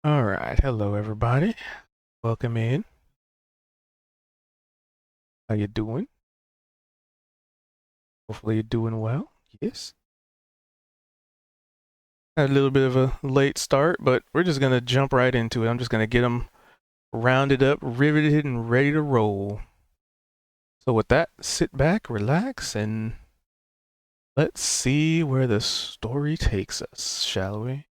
All right. Hello, everybody. Welcome in. How you doing? Hopefully you're doing well. Yes. Had a little bit of a late start, but we're just gonna jump right into it. I'm just gonna get them rounded up, riveted, and ready to roll. So with that, sit back, relax, and let's see where the story takes us, shall we?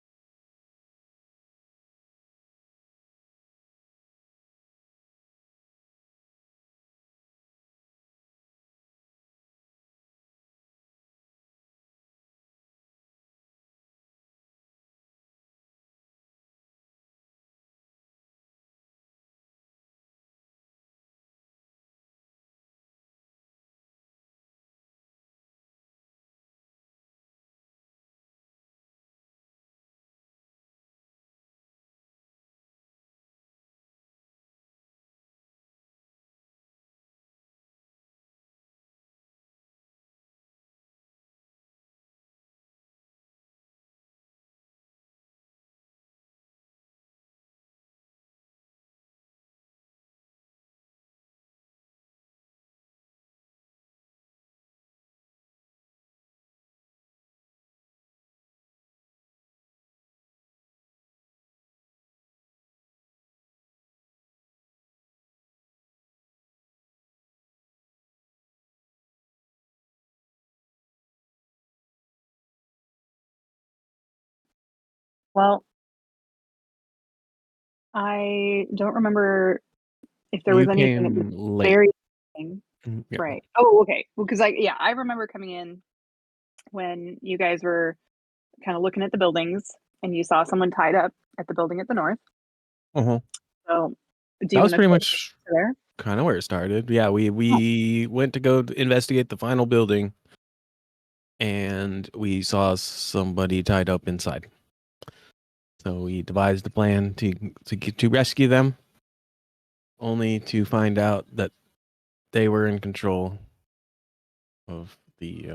Well, I don't remember if there You was anything at the came late. very beginning. Yeah. Right. Oh, okay. Well, because I remember coming in when you guys were kind of looking at the buildings and you saw someone tied up at the building at the north. Uh-huh. So, do That you was want to pretty fill much me there? kind of where it started. Yeah, we Oh, we went to go investigate the final building, and we saw somebody tied up inside. So we devised a plan to rescue them, only to find out that they were in control of the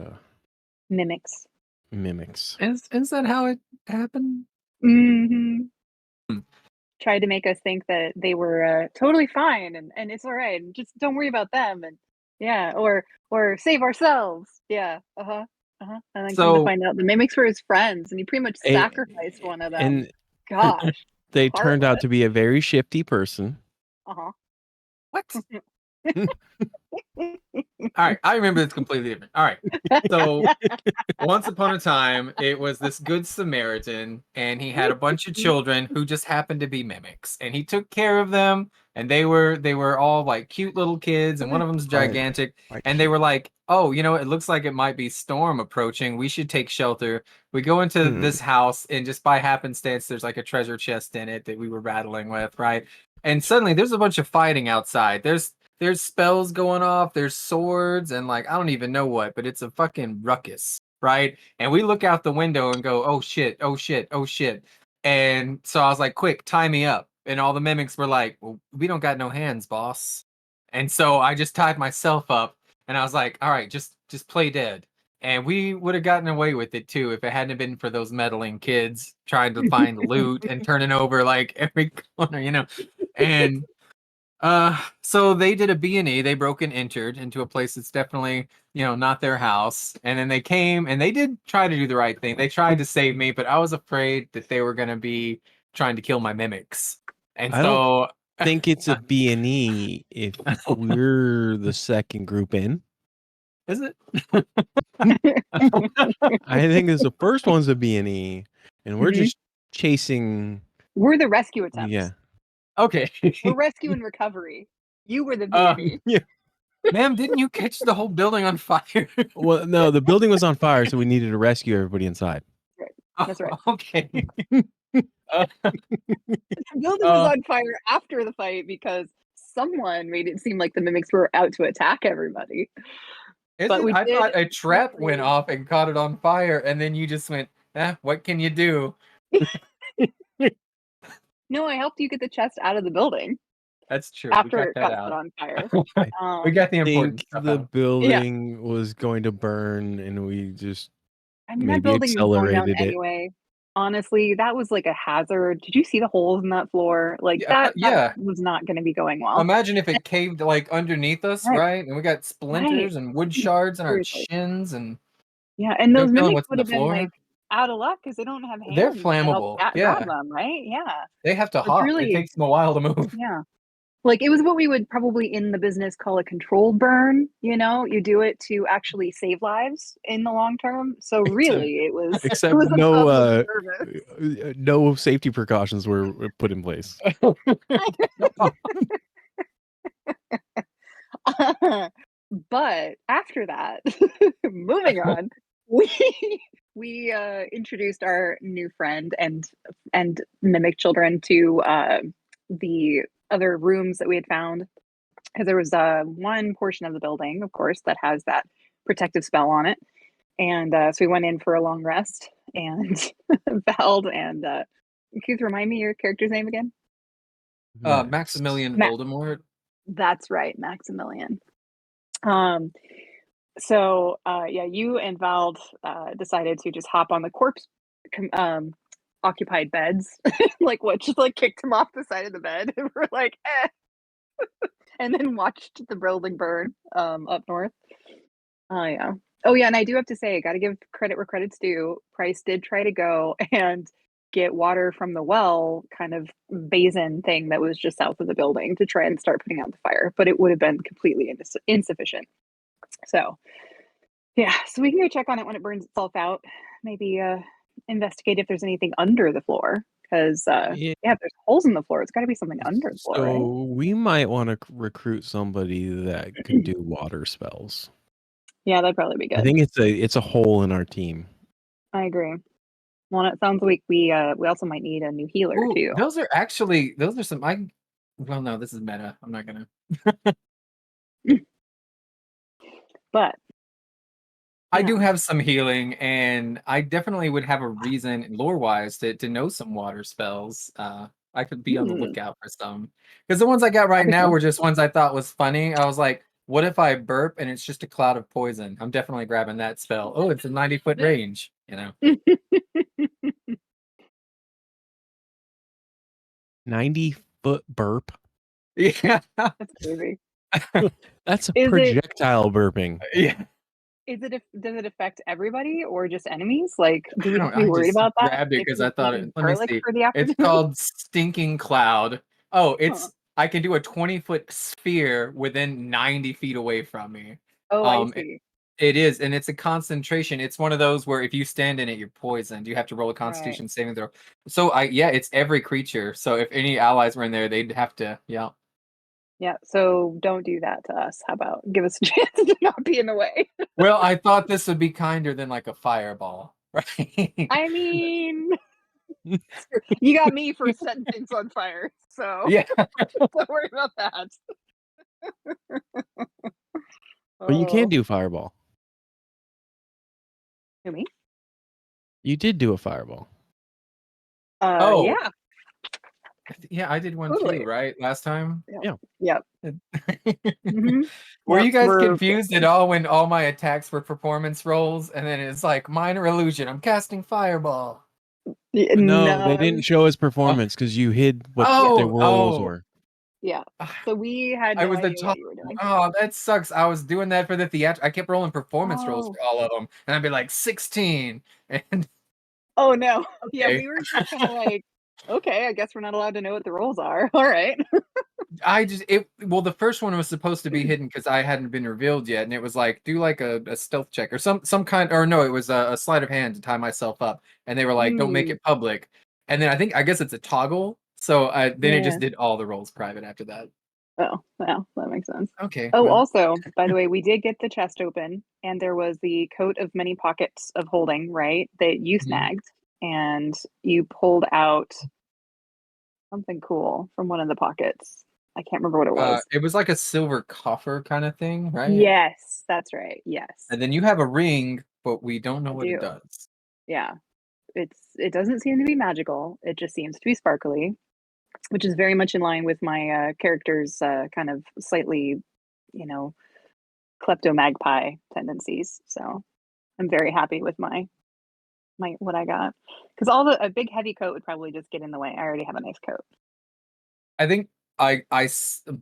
mimics. mimics. Is that how it happened? Hmm. Hmm. Tried to make us think that they were totally fine and it's all right. And just don't worry about them. And yeah, or save ourselves. Yeah. Uh huh. Uh huh. And then come to So find out the mimics were his friends, and he pretty much A- sacrificed one of them. and Gosh, they turned out heartless. to be a very shifty person. Uh what? huh. All right, I remember this completely different. All right, so once upon a time, it was this good Samaritan, and he had a bunch of children who just happened to be mimics, and he took care of them, and they were all like cute little kids, and one of them's Quite, gigantic, quite and they cute. were like, "Oh, it looks like it might be storm approaching. We should take shelter." We go into Hmm. this house, and just by happenstance, there's like a treasure chest in it that we were rattling with, right? And suddenly, there's a bunch of fighting outside. There's spells going off, there's swords, and like I don't even know what, but it's a fucking ruckus, right? And we look out the window and go, oh shit, oh shit, oh shit. And so I was like, quick, tie me up. And all the mimics were like, well, we don't got no hands, boss. And so I just tied myself up and I was like, all right, just play dead. And we would have gotten away with it too if it hadn't been for those meddling kids trying to find loot and turning over like every corner. And so they did a B&E. They broke and entered into a place that's definitely, not their house. And then they came and they did try to do the right thing. They tried to save me, but I was afraid that they were going to be trying to kill my mimics. And I don't so, think it's a B&E if we're the second group in. is it? I think it's the first one's a B&E, and we're Mhm. just chasing. We're the rescue Yeah. attempts. Okay. We're rescue and recovery. You were the uh, B&E. Yeah. ma'am, didn't you catch the whole building on fire? Well, no, the building was on fire, so we needed to rescue everybody inside. Right. Oh, That's right. okay. Uh, The building was uh, on fire after the fight because someone made it seem like the mimics were out to attack everybody. is But it? we I did thought a trap went briefly. off and caught it on fire, and then you just went, what can you do? No, I helped you get the chest out of the building That's true. We after got it that got set out. on fire. We got the important Think stuff the out. Yeah, building was going to burn, and we just I mean, that maybe building was going down accelerated it. anyway. honestly, that was like a hazard. Did you see the holes in that floor? Like that Yeah. was not going to be going well. Imagine if it caved like underneath us, Right. right? And we got splinters and wood shards in our Seriously. shins, and Yeah, and no those telling mimics what's in would the have been like floor. out of luck because they don't have They're hands to help flammable. grab Yeah. them, right? Yeah. They have to So it's hop. It really, takes them a while to move. yeah. Like it was what we would probably in the business call a controlled burn, you know, you do it to actually save lives in the long term. So really it was it Except was a public service. no safety precautions were put in place. But after that, moving on, we introduced our new friend and mimic children to the other rooms that we had found because there was one portion of the building, of course, that has that protective spell on it, and so we went in for a long rest and Vald and can you remind me your character's name again? Maximilian Voldemort. That's right, Maximilian. So yeah, you and Vald decided to just hop on the corpse occupied beds, like what, just like kicked him off the side of the bed, and we're like, and then watched the building burn up north. Oh yeah. Oh yeah, and I do have to say, got to give credit where credit's due. Price did try to go and get water from the well kind of basin thing that was just south of the building to try and start putting out the fire, but it would have been completely insufficient. So yeah, so we can go check on it when it burns itself out. Maybe investigate if there's anything under the floor, because Yeah. yeah, if there's holes in the floor, it's got to be something under the floor, right? So we might want to recruit somebody that can do water spells. Yeah, that'd probably be I good. think it's a hole in our team. I agree. Well, it sounds like we also might need a new healer Ooh, too. those are some. Well, no, this is meta. I'm not gonna. But I yeah. do have some healing, and I definitely would have a reason, lore-wise, to know some water spells. I could be on the lookout for some, because the ones I got right That'd be now cool. were just ones I thought was funny. I was like, what if I burp and it's just a cloud of poison? I'm definitely grabbing that spell. Oh, it's a 90-foot range, you know. 90-foot burp. Yeah. That's crazy. That's a Is it projectile burping. Yeah. does it affect everybody or just enemies? Like, do we I have don't to be I worried just about that grabbed it if because you're I thought eating let me garlic see. for the It's afternoon? called Stinking Cloud. Oh, Huh. I can do a 20-foot sphere within 90 feet away from me. Oh, I It see. it is, and it's a concentration. It's one of those where if you stand in it, you're poisoned. You have to roll a Right. Constitution saving throw. So yeah, it's every creature. So if any allies were in there, they'd have to, yeah. Yeah. So don't do that to us. How about give us a chance to not be in the way? Well, I thought this would be kinder than like a fireball, right? I mean, you got me for setting things on fire, so Yeah. don't worry about that. But you can Oh, do fireball. who, me? You did do a fireball. Oh, Yeah, yeah, I did one too, totally. right? Last time. Yeah. Yeah. Yep. Mm-hmm. Were Yep. you guys confused at all when all my attacks were performance rolls and then it's like minor illusion? I'm casting fireball. No, they didn't No. show us Oh, performance because you hid what their oh, roles oh. were. Yeah. So we had I no was the idea what top. you were doing. Oh, that sucks. I was doing that for the theater. I kept rolling performance rolls Oh. for all of them, and I'd be like 16. And Oh no. Yeah, okay, we were just kind of like, okay, I guess we're not allowed to know what the roles are. All right. well, the first one was supposed to be hidden because I hadn't been revealed yet, and it was like do like a stealth check or some kind, or no, it was a sleight of hand to tie myself up, and they were like, don't make Mm, it public. And then I guess it's a toggle, so then it yeah. just did all the rolls private after that. Oh, well, that makes sense. Okay, Oh, well, also, by the way, we did get the chest open, and there was the coat of many pockets of holding, right? That you mhm. snagged, and you pulled out something cool from one of the pockets. I can't remember what it was. It was like a silver coffer kind of thing, right? Yes, that's right. Yes, And then you have a ring, but we don't know I what it do. does. Yeah, it doesn't seem to be magical. It just seems to be sparkly, which is very much in line with my character's kind of slightly, you know, klepto magpie tendencies. So I'm very happy with my what I got. Because a big heavy coat would probably just get in the way. I already have a nice coat. I think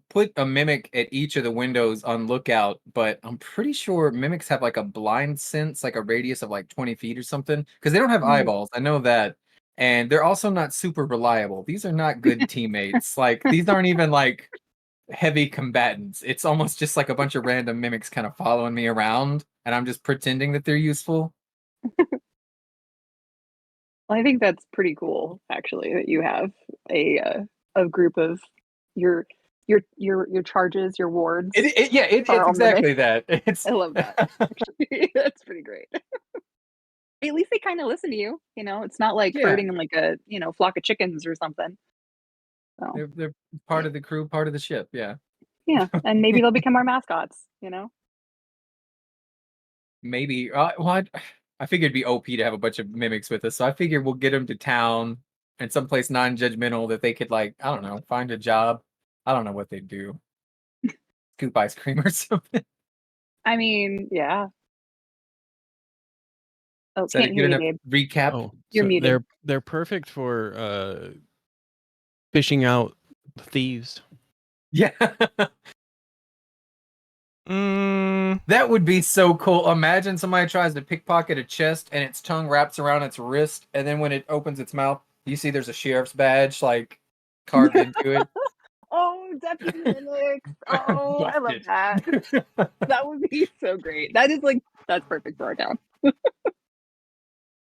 put a mimic at each of the windows on lookout, but I'm pretty sure mimics have like a blind sense, like a radius of like 20 feet or something, because they don't have eyeballs. I know that. And they're also not super reliable. These are not good teammates. Like, these aren't even like heavy combatants. It's almost just like a bunch of random mimics kind of following me around, and I'm just pretending that they're useful. Well, I think that's pretty cool, actually, that you have a group of your your charges, your wards. It's are all exactly mimics. that. It's I love that. Actually. That's pretty great. At least they kind of listen to you. It's not like yeah, herding in like a flock of chickens or something. So they're part of the crew, part of the ship. Yeah. yeah, and maybe they'll become our mascots. Maybe. I figured it'd be OP to have a bunch of mimics with us, so I figured we'll get them to town and someplace non-judgmental that they could, like, I don't know, find a job. I don't know what they'd do. Scoop ice cream or something. I mean, yeah. Oh, Is that a can't good hear you, enough Gabe. recap? Oh, You're so muted. they're perfect for fishing out thieves. Yeah. That would be so cool. Imagine somebody tries to pickpocket a chest and its tongue wraps around its wrist, and then when it opens its mouth, you see there's a sheriff's badge like carved into it. Oh, Deputy Mimics. Oh, I love Busted. that. That would be so great. That's perfect for our town.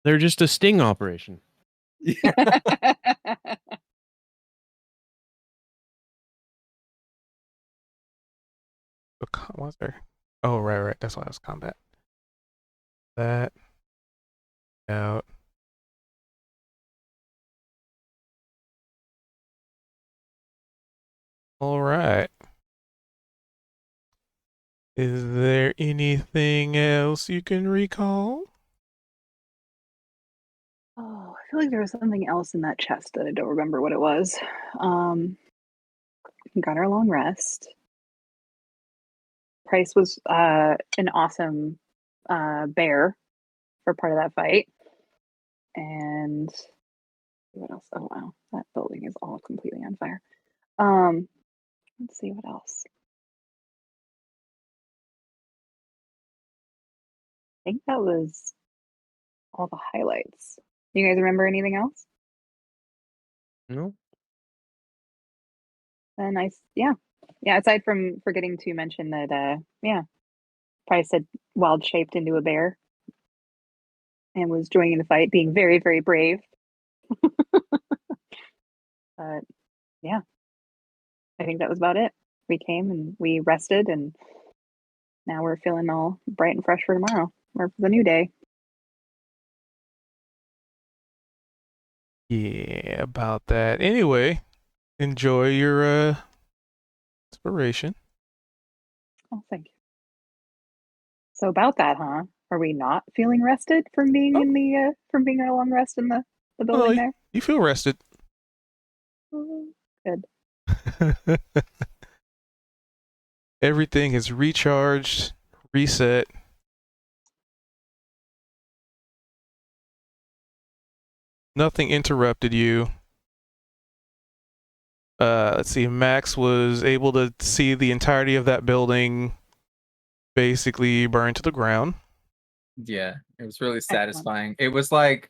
They're just a sting operation. What's there? Oh, right. That's why it was combat. That out. All right. Is there anything else you can recall? Oh, I feel like there was something else in that chest that I don't remember what it was. Got our long rest. Price was an awesome bear for part of that fight. And what else? Oh wow, that building is all completely on fire. Let's see what else. I think that was all the highlights. You guys remember anything else? No. Nice, yeah. Aside from forgetting to mention that, Price had wild shaped into a bear and was joining the fight, being very, very brave. But yeah, I think that was about it. We came and we rested, and now we're feeling all bright and fresh for tomorrow or for the new day. Yeah, about that. Anyway, enjoy your inspiration. Oh, thank you. So about that, huh? Are we not feeling rested from being Oh, in the from being on a long rest in the well, building there? you feel rested. Oh, good. Everything is recharged, reset. Nothing interrupted you. Let's see. Max was able to see the entirety of that building basically burn to the ground. Yeah, it was really Excellent. satisfying. It was like,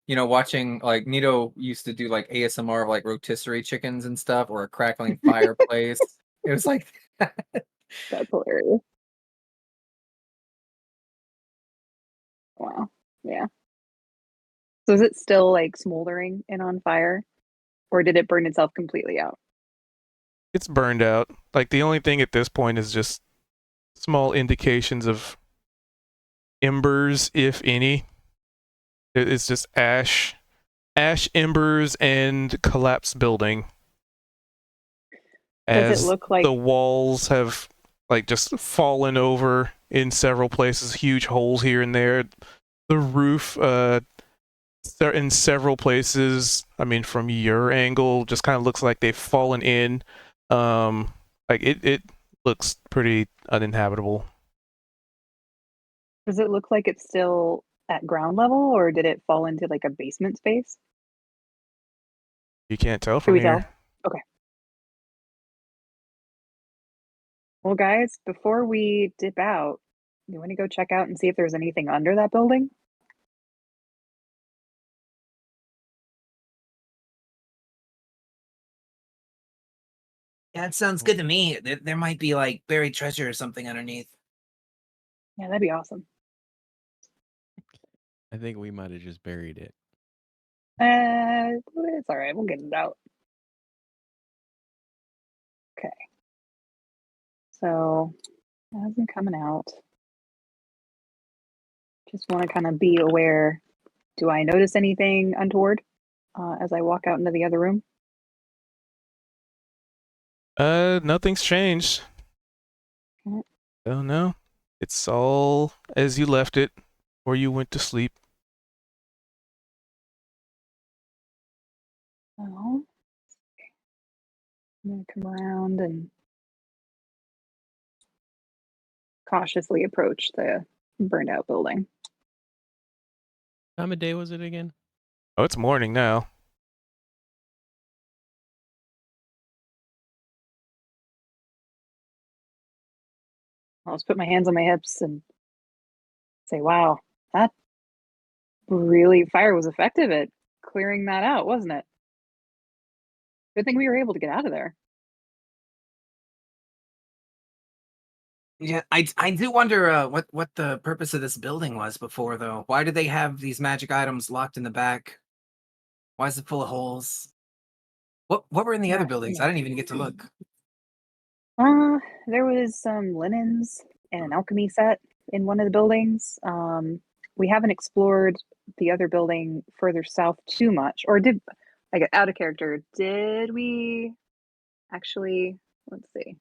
watching, like, Nito used to do like ASMR of like rotisserie chickens and stuff, or a crackling fireplace. It was like That's hilarious. Wow. Yeah. So is it still like smoldering and on fire, or did it burn itself completely out? It's burned out. Like the only thing at this point is just small indications of embers, if any. It's just ash, embers, and collapsed building. Does it As look like the walls have like just fallen over in several places, huge holes here and there. The roof, in several places, I mean, from your angle, just kind of looks like they've fallen in. Like it looks pretty uninhabitable. does it look like it's still at ground level, or did it fall into like a basement space? You can't tell Can from we here. tell? Okay. Well, guys, before we dip out, you want to go check out and see if there's anything under that building? Yeah, it sounds good to me. There might be like buried treasure or something underneath. Yeah, that'd be awesome. I think we might have just buried it. It's all right. We'll get it out. Okay. So, as I'm coming out, just want to kind of be aware. Do I notice anything untoward as I walk out into the other room? Nothing's changed. Okay. Oh no. It's all as you left it, or you went to sleep. So, I'm going to come around and cautiously approach the burned out building. Time of day was it again? Oh, it's morning now. I'll just put my hands on my hips and say, wow, that really fire was effective at clearing that out, wasn't it? Good thing we were able to get out of there. Yeah, I do wonder what the purpose of this building was before though. Why do they have these magic items locked in the back? Why is it full of holes? What were in the other buildings? I didn't even get to look. There was some linens and an alchemy set in one of the buildings. We haven't explored the other building further south too much, or did I get out of character? Did we actually? Let's see.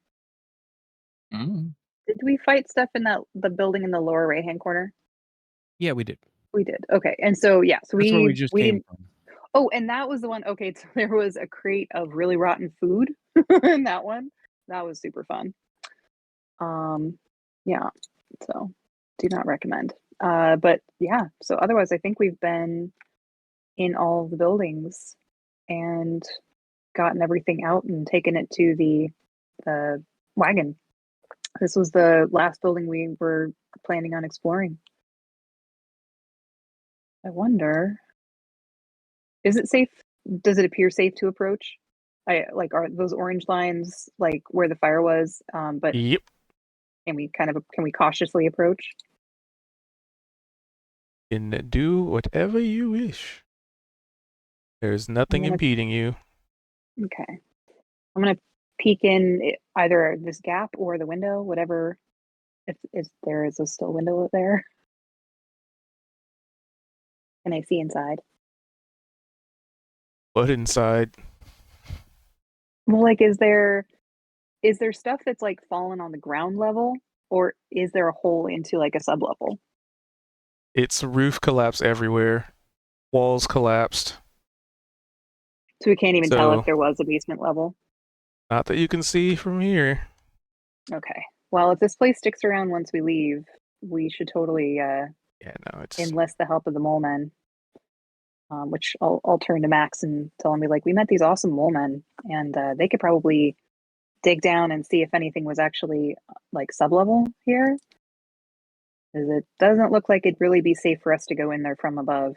Did we fight stuff in the building in the lower right hand corner? Yeah, we did. We did. Okay, and so yeah, so That's where we we just we came didn't. from. Oh, and that was the one. Okay, so there was a crate of really rotten food in that one. That was super fun. Yeah, so do not recommend. But yeah, so otherwise, I think we've been in all of the buildings and gotten everything out and taken it to the wagon. This was the last building we were planning on exploring. I wonder, is it safe? Does it appear safe to approach? I like are those orange lines like where the fire was? But Yep. can we cautiously approach? Can do whatever you wish. There's nothing gonna- impeding you. Okay. I'm gonna peek in either this gap or the window, whatever. If there is a still window there, can I see inside? But inside, Well, like, is there stuff that's like fallen on the ground level, or is there a hole into like a sub level? it's roof collapse everywhere. Walls collapsed. So we can't even tell if So, there was a basement level. not that you can see from here. Okay. Well, if this place sticks around once we leave, we should totally Yeah, no, it's enlist the help of the mole men. Which I'll turn to Max and tell him, be like, we met these awesome mole men, and they could probably dig down and see if anything was actually like sublevel here. Because it doesn't look like it'd really be safe for us to go in there from above.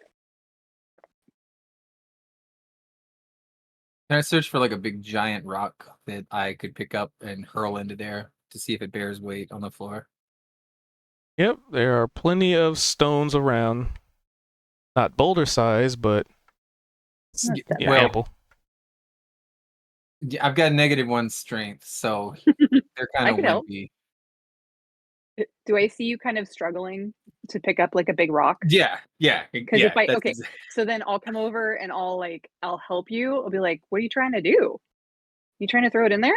Can I search for like a big giant rock that I could pick up and hurl into there to see if it bears weight on the floor? Yep, there are plenty of stones around. Not boulder size, but Not that yeah, well, ample. Yeah, I've got -1 strength, so there kind I of could help. wimpy. Do I see you kind of struggling to pick up like a big rock? Yeah, Because if I That's okay, so then I'll come over and I'll help you. I'll be like, what are you trying to do? You trying to throw it in there?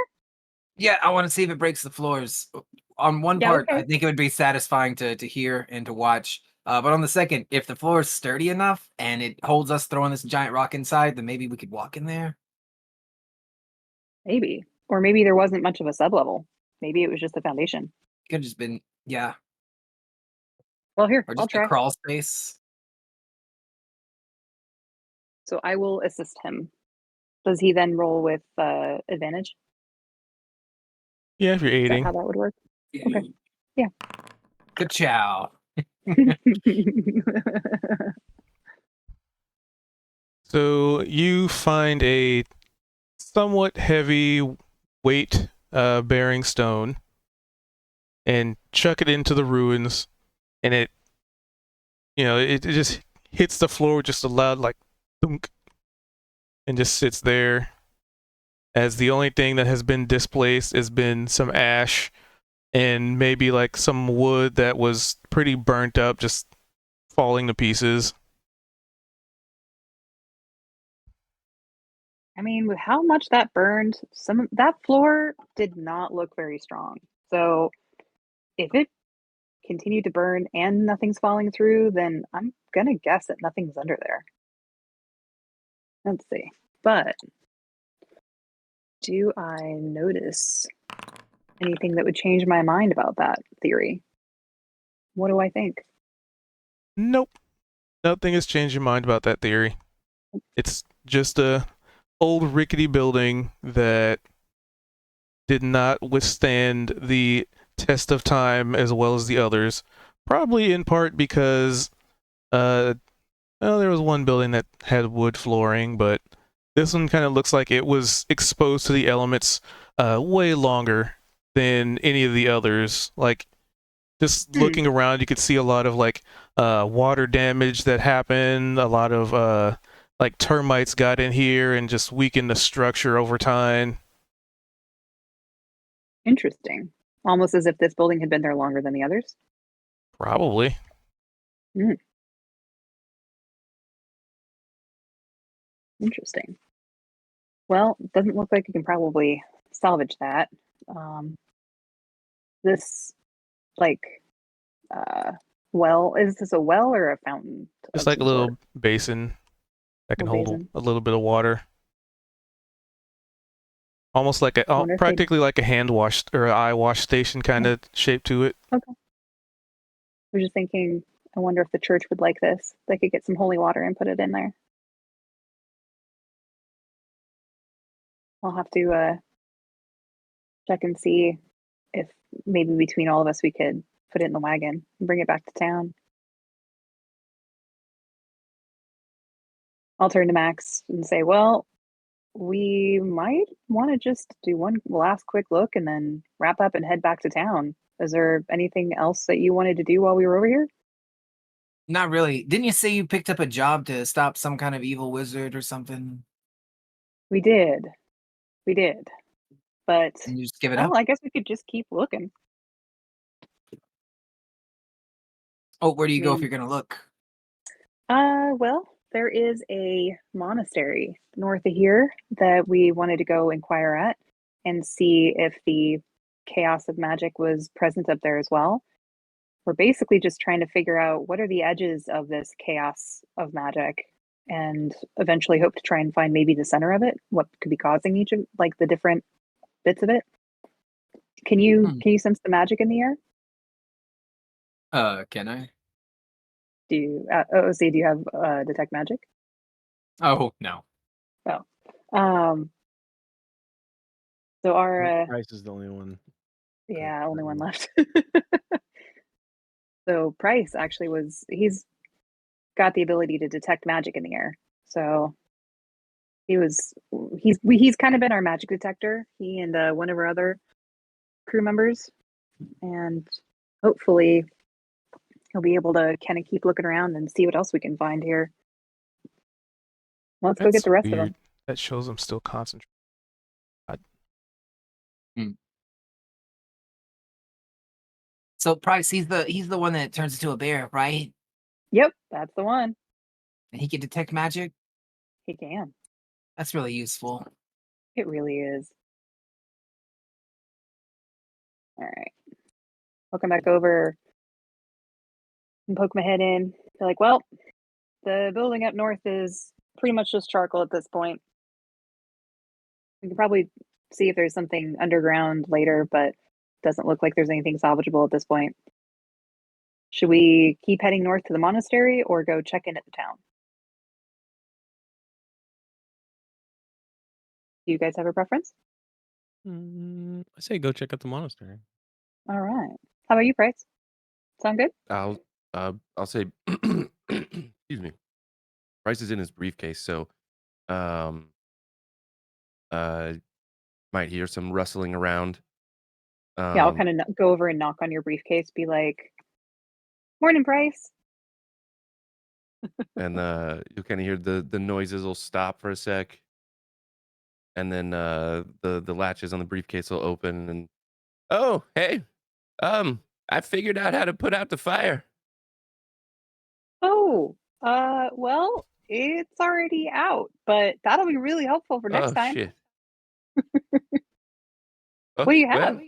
Yeah, I want to see if it breaks the floors. On one Yeah, part, I okay. think it would be satisfying to hear and to watch. But on the second, if the floor is sturdy enough and it holds us throwing this giant rock inside, then maybe we could walk in there. Maybe. Or maybe there wasn't much of a sublevel. Maybe it was just the foundation. Could have just been, yeah, Well, here, or I'll just a try. crawl space. So I will assist him. Does he then roll with advantage? Yeah, if you're Is that aiding. how that would work? Okay. Yeah. Good chow. So you find a somewhat heavy weight bearing stone and chuck it into the ruins, and it just hits the floor with just a loud like thunk, and just sits there as the only thing that has been displaced has been some ash and maybe like some wood that was pretty burnt up, just falling to pieces. I mean, with how much that burned, that floor did not look very strong. So if it continued to burn and nothing's falling through, then I'm gonna guess that nothing's under there. Let's see. But do I notice anything that would change my mind about that theory? What do I think? Nope, nothing has changed your mind about that theory. It's just a old rickety building that did not withstand the test of time as well as the others. Probably in part because well, there was one building that had wood flooring, but this one kind of looks like it was exposed to the elements way longer than any of the others. Like just looking around, you could see a lot of like water damage that happened. A lot of like termites got in here and just weakened the structure over time. Interesting. Almost as if this building had been there longer than the others. Probably. Interesting. Well, it doesn't look like you can probably salvage that. Um, this, like, well, is this a well or a fountain Just of like a some sort? little basin that can Little hold basin. a little bit of water. Almost like I wonder if they. practically like a hand wash or an eye wash station kind of shape to it. Okay. I was just thinking, I wonder if the church would like this. They could get some holy water and put it in there. I'll have to check and see if maybe between all of us we could put it in the wagon and bring it back to town. I'll turn to Max and say, well, we might want to just do one last quick look and then wrap up and head back to town. Is there anything else that you wanted to do while we were over here? Not really. Didn't you say you picked up a job to stop some kind of evil wizard or something? We did. We did. But, And you just give it well, up? I guess we could just keep looking. Oh, where do you I go if mean, you're gonna look? well, there is a monastery north of here that we wanted to go inquire at and see if the chaos of magic was present up there as well. We're basically just trying to figure out what are the edges of this chaos of magic and eventually hope to try and find maybe the center of it, what could be causing each of like the different bits of it. Hmm. Can you sense the magic in the air? Can I? Do you do you have detect magic? Oh no. Oh. Um so our Price is the only one. yeah, only one left. So Price actually he's got the ability to detect magic in the air. So he's kind of been our magic detector. He and one of our other crew members, and hopefully he'll be able to kind of keep looking around and see what else we can find here. Let's go get That's the rest of weird. them. That shows I'm still concentrating. Hmm. So Price, he's the one that turns into a bear, right? Yep, that's the one. And he can detect magic. He can. That's really useful. It really is. All right. I'll come back over and poke my head in. They're like, well, the building up north is pretty much just charcoal at this point. We can probably see if there's something underground later, but doesn't look like there's anything salvageable at this point. Should we keep heading north to the monastery or go check in at the town? Do you guys have a preference? I say go check out the monastery. All right. How about you, Price? Sound good? I'll say excuse me. Price is in his briefcase, so um uh might hear some rustling around. Yeah, I'll kind of go over and knock on your briefcase, be like, "Morning, Price." and you'll kind of hear the noises will stop for a sec, and then the latches on the briefcase will open, and oh hey, I figured out how to put out the fire. Oh, well, it's already out, but that'll be really helpful for next Oh time. shit. What do you Well, have?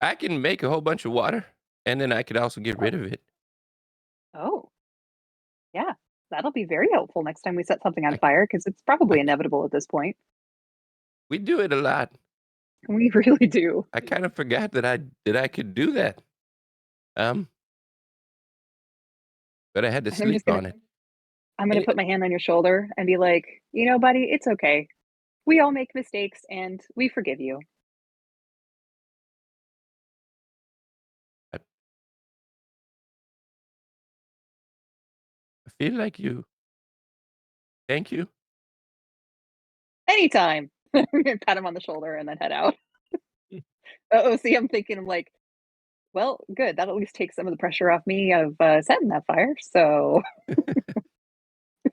I can make a whole bunch of water, and then I could also get rid of it. Oh, yeah, that'll be very helpful next time we set something on I, fire because it's probably I, inevitable at this point. we do it a lot. We really do. I kind of forgot that I could do that. Um, but I had to And I'm sleep just gonna on it. I'm gonna put my hand on your shoulder and be like, buddy, it's okay. We all make mistakes and we forgive you. I, I feel like you. Thank you. Anytime. I'm gonna pat him on the shoulder and then head out. Oh, see, I'm like, well, good. That'll at least take some of the pressure off me of setting that fire. So,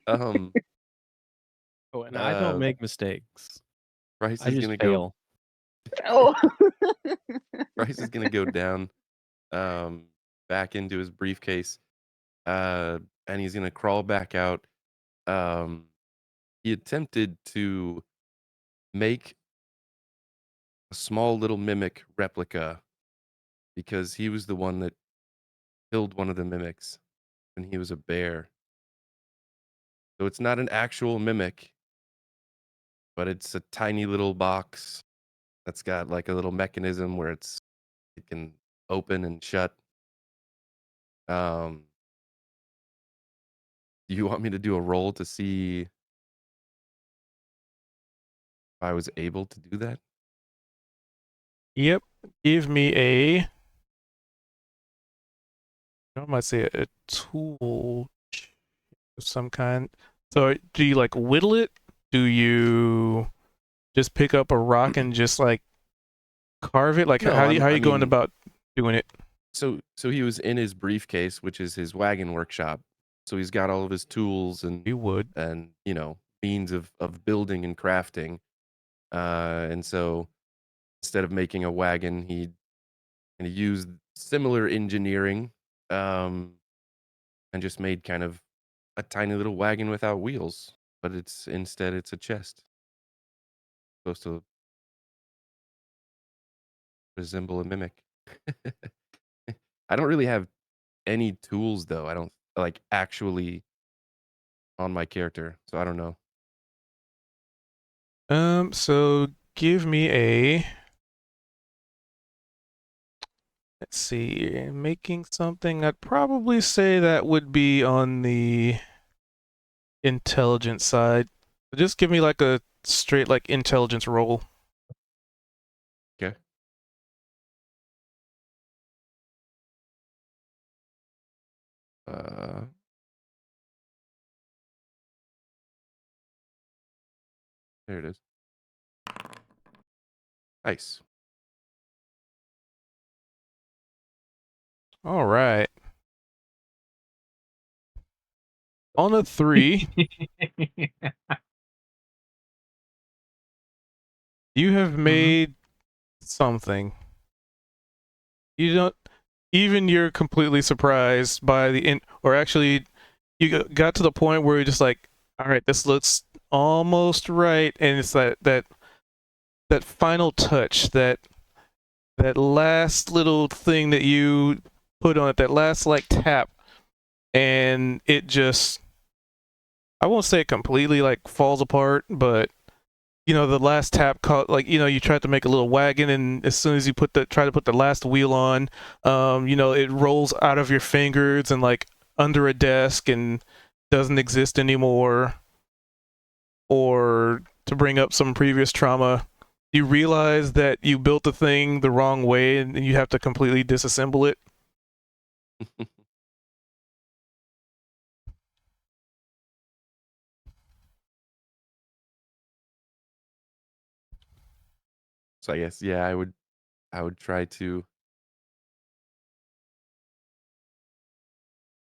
um, Oh, and I don't uh, make mistakes. Bryce I is just gonna fail. oh, Bryce is gonna go down, back into his briefcase, and he's gonna crawl back out. Um, he attempted to make a small little mimic replica because he was the one that killed one of the mimics when he was a bear. So it's not an actual mimic, but it's a tiny little box that's got like a little mechanism where it can open and shut. Um, do you want me to do a roll to see if I was able to do that? Yep. Give me a. I might say a tool of some kind. So do you like whittle it? Do you just pick up a rock and just like carve it? Like No, how I you going mean, about doing it? so he was in his briefcase, which is his wagon workshop. So he's got all of his tools You would. and means of building and crafting. And so instead of making a wagon, he used similar engineering, um, and just made kind of a tiny little wagon without wheels. But instead it's a chest, supposed to resemble a mimic. I don't really have any tools though. I don't like actually on my character, so I don't know. So give me a. Let's see, making something. I'd probably say that would be on the intelligence side. Just give me like a straight like intelligence roll. Okay. There it is. Nice. All right. On a 3, you have made something. You don't even you're completely surprised by or actually you got to the point where you're just like, all right, this looks almost right, and it's that final touch, that last little thing that you put on it, that last like tap, and it just, I won't say it completely like falls apart, but the last tap caught, like, you tried to make a little wagon, and as soon as you try to put the last wheel on, it rolls out of your fingers and like under a desk and doesn't exist anymore. Or to bring up some previous trauma, you realize that you built the thing the wrong way and you have to completely disassemble it. So I guess yeah, I would try to.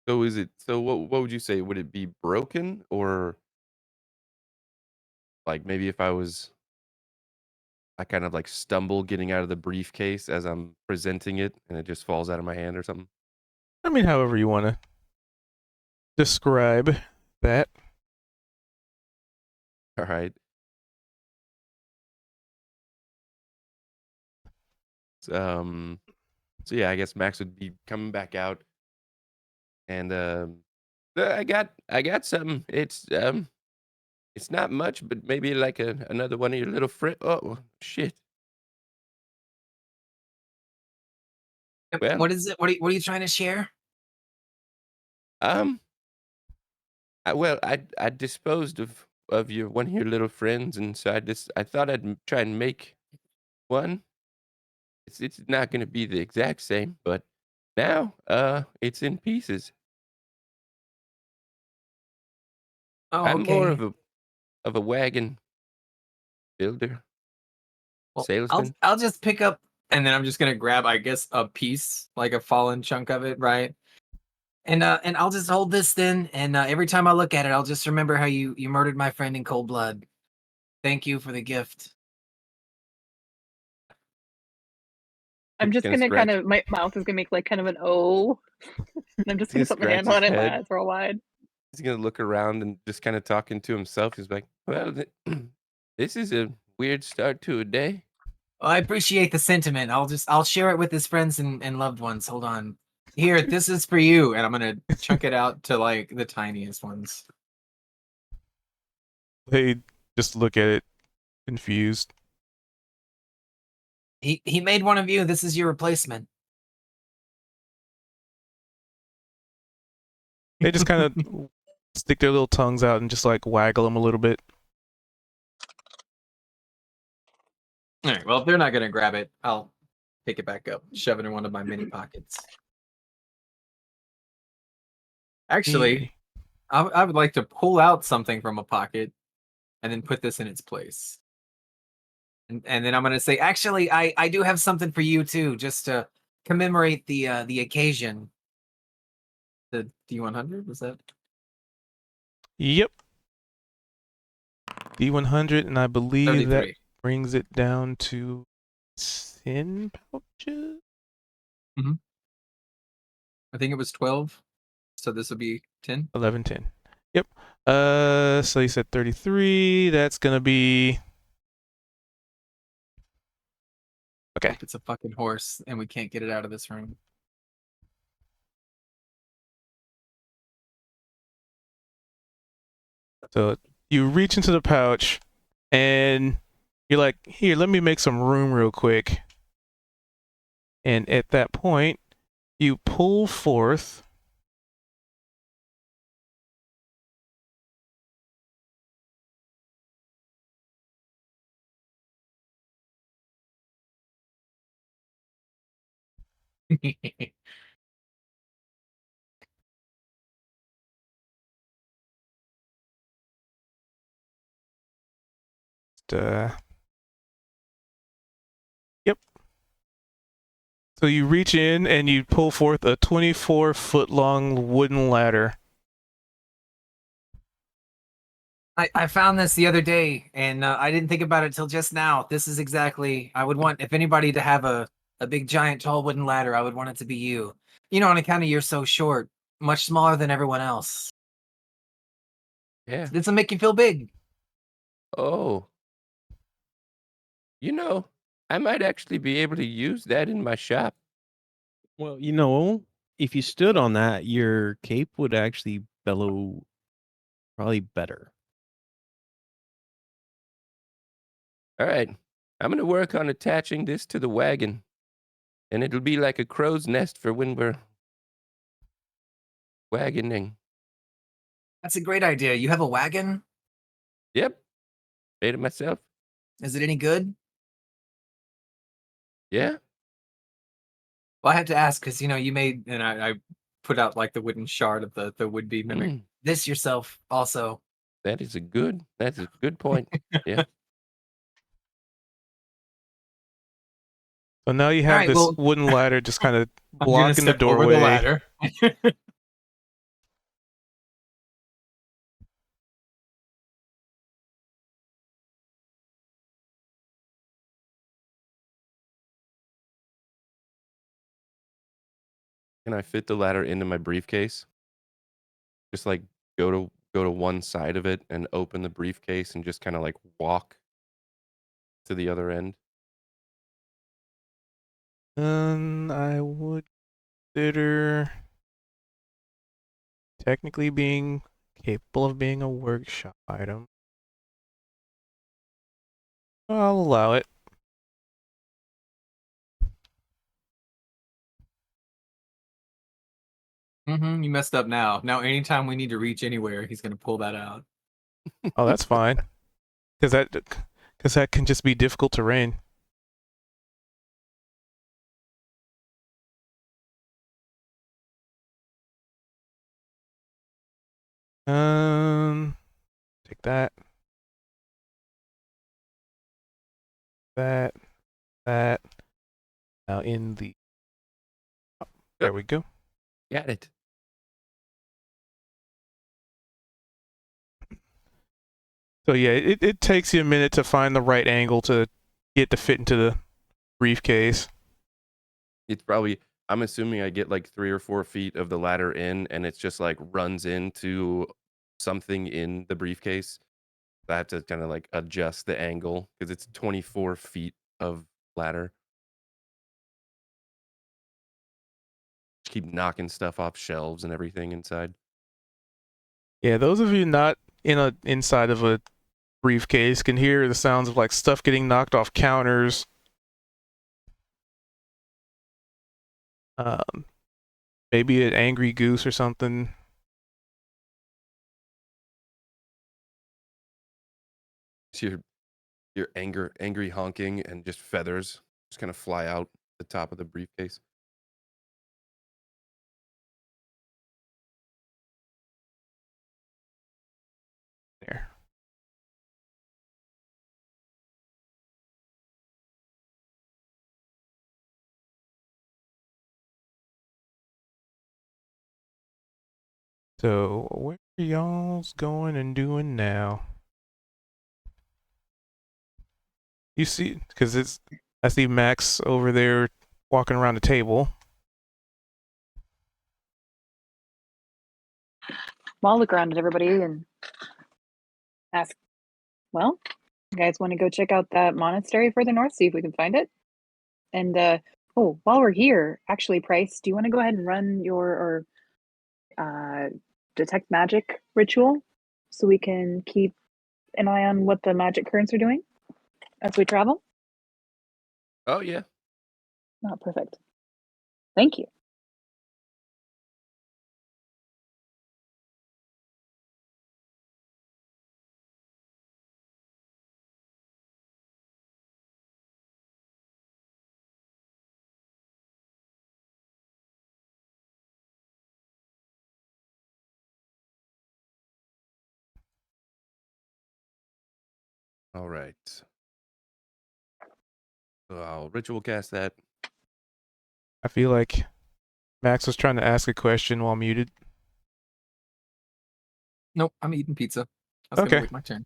So is it so what would you say? Would it be broken or like maybe if I kind of like stumble getting out of the briefcase as I'm presenting it and it just falls out of my hand or something? I mean, however you want to describe that. All right. Um so yeah, I guess Max would be coming back out and I got something. It's not much, but maybe like another one of your little friend. Oh shit. Well, What is it? What are you trying to share? um I disposed of your one of your little friends, and so I thought I'd try and make one. It's not gonna be the exact same, but now it's in pieces. Oh, I'm more okay. of a wagon builder, Well, salesman. I'll just pick up, and then I'm just gonna grab, I guess, a piece, like a fallen chunk of it, right? And I'll just hold this then, and every time I look at it, I'll just remember how you murdered my friend in cold blood. Thank you for the gift. I'm just Gonna gonna kind scratch. of, my mouth is gonna make like kind of an O, and I'm just He's gonna gonna put my scratch hand on his it, my head. eyes real wide. He's gonna look around and just kind of talking to himself. He's like, "Well, this is a weird start to a day." Well, I appreciate the sentiment. I'll share it with his friends and loved ones. Hold on. Here, this is for you, and I'm gonna chunk it out to like the tiniest ones. They just look at it confused. He made one of you. This is your replacement. They just kind of stick their little tongues out and just like waggle them a little bit. All right. Well, if they're not gonna grab it, I'll pick it back up, shove it in one of my mini pockets. Actually, I would like to pull out something from a pocket and then put this in its place. And then I'm gonna say, actually, I do have something for you too, just to commemorate the occasion. The D100 was that? Yep. D100, and I believe that 33. brings it down to 10 pouches? I think it was 12. So this would be 10. 11, 10. Yep. So you said 33. That's gonna be okay. Hope it's a fucking horse and we can't get it out of this room. So you reach into the pouch, and you're like, "Here, let me make some room real quick." And at that point, you pull forth uh, yep. So you reach in and you pull forth a 24-foot long wooden ladder. I found this the other day, and I didn't think about it till just now. This is exactly I would want if anybody to have a big giant tall wooden ladder. I would want it to be you. You know, on account of you're so short, much smaller than everyone else. Yeah. This will make you feel big. Oh, you know, I might actually be able to use that in my shop. Well, you know, if you stood on that, your cape would actually bellow probably better. All right. I'm going to work on attaching this to the wagon, and it'll be like a crow's nest for when we're wagoning. That's a great idea. You have a wagon? Yep. Made it myself. Is it any good? Yeah. Well, I have to ask because you made, and I put out like the wooden shard of the would be mimic. Mm, This yourself also. that's a good point. Yeah. So now you All have right. this Well, wooden ladder just kind of I'm gonna blocking the step over the doorway. ladder. Can I fit the ladder into my briefcase? Just like go to one side of it and open the briefcase and just kind of like walk to the other end. I would consider technically being capable of being a workshop item. I'll allow it. You messed up now. Now, anytime we need to reach anywhere, he's gonna pull that out. Oh, that's fine. Because that can just be difficult terrain. Um, take that. That. That. Now in the. Oh, there we go. Got it. So yeah, it takes you a minute to find the right angle to get to fit into the briefcase. It's probably, I'm assuming I get like 3 or 4 feet of the ladder in, and it's just like runs into something in the briefcase. I have to kind of like adjust the angle because it's 24 feet of ladder. Just keep knocking stuff off shelves and everything inside. Yeah, those of you not inside of a briefcase can hear the sounds of like stuff getting knocked off counters. Um, maybe an angry goose or something. So your angry honking and just feathers just kind of fly out the top of the briefcase. There. So where are y'all's going and doing now? You see, because I see Max over there walking around the table. I'll look around at everybody and ask, well, you guys want to go check out that monastery further north, see if we can find it? And oh, while we're here, actually, Price, do you want to go ahead and run your detect magic ritual so we can keep an eye on what the magic currents are doing as we travel? Oh yeah. Oh, perfect. Thank you. All right. So I'll ritual cast that. I feel like Max was trying to ask a question while muted. Nope, I'm eating pizza. I was Okay. gonna wait my turn.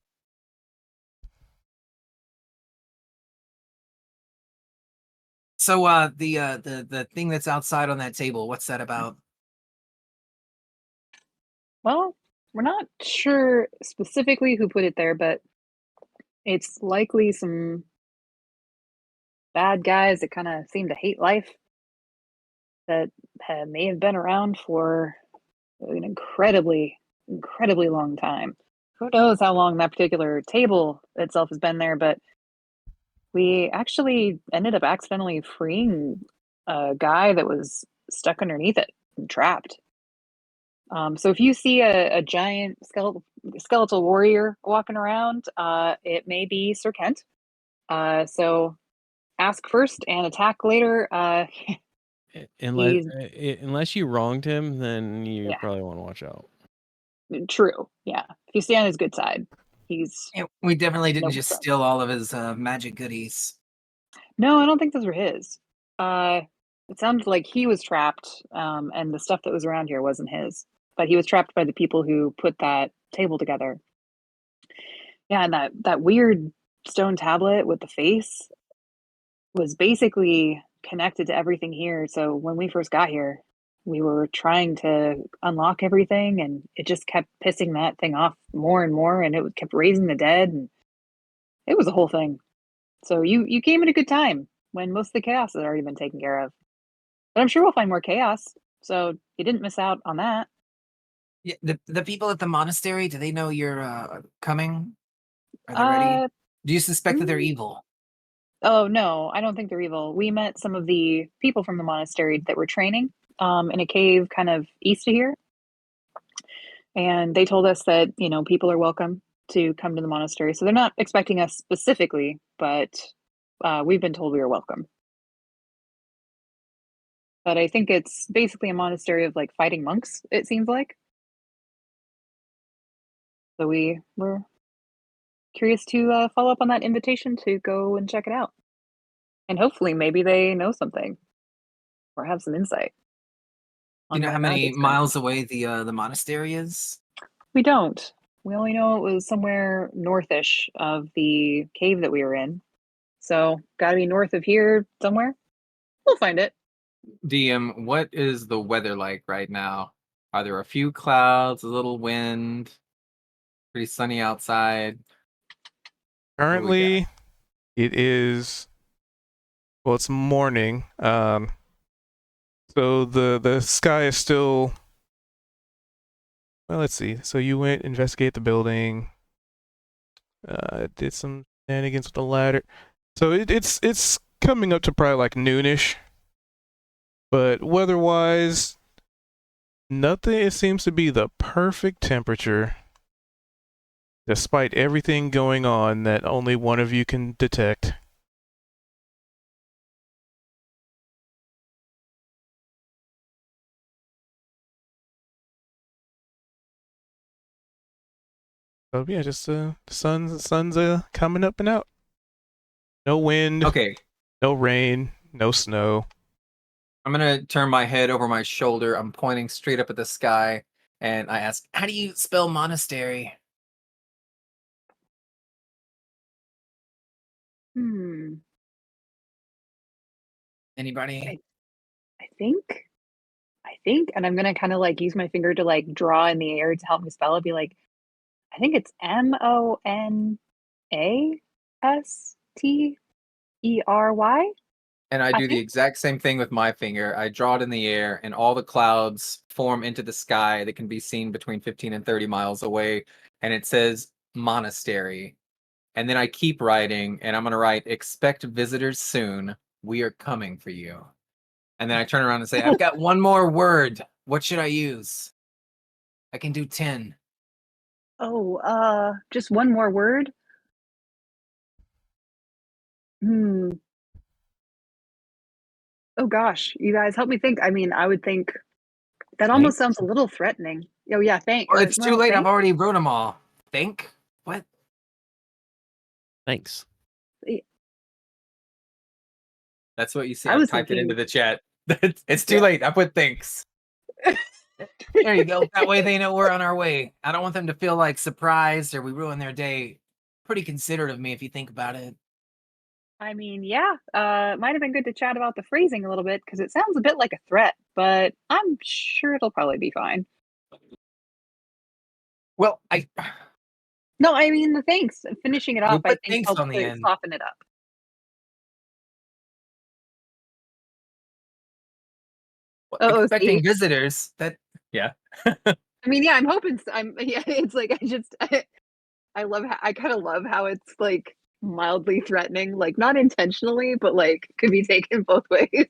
So the thing that's outside on that table, what's that about? Well, we're not sure specifically who put it there, but it's likely some bad guys that kind of seem to hate life that may have been around for an incredibly long time. Who knows how long that particular table itself has been there, but we actually ended up accidentally freeing a guy that was stuck underneath it and trapped. So if you see a giant skeletal warrior walking around, it may be Sir Kent. So ask first and attack later. Unless He's unless you wronged him, then you Yeah. probably want to watch out. True. Yeah. If you stay on his good side, he's Yeah, we definitely didn't noble just friend. steal all of his magic goodies. No, I don't think those were his. It sounded like he was trapped, and the stuff that was around here wasn't his. But he was trapped by the people who put that table together. Yeah, and that weird stone tablet with the face was basically connected to everything here. So when we first got here, we were trying to unlock everything, and it just kept pissing that thing off more and more, and it kept raising the dead, and it was a whole thing. So you came at a good time when most of the chaos had already been taken care of. But I'm sure we'll find more chaos. So you didn't miss out on that. Yeah, the people at the monastery, do they know you're coming? Are they ready? Uh, Do you suspect that they're mm, evil? oh no, I don't think they're evil. We met some of the people from the monastery that were training in a cave kind of east of here, and they told us that people are welcome to come to the monastery. So they're not expecting us specifically, but we've been told we are welcome. But I think it's basically a monastery of like fighting monks. It seems like. So we were curious to follow up on that invitation to go and check it out. And hopefully, maybe they know something or have some insight Do you on know how where many magic's coming from. miles away the monastery is? We don't. We only know it was somewhere northish of the cave that we were in. So, gotta be north of here somewhere. We'll find it. DM, what is the weather like right now? Are there a few clouds, a little wind, pretty sunny outside? What do we got? Currently, it is well, it's morning. So the sky is still. Well, let's see. So you went investigate the building. Did some shenanigans with the ladder. So it's coming up to probably like noonish. But weather-wise, nothing. It seems to be the perfect temperature, despite everything going on that only one of you can detect. So yeah, just the sun's coming up and out. No wind, Okay, no rain, no snow. I'm gonna turn my head over my shoulder. I'm pointing straight up at the sky, and I ask, How do you spell monastery? Hmm. Anybody? I, I think. I think, and I'm gonna kind of like use my finger to like draw in the air to help me spell it. Be like, I think it's Monastery. and I I do the think. exact same thing with my finger. I draw it in the air, and all the clouds form into the sky that can be seen between 15 and 30 miles away, and it says monastery. And then I keep writing, and I'm going to write, expect visitors soon. We are coming for you. And then I turn around and say, I've got one more word. What should I use? I can do 10. Oh, just one more word. Hmm. Oh gosh, you guys help me think. I mean, I would think that almost Thanks. sounds a little threatening. Oh yeah, thank Well, or it's too well, late. I've thank. already wrote them all. Think? What? Thanks. That's what you see. I I've was typed it into thinking, the chat. It's too yeah. late. I put thanks. There you go. That way they know we're on our way. I don't want them to feel like surprised or we ruin their day. Pretty considerate of me if you think about it. I mean, yeah, might have been good to chat about the phrasing a little bit because it sounds a bit like a threat, but I'm sure it'll probably be fine. Well, No, I mean the thanks. Finishing it we off, I put think thanks helps on the to end. soften it up. Oh, see, Expecting visitors. That Yeah. I mean, yeah, I'm hoping. I'm yeah. It's like I love. I kind of love how it's like mildly threatening, like not intentionally, but like could be taken both ways.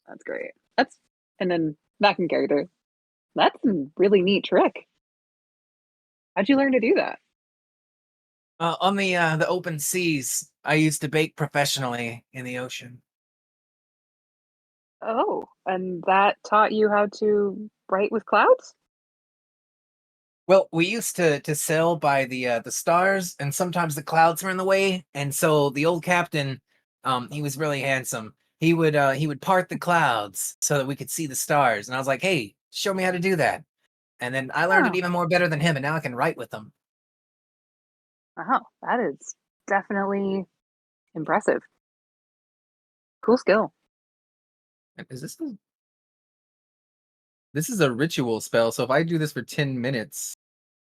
That's great. And then back in character. That's a really neat trick. How'd you learn to do that? On the open seas, I used to bake professionally in the ocean. Oh, and that taught you how to write with clouds? Well, we used to sail by the stars, and sometimes the clouds were in the way. And so the old captain, he was really handsome. He would part the clouds so that we could see the stars. And I was like, "Hey, show me how to do that." And then I learned it Oh, even more better than him, and now I can write with them. wow, that is definitely impressive. Cool skill. Is this is a ritual spell, so if I do this for 10 minutes,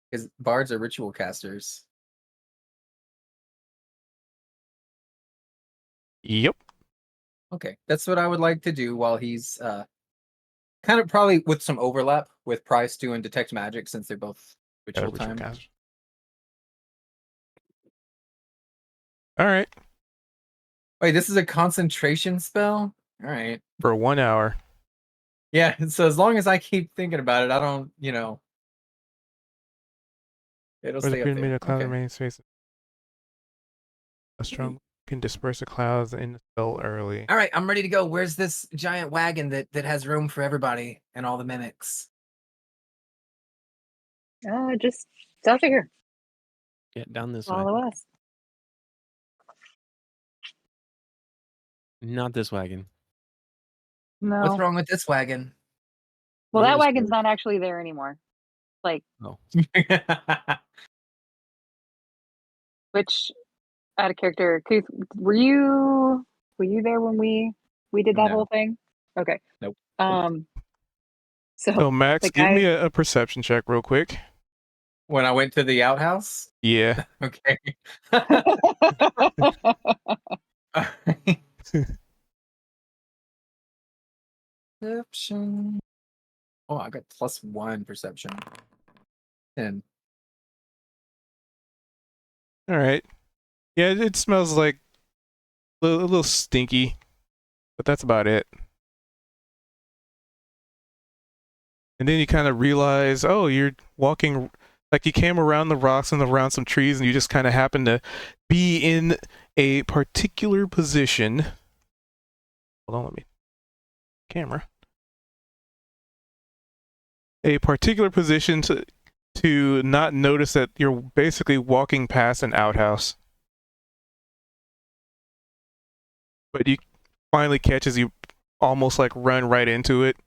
because bards are ritual casters. Yep. Okay, that's what I would like to do while he's kind of probably with some overlap with Price doing detect magic since they're both ritual Ritual time. cast. All right. Wait, this is a concentration spell? All right. For 1 hour. Yeah, so as long as I keep thinking about it, I don't, it'll Where the stay up pyramid there. of cloud Okay. remains face. A strong can disperse the clouds in the spell early. All right, I'm ready to go. Where's this giant wagon that has room for everybody and all the mimics? Just south of here. Get down this way. Follow us. Not this wagon. What's No. wrong with this wagon? Well, Look at that this wagon's road. not actually there anymore. Like, Oh, which out of character, Keith, were you there when we did that whole No. thing? Okay. Nope. Um. So So Max, the give me guy. a perception check real quick. When I went to the outhouse? Yeah. Okay. Perception. Oh, I got +1 perception. 10. All right. Yeah, it smells like a little stinky, but that's about it. And then you kind of realize, oh, you're walking, like you came around the rocks and around some trees, and you just kind of happen to be in a particular position. Hold on, let me. Camera. A particular position to not notice that you're basically walking past an outhouse. But you finally catch as you almost like run right into it.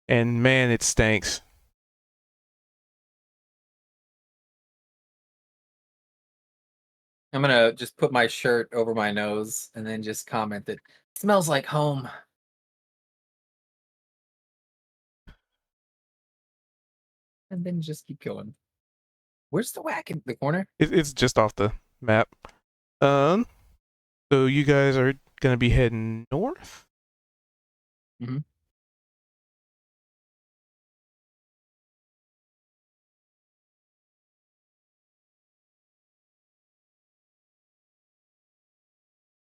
And man, it stinks. I'm gonna just put my shirt over my nose and then just comment that smells like home. And then just keep going. Where's the whack in the corner? It's just off the map. So you guys are gonna be heading north? Mhm.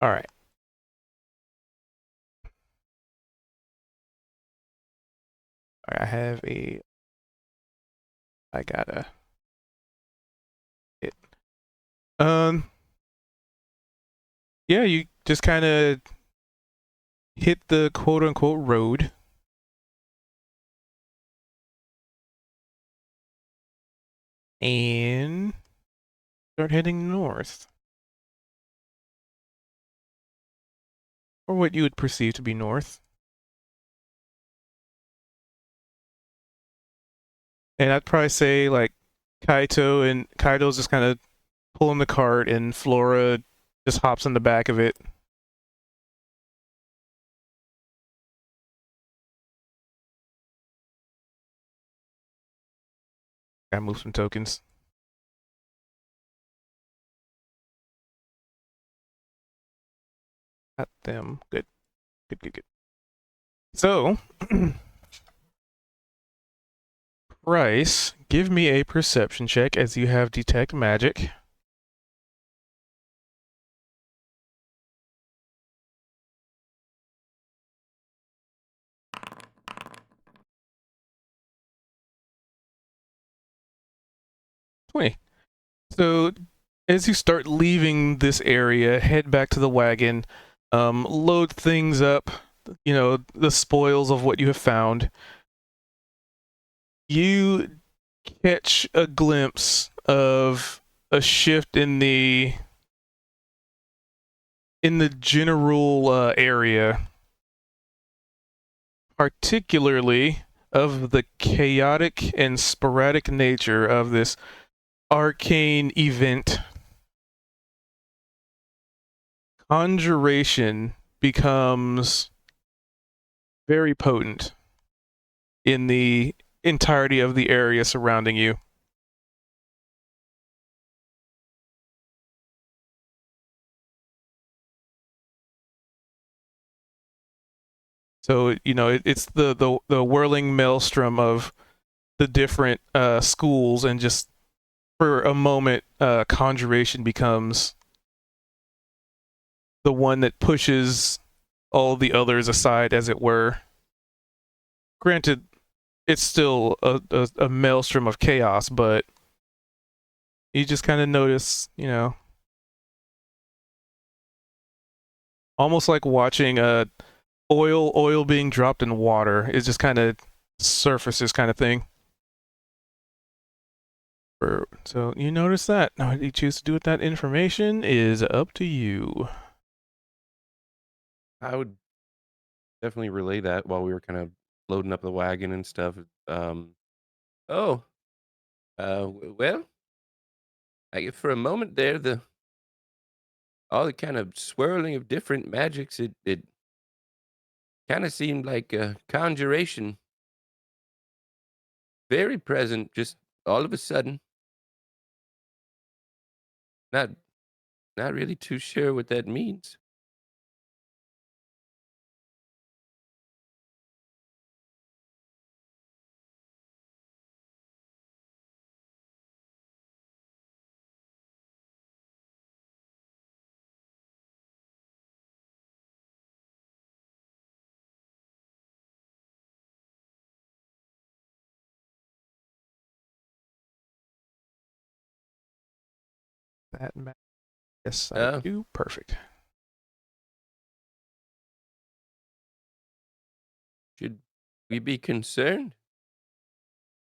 All right. All right, I gotta hit. Yeah, you just kind of hit the quote unquote road. And start heading north. Or what you would perceive to be north. And I'd probably say like Kaito's just kind of pulling the cart and Flora just hops in the back of it. Gotta move some tokens. Got them. Good. Good, good, good. So, Bryce, give me a perception check as you have detect magic. 20. So as you start leaving this area, head back to the wagon, load things up, the spoils of what you have found. You catch a glimpse of a shift in the general area, particularly of the chaotic and sporadic nature of this arcane event. Conjuration becomes very potent in the entirety of the area surrounding you. So it's the whirling maelstrom of the different schools, and just for a moment, conjuration becomes the one that pushes all the others aside, as it were. Granted, it's still a maelstrom of chaos, but you just kind of notice, almost like watching oil being dropped in water. It just kind of surfaces, kind of thing. So you notice that. Now, what you choose to do with that information is up to you. I would definitely relay that while we were kind of loading up the wagon and stuff. Oh, well, for a moment there, all the kind of swirling of different magics, it kind of seemed like a conjuration, very present, just all of a sudden. Not not really too sure what that means. That yes, I Uh, do. Perfect. should we be concerned?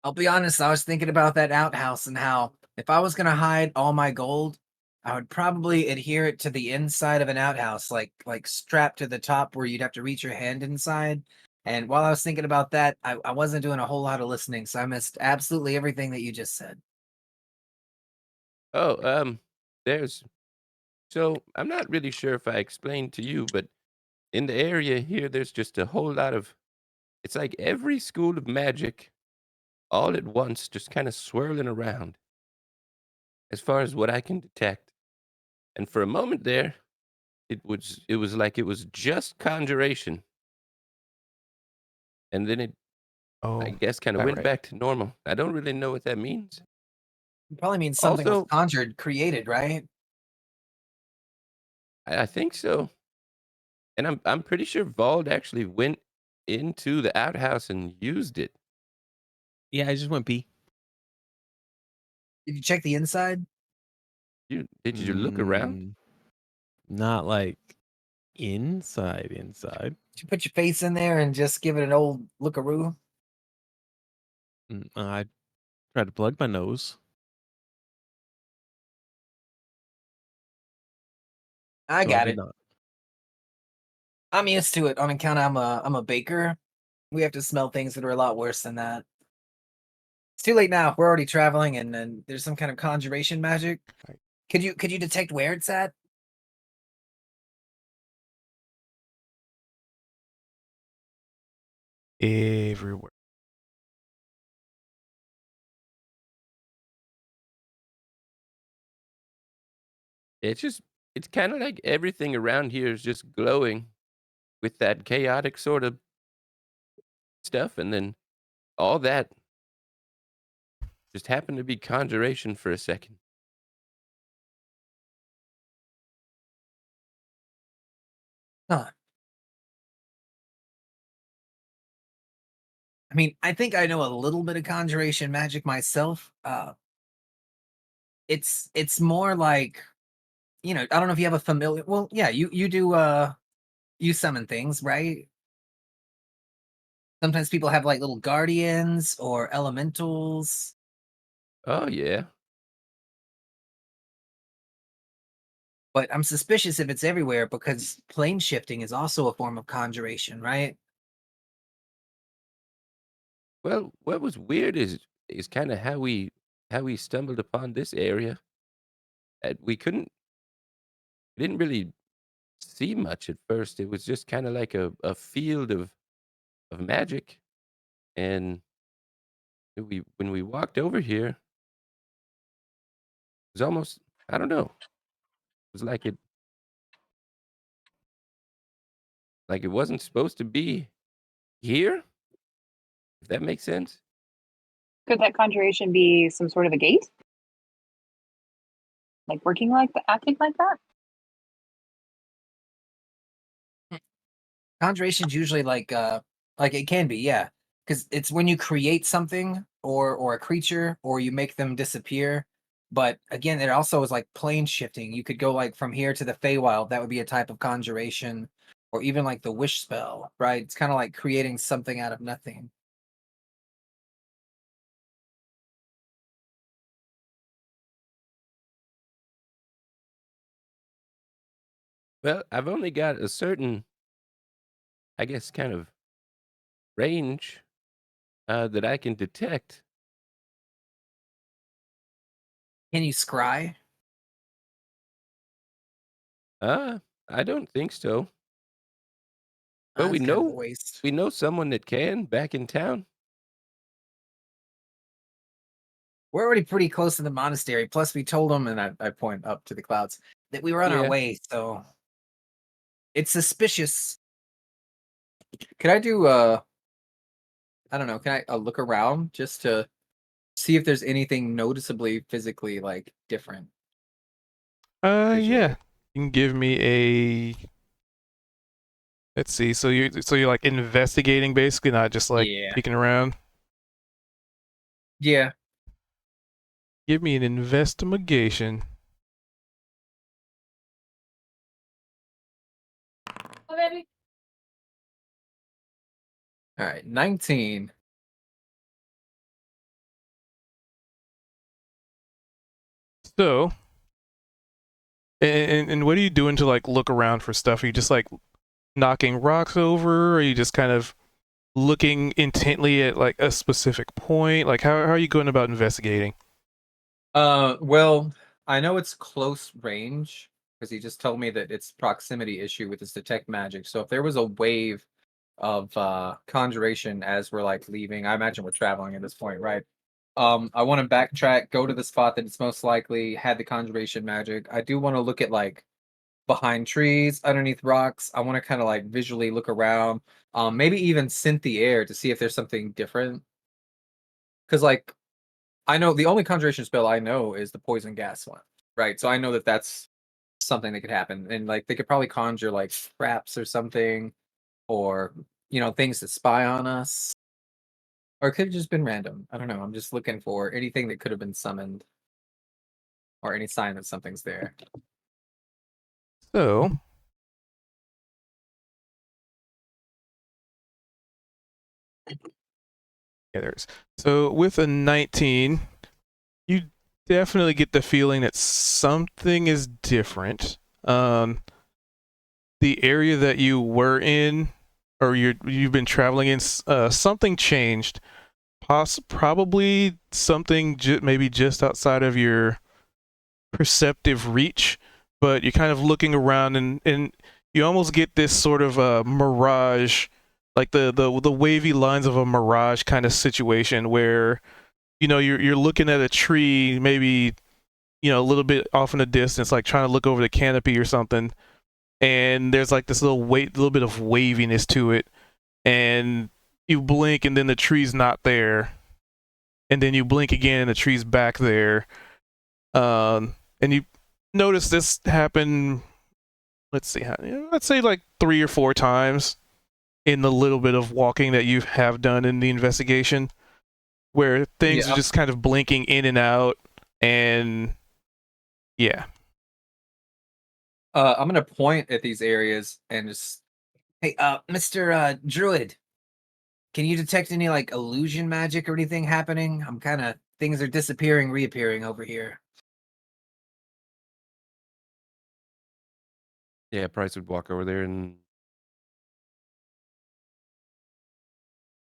I'll be honest, I was thinking about that outhouse and how if I was gonna hide all my gold, I would probably adhere it to the inside of an outhouse, like strapped to the top where you'd have to reach your hand inside. And while I was thinking about that, I wasn't doing a whole lot of listening, so I missed absolutely everything that you just said. Oh, there's so I'm not really sure if I explained to you, but in the area here, there's just a whole lot of. It's like every school of magic all at once, just kind of swirling around, as far as what I can detect. And for a moment there, it was like it was just conjuration, and then it, I Oh, guess, kind of that went right. back to normal. I don't really know what that means. It probably means something was Also, conjured, created, right? I think so, and I'm pretty sure Vald actually went into the outhouse and used it. Yeah, I just went pee. Did you check the inside? Did you look around? Mm, not like inside. Did you put your face in there and just give it an old lookaroo? I tried to plug my nose. I So I got did it. not. I'm used to it on account I'm a baker. We have to smell things that are a lot worse than that. It's too late now. We're already traveling, and there's some kind of conjuration magic. Right. Could you detect where it's at? Everywhere. It's kind of like everything around here is just glowing with that chaotic sort of stuff, and then all that just happened to be conjuration for a second. Huh. I mean, I think I know a little bit of conjuration magic myself. it's more like, I don't know if you have a familiar. Well, yeah, you do you summon things, right? Sometimes people have like little guardians or elementals. Oh yeah. But I'm suspicious if it's everywhere because plane shifting is also a form of conjuration, right? Well, what was weird is kind of how we stumbled upon this area. We didn't really see much at first. It was just kind of like a field of magic, and we when we walked over here, it was almost, I don't know. It was like it wasn't supposed to be here. If that makes sense. Could that conjuration be some sort of a gate? Like working like that, acting like that? Conjuration's usually like it can be, yeah. Because it's when you create something or a creature or you make them disappear. But again, it also is like plane shifting. You could go like from here to the Feywild, that would be a type of conjuration, or even like the wish spell, right? It's kind of like creating something out of nothing. Well, I've only got a certain, I guess, kind of range that I can detect. Can you scry? Uh, I don't think so. But we That's kind of a know waste. we know someone that can back in town. We're already pretty close to the monastery. Plus, we told them, and I point up to the clouds, that we were on our Yeah. way. So it's suspicious. Could I do I don't know, can I look around just to see if there's anything noticeably physically like different visually? Yeah. You can give me a. Let's see. So you're like investigating basically, not just like Yeah. peeking around. Yeah. Give me an investigation. All right, 19. So, and what are you doing to like look around for stuff? Are you just like knocking rocks over? Or are you just kind of looking intently at like a specific point? Like how are you going about investigating? Well, I know it's close range because he just told me that it's proximity issue with his detect magic. So if there was a wave of conjuration as we're like leaving, I imagine we're traveling at this point, right? I want to backtrack, go to the spot that it's most likely had the conjuration magic. I do want to look at like behind trees, underneath rocks. I want to kind of like visually look around. Maybe even scent the air to see if there's something different. Because like I know the only conjuration spell I know is the poison gas one, right? So I know that that's something that could happen, and like they could probably conjure like traps or something, or things to spy on us, or it could have just been random. I don't know. I'm just looking for anything that could have been summoned, or any sign that something's there. So, yeah, there's. So with a 19, you definitely get the feeling that something is different. The area that you were in, or you've been traveling in, something changed. Probably something maybe just outside of your perceptive reach, but you're kind of looking around and you almost get this sort of mirage, like the wavy lines of a mirage kind of situation where you're looking at a tree maybe a little bit off in the distance, like trying to look over the canopy or something, and there's like this little bit of waviness to it, and you blink and then the tree's not there, and then you blink again and the tree's back there, and you notice this happen. Let's see, let's say like 3 or 4 times in the little bit of walking that you have done in the investigation, where things are Yeah. just kind of blinking in and out, and Yeah. I'm gonna point at these areas and just, Hey, Mr. Druid, can you detect any like illusion magic or anything happening? I'm kind of things are disappearing, reappearing over here. Yeah, Price would walk over there and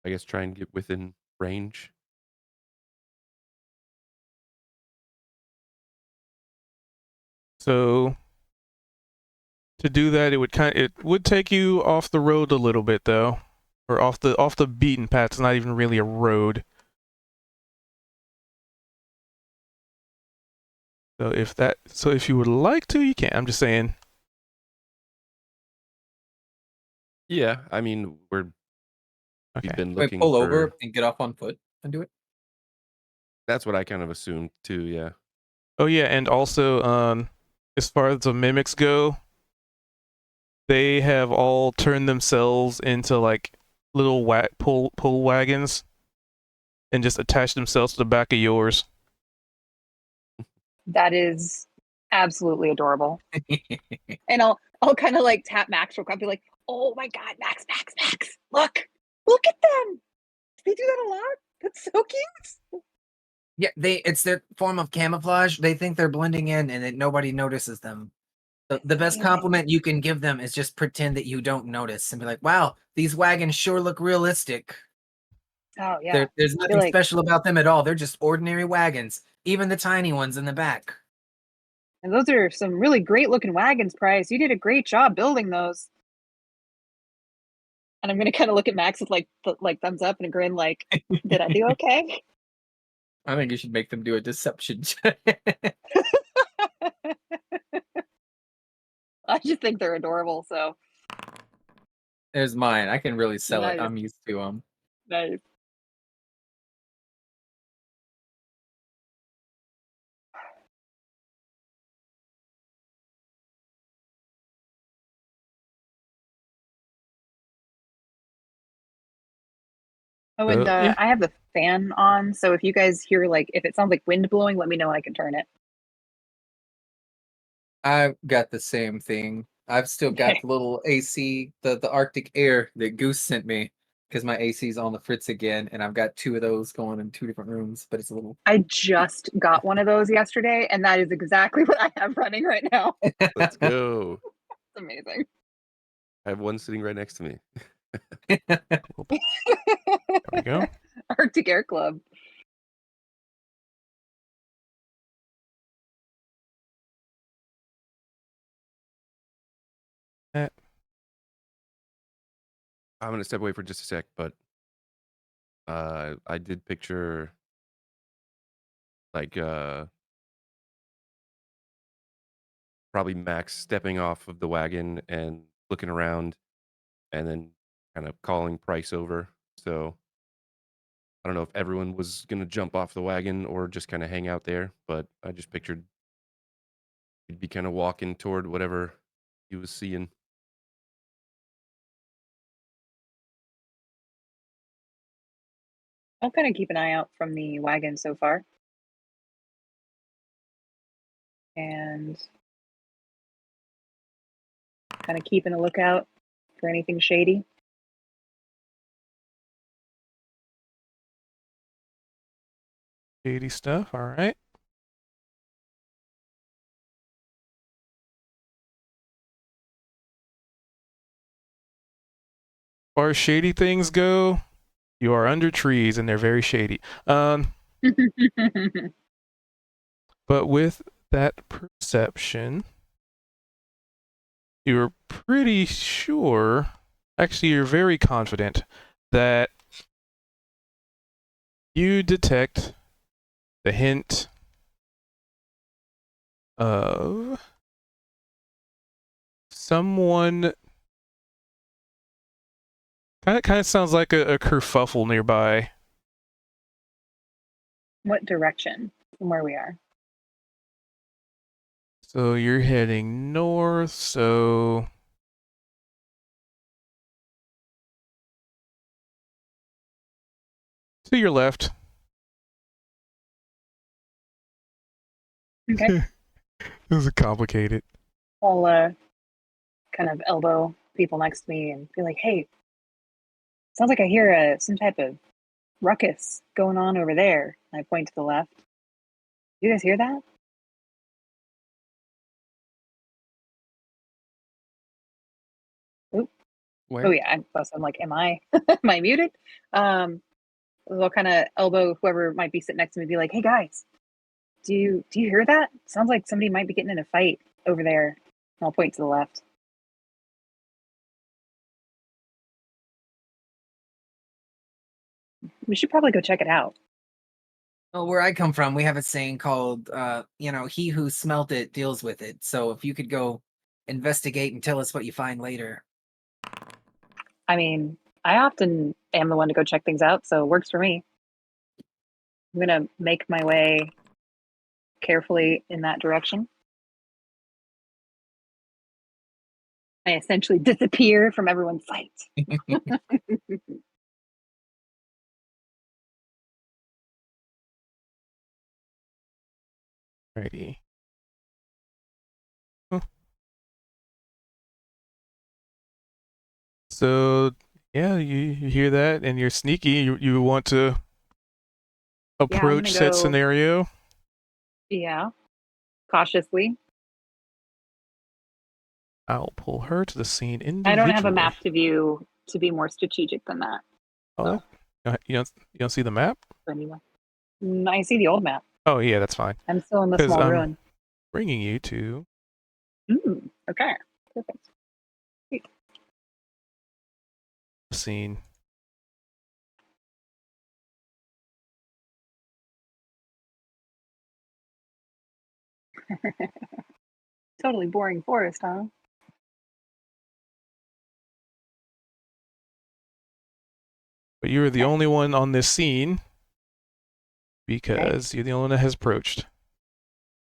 I guess try and get within range. So to do that, it would take you off the road a little bit though, or off the beaten path. It's not even really a road. So if you would like to, you can. I'm just saying. Yeah, I mean, we've Okay. been I looking pull for. over and get off on foot and do it. That's what I kind of assumed too. Yeah. Oh yeah, and also, as far as the mimics go, they have all turned themselves into like little pull wagons, and just attached themselves to the back of yours. That is absolutely adorable. And I'll kind of like tap Max real quick. I'll be like, oh my god, Max, look at them. They do that a lot. That's so cute. Yeah, it's their form of camouflage. They think they're blending in and that nobody notices them. The best Amazing. compliment you can give them is just pretend that you don't notice and be like, wow, these wagons sure look realistic. Oh yeah. There's I feel nothing like, special about them at all. They're just ordinary wagons, even the tiny ones in the back. and those are some really great looking wagons, Price. You did a great job building those. And I'm gonna kind of look at Max with like thumbs up and a grin, like, did I do okay? I think you should make them do a deception check. I just think they're adorable. So There's mine. I can really sell it. nice, I'm used to them. nice. Oh, and Yeah. I have the fan on, so if you guys hear like if it sounds like wind blowing, let me know. I can turn it. I've got the same thing. I've still got Okay. the little AC, the Arctic air that Goose sent me because my AC's on the fritz again, and I've got 2 of those going in 2 different rooms. But it's a little. I just got one of those yesterday, and that is exactly what I have running right now. Let's go. It's amazing. I have one sitting right next to me. There we go. Arctic Air Club. Eh, I'm gonna step away for just a sec, but I did picture like probably Max stepping off of the wagon and looking around, and then kind of calling Price over. So I don't know if everyone was gonna jump off the wagon or just kind of hang out there, but I just pictured he'd be kind of walking toward whatever he was seeing. I'll kind of keep an eye out from the wagon so far. And kind of keeping a lookout for anything shady. shady stuff. All right. As far as shady things go, you are under trees and they're very shady. But with that perception, you're pretty sure, actually, you're very confident that you detect the hint of someone. Kind of sounds like a kerfuffle nearby. What direction from where we are? So you're heading north, so to your left. Okay. This is complicated. I'll kind of elbow people next to me and be like, "Hey, sounds like I hear some type of ruckus going on over there." And I point to the left. You guys hear that? Oop. Where? Oh yeah, I'm like, am I am I muted? They'll kind of elbow whoever might be sitting next to me, and be like, "Hey guys, do you hear that? Sounds like somebody might be getting in a fight over there." And I'll point to the left. We should probably go check it out. Well, where I come from, we have a saying called, he who smelt it deals with it. So if you could go investigate and tell us what you find later. I mean, I often am the one to go check things out, so it works for me. I'm gonna make my way carefully in that direction. I essentially disappear from everyone's sight. Righty. Huh. So yeah, you hear that, and you're sneaky. You want to approach said go- scenario. Yeah, cautiously. I'll pull her to the scene I individually. don't have a map to view to be more strategic than that. Oh, you don't see the map? Anyway, I see the old map. Oh yeah, that's fine. I'm still in the 'Cause small I'm ruin. bringing you to Okay, perfect. the scene. Totally boring forest, huh? But you're the only one on this scene because you're the only one that has approached.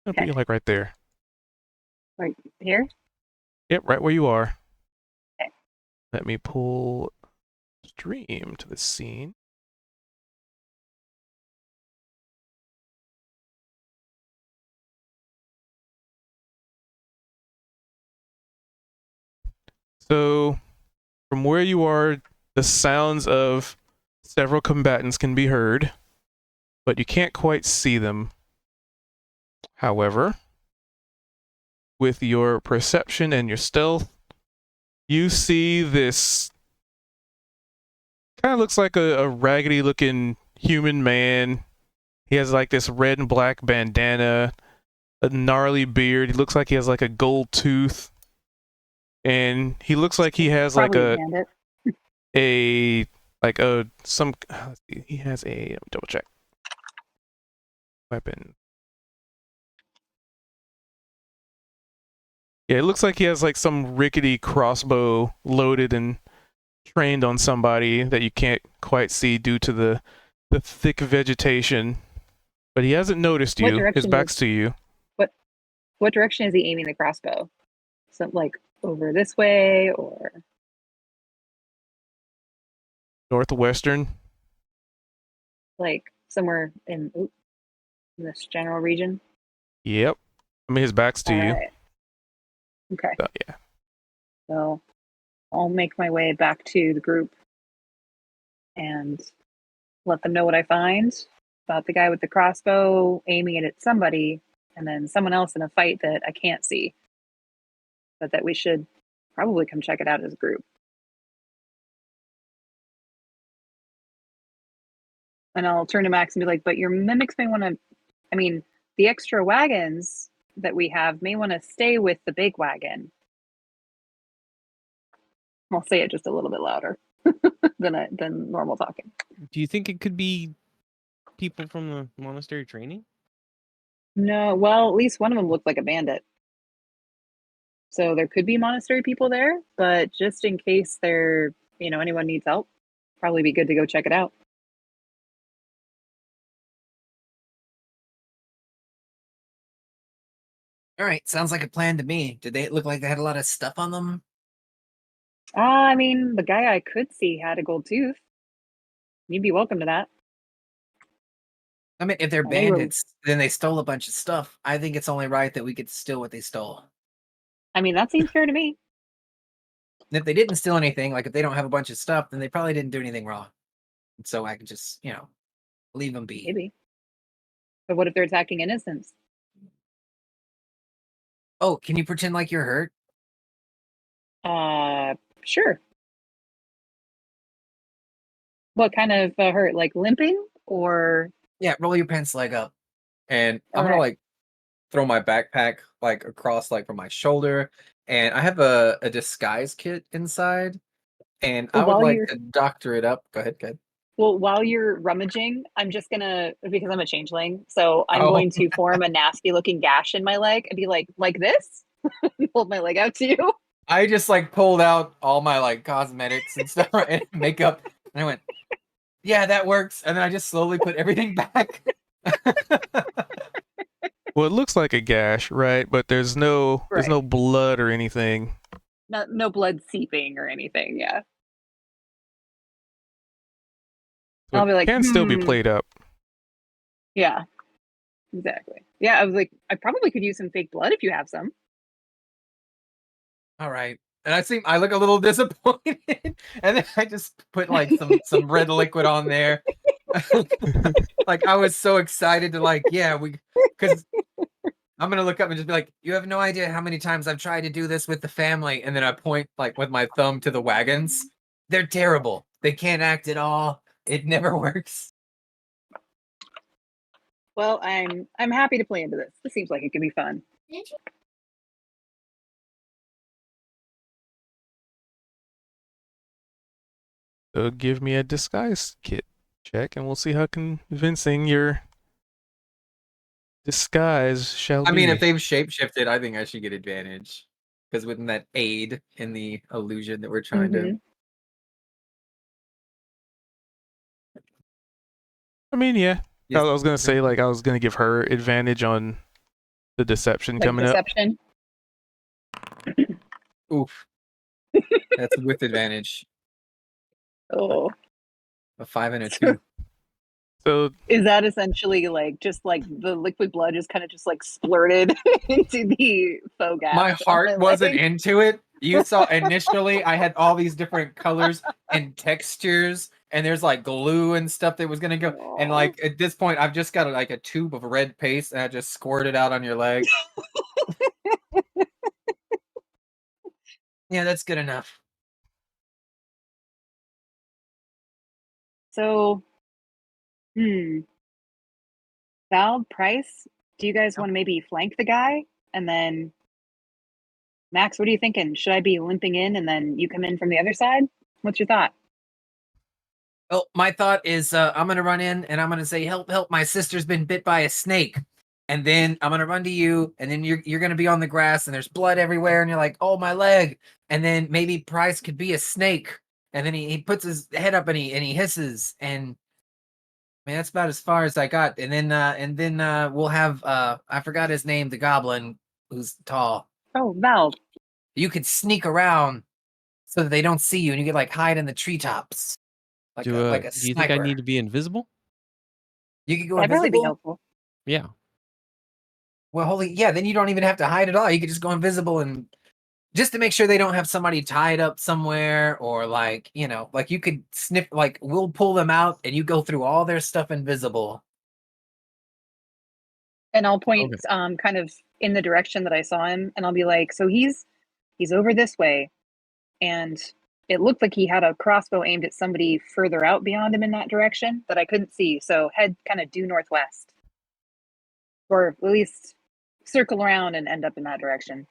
I'll put you like right there. Right here? Yep, right where you are. Okay. Let me pull stream to the scene. So, from where you are, the sounds of several combatants can be heard, but you can't quite see them. However, with your perception and your stealth, you see this kind of looks like a raggedy looking human man. He has like this red and black bandana, a gnarly beard. He looks like he has like a gold tooth. And he looks like he has like Probably a bandit. a like a some let's see, he has a let me double check weapon. Yeah, it looks like he has like some rickety crossbow loaded and trained on somebody that you can't quite see due to the thick vegetation. But he hasn't noticed What you. His direction back's is- to you. What direction is he aiming the crossbow? So, like over this way, or Northwestern. like somewhere in this general region? Yep. I mean his back's to you. Alright. Okay, So, yeah. so I'll make my way back to the group and let them know what I find about the guy with the crossbow aiming it at somebody, and then someone else in a fight that I can't see, but that we should probably come check it out as a group. And I'll turn to Max and be like, "But your mimics may want to. I mean, the extra wagons that we have may want to stay with the big wagon." I'll say it just a little bit louder than normal talking. Do you think it could be people from the monastery training? No, well, at least one of them looked like a bandit. So there could be monastery people there, but just in case anyone needs help, probably be good to go check it out. All right, sounds like a plan to me. Did they look like they had a lot of stuff on them? I mean, the guy I could see had a gold tooth. You'd be welcome to that. I mean, if they're I know you were. bandits, then they stole a bunch of stuff. I think it's only right that we get to steal what they stole. I mean, that seems fair to me. And if they didn't steal anything, like if they don't have a bunch of stuff, then they probably didn't do anything wrong. And so I can just, leave them be. Maybe. But what if they're attacking innocents? Oh, can you pretend like you're hurt? Sure. What kind of hurt? Like limping or? Yeah, roll your pants leg up. And I'm All gonna right. like throw my backpack like across like from my shoulder. And I have a disguise kit inside. And I Well, would while like you're to doctor it up. Go ahead, go ahead. while you're rummaging, I'm just gonna, because I'm a changeling, so I'm Oh, going to form a nasty looking gash in my leg and be like this, hold my leg out to you. I just like pulled out all my like cosmetics and stuff and makeup. And I went, yeah, that works. And then I just slowly put everything back. Well, it looks like a gash, right? But there's no blood or anything. No blood seeping or anything. Yeah. So I'll be it like, can still be played up. Yeah, exactly. Yeah, I was like, I probably could use some fake blood if you have some. All right. And I look a little disappointed. And then I just put like some red liquid on there. Like I was so excited to like, yeah, because I'm gonna look up and just be like, you have no idea how many times I've tried to do this with the family. And then I point like with my thumb to the wagons. They're terrible. They can't act at all. It never works. Well, I'm happy to play into this. This seems like it could be fun. So give me a disguise kit check, and we'll see how convincing your disguise shall I be. mean, if they've shapeshifted, I think I should get advantage. Because wouldn't that aid in the illusion that we're trying to? I mean, yeah. Yes. I was gonna say like I was gonna give her advantage on the deception Like coming deception. Oof. That's with advantage. Oh, A 5 and a 2. So is that essentially like just like the liquid blood just kind of just like splurted into the faux gash? My on heart wasn't leg? into it. You saw initially I had all these different colors and textures, and there's like glue and stuff that was gonna go. And Aw. like at this point, I've just got like a tube of red paste, and I just squirt it out on your leg. Yeah, that's good enough. So, Val, Price, do you guys want to maybe flank the guy? And then, Max, what are you thinking? Should I be limping in and then you come in from the other side? What's your thought? Oh, my thought is I'm gonna run in and I'm gonna say, help, help, my sister's been bit by a snake. And then I'm gonna run to you, and then you're gonna be on the grass and there's blood everywhere, and you're like, oh, my leg. And then maybe Price could be a snake. And then he puts his head up and he hisses, and man, that's about as far as I got. And then we'll have I forgot his name, the goblin who's tall. Oh, Val. You could sneak around so that they don't see you, and you could like hide in the treetops. Like Do a you think I sniper. need to be invisible? You could go That'd probably be invisible. helpful. Yeah. Well, then you don't even have to hide at all. You could just go invisible, and just to make sure they don't have somebody tied up somewhere, or like, like you could sniff, like we'll pull them out and you go through all their stuff invisible. And I'll point Okay. kind of in the direction that I saw him, and I'll be like, so he's over this way, and it looked like he had a crossbow aimed at somebody further out beyond him in that direction that I couldn't see. So head kind of due northwest, or at least circle around and end up in that direction.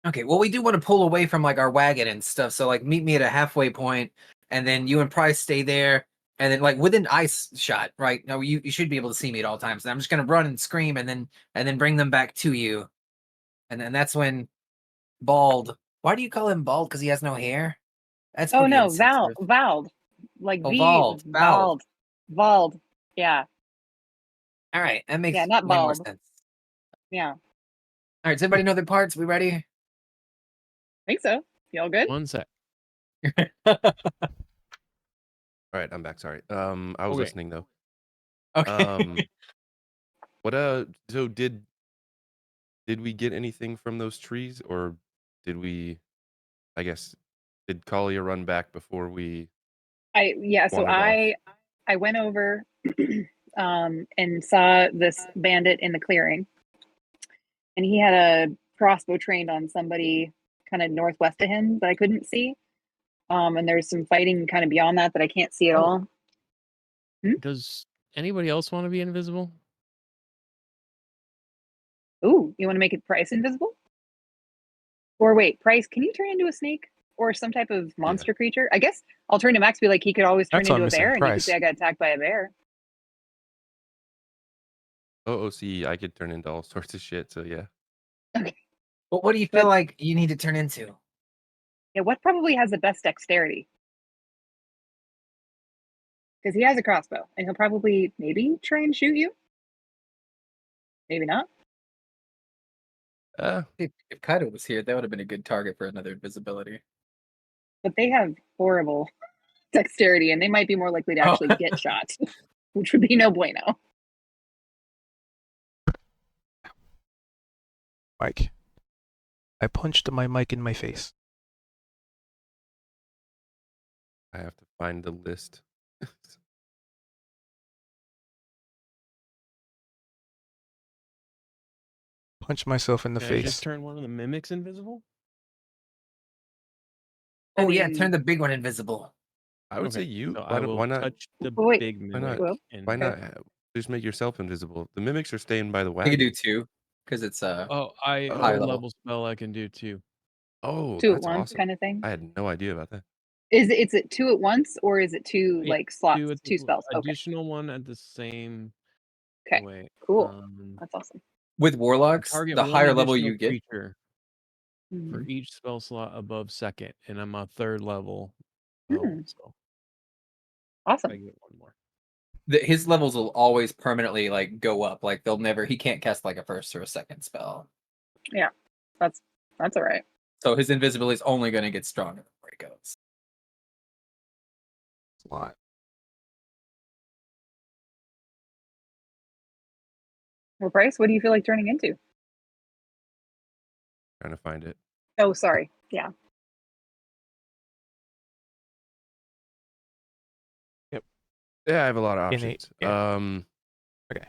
Okay, well, we do want to pull away from like our wagon and stuff. So like meet me at a halfway point, and then you and Price stay there, and then like within ice shot, right? No, you should be able to see me at all times. And I'm just gonna run and scream, and then bring them back to you. And then that's when Bald. Why do you call him Bald? Because he has no hair? That's Oh pretty no, insensitive. Vald, like Oh, V, Bald. Vald. Yeah, All right, that makes yeah, not way more bald. sense. Yeah, All right, does everybody know their parts? We ready? I think so. Y'all good? One sec. All right, I'm back. Sorry. I was Okay. listening though. Okay. What so did we get anything from those trees, or did we? I guess did Kalia run back before we So wandered off? I went over and saw this bandit in the clearing, and he had a crossbow trained on somebody kind of northwest of him that I couldn't see. And there's some fighting kind of beyond that I can't see at Oh. all. Does anybody else want to be invisible? Ooh, you want to make it Price invisible? Or wait, Price, can you turn into a snake or some type of monster creature? I guess I'll turn to Max, be like, he could always turn That's why into I'm a missing bear, and you could Price. say I got attacked by a bear. See, I could turn into all sorts of shit. So yeah. Okay. But what do you feel like you need to turn into? Yeah, what probably has the best dexterity? Because he has a crossbow, and he'll probably maybe try and shoot you. Maybe not. If Kaido was here, that would have been a good target for another invisibility. But they have horrible dexterity, and they might be more likely to actually get shot, which would be no bueno. Mike. I punched my mic in my face. I have to find the list. Punch myself in the Can I face. just turn one of the mimics invisible? Oh I yeah, mean, turn the big one invisible. I would say Okay, you. so Why, I don't- will why not? touch the Wait, big Why not? mimic. well, and Why not just make yourself invisible? The mimics are staying by the You wagon. could do 2 because it's Oh, I have higher a level. level spell I can do too. Oh, 2 at that's once awesome. kind of thing. I had no idea about that. Is it 2 at once, or is it 2 Yeah, like slots, at 2 the spells? Okay, additional one at the same. okay, Wait, cool. That's awesome. With warlocks, target the one higher level additional you get. creature for Hmm. each spell slot above second, and I'm a third level. Hmm. So Awesome. I get one more. His levels will always permanently like go up. Like he can't cast like a first or a second spell. Yeah, that's all right. So his invisibility is only going to get stronger the more he goes. It's a lot. Well, Bryce, what do you feel like turning into? Trying to find it. Oh, sorry. Yeah. Yeah, I have a lot of Innate, options. yeah. Okay.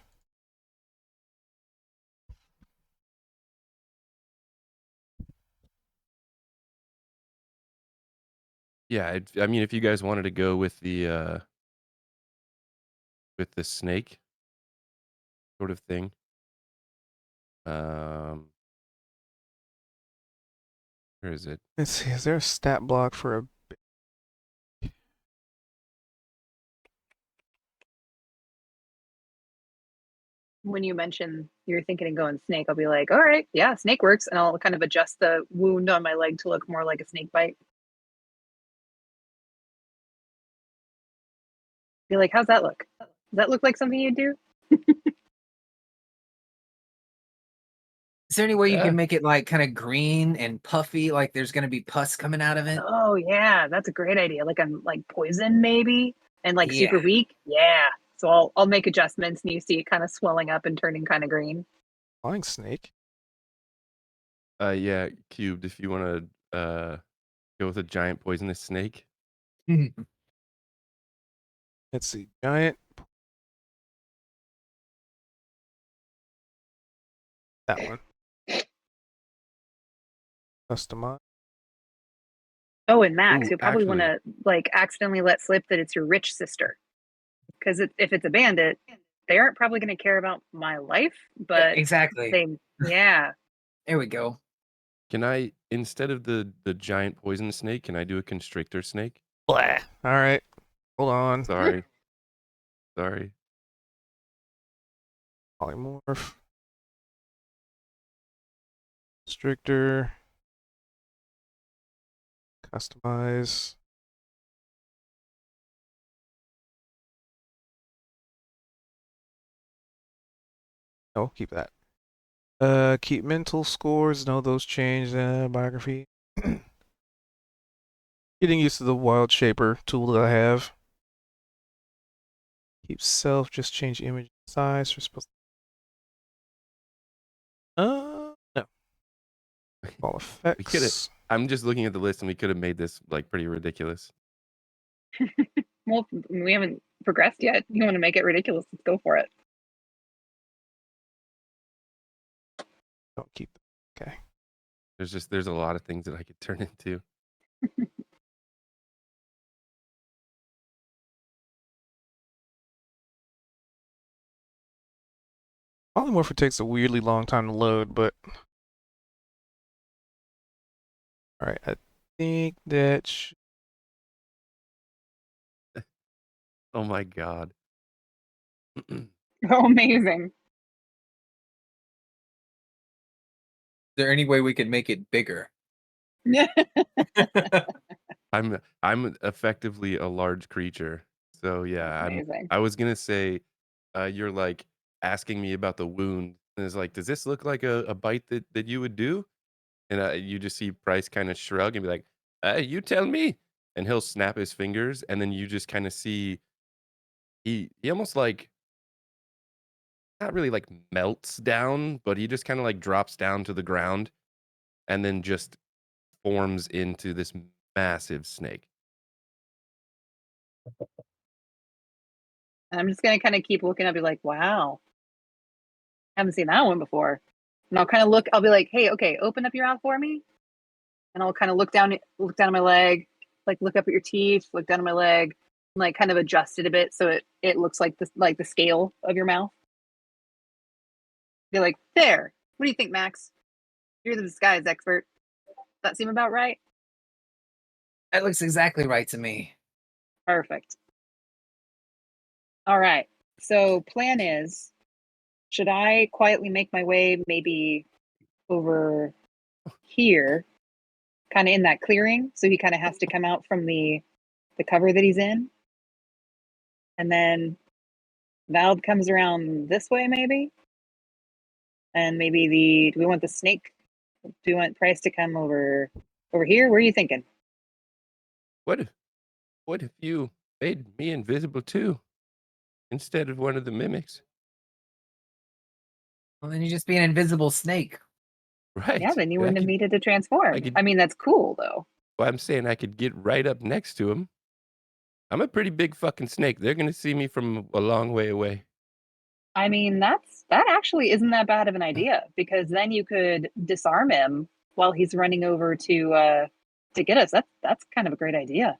Yeah, I mean, if you guys wanted to go with the snake sort of thing, where is it? Let's see. Is there a stat block for a? When you mention you're thinking of going snake, I'll be like, all right, yeah, snake works, and I'll kind of adjust the wound on my leg to look more like a snake bite. Be like, how's that look? Does that look like something you'd do? Is there any way you Yeah. can make it like kind of green and puffy, like there's gonna be pus coming out of it? Oh yeah, that's a great idea. Like I'm like poison maybe, and like super Yeah. weak. Yeah. So I'll make adjustments, and you see it kind of swelling up and turning kind of green. Flying snake. Yeah, cubed. If you want to go with a giant poisonous snake. Let's see. Giant. That one. Customize. Oh, and Max, Ooh, you'll probably want to like accidentally let slip that it's your rich sister, because if it's a bandit, they aren't probably going to care about my life, but Exactly. yeah. There we go. Can I, instead of the giant poisonous snake, can I do a constrictor snake? Blah. All right. Hold on. Sorry. Sorry. Polymorph. Stricter. Customize. No, keep that. Keep mental scores. No, those change. Biography. Getting used to the wild shaper tool that I have. Keep self, just change image size for supposed. No. All We could have. effects. I'm just looking at the list, and we could have made this like pretty ridiculous. Well, we haven't progressed yet. You want to make it ridiculous? Let's go for it. Don't keep. Okay. There's a lot of things that I could turn into. Polymorpher takes a weirdly long time to load, but all right, I think that Oh my god. Oh, amazing. Is there any way we could make it bigger? I'm effectively a large creature. So yeah, Amazing. I was gonna say, you're like asking me about the wound, and it's like, does this look like a bite that you would do? And you just see Price kind of shrug and be like, you tell me. And he'll snap his fingers, and then you just kind of see he almost like not really like melts down, but he just kind of like drops down to the ground, and then just forms into this massive snake. And I'm just gonna kind of keep looking up, be like, wow, haven't seen that one before. And I'll kind of look. I'll be like, hey, okay, open up your mouth for me. And I'll kind of look down at my leg, like look up at your teeth, look down at my leg, and like kind of adjust it a bit so it looks like the scale of your mouth. Be like, there. What do you think, Max? You're the disguise expert. Does that seem about right? That looks exactly right to me. Perfect. All right. So plan is, should I quietly make my way maybe over here, kind of in that clearing, so he kind of has to come out from the cover that he's in, and then Valve comes around this way maybe, and maybe do we want the snake? Do we want Price to come over here? Where are you thinking? What if you made me invisible too, instead of one of the mimics? Well, then you just be an invisible snake. Right. Yeah, then you I wouldn't have could, needed to transform. could- I mean, that's cool though. well, I'm saying I could get right up next to him. I'm a pretty big fucking snake. They're gonna see me from a long way away. I mean, that actually isn't that bad of an idea, because then you could disarm him while he's running over to get us. That's kind of a great idea.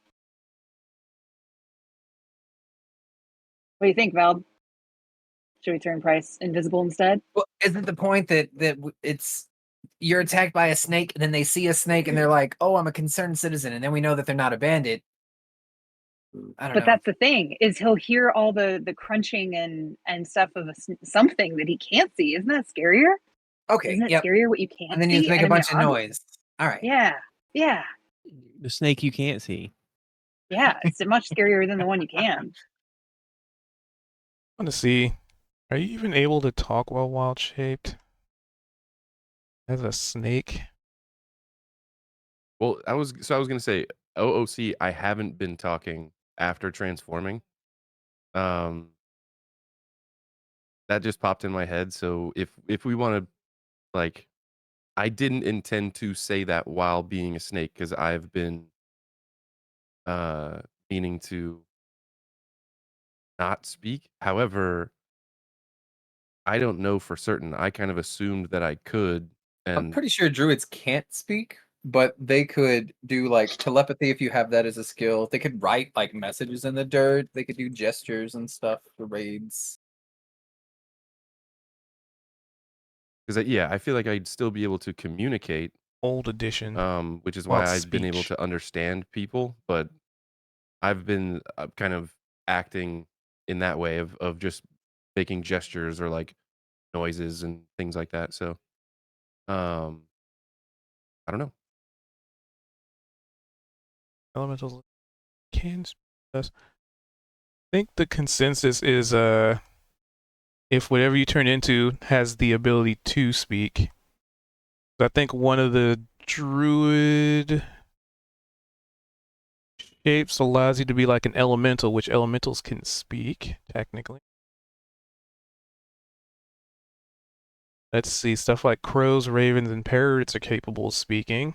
What do you think, Val? Should we turn Price invisible instead? Well, isn't the point that it's you're attacked by a snake, and then they see a snake, and they're like, "Oh, I'm a concerned citizen," and then we know that they're not a bandit. I don't But know. that's the thing, is he'll hear all the crunching and stuff of something that he can't see. Isn't that scarier? Okay, Isn't it yep. scarier what you can't And then see? you just make And a I mean, bunch of noise. All right. Yeah, yeah, The snake you can't see. yeah. It's much scarier than the one you can. I want to see. Are you even able to talk while wild shaped? As a snake? Well, I was gonna say, OOC, I haven't been talking after transforming. That just popped in my head. So if we want to, like, I didn't intend to say that while being a snake, because I've been uh meaning to not speak. However, I don't know for certain. I kind of assumed that I could, I'm and pretty sure druids can't speak, but they could do like telepathy if you have that as a skill. They could write like messages in the dirt. They could do gestures and stuff for raids. because yeah, I feel like I'd still be able to communicate, Old edition. which is Well, why it's I've been able speech. to understand people. But I've been kind of acting in that way of just making gestures or like noises and things like that. So, I don't know. Elementals can speak. I think the consensus is if whatever you turn into has the ability to speak. I think one of the druid shapes allows you to be like an elemental, which elementals can speak, technically. Let's see, stuff like crows, ravens, and parrots are capable of speaking.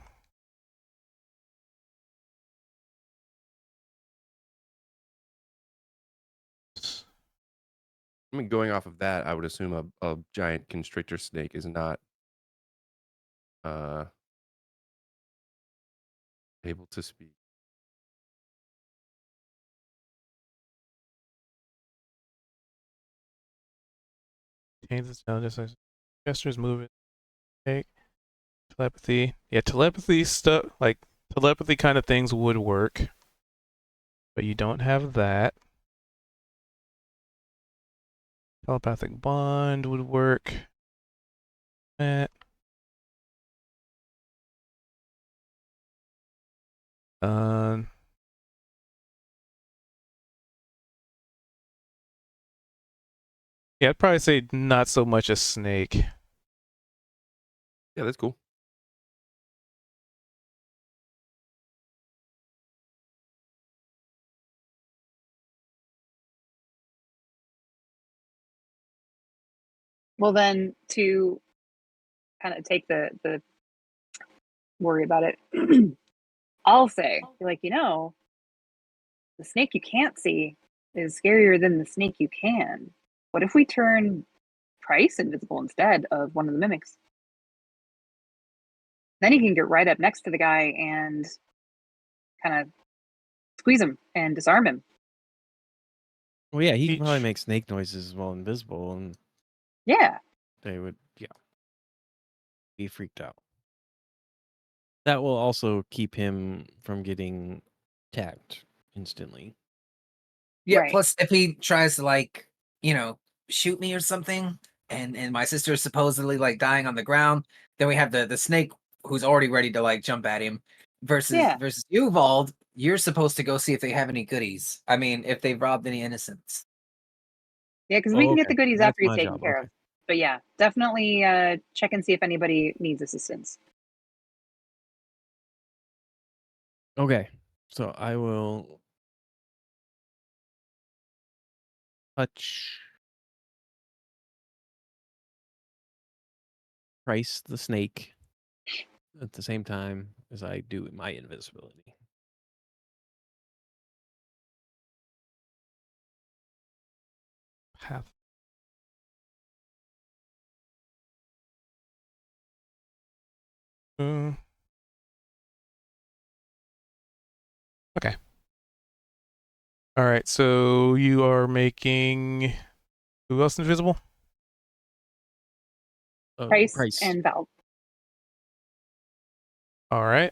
I mean, going off of that, I would assume a giant constrictor snake is not able to speak. Change the sound, just like gestures, movement, take, telepathy. Yeah, telepathy stuff, like telepathy kind of things would work. But you don't have that. Telepathic bond would work. That. Um, yeah, I'd probably say not so much a snake. Yeah, that's cool. Well, then to kind of take the worry about it, I'll say, like, the snake you can't see is scarier than the snake you can. What if we turn Price invisible instead of one of the mimics? Then he can get right up next to the guy and kind of squeeze him and disarm him. Well, yeah, he could probably Each. make snake noises while invisible, and Yeah. they would, be freaked out. That will also keep him from getting attacked instantly. Yeah. Right. Plus, if he tries to shoot me or something, and my sister is supposedly like dying on the ground, then we have the snake who's already ready to like jump at him. Versus Yeah. you, Vald, you're supposed to go see if they have any goodies. I mean, if they've robbed any innocents. Yeah, because Oh, we can get okay. the goodies That's after he's my taken job. care Okay. of. But yeah, definitely check and see if anybody needs assistance. Okay. So I will touch Price the snake at the same time as I do my invisibility. Path. Okay. All right, so you are making who else invisible? Price Price. and Val. All right.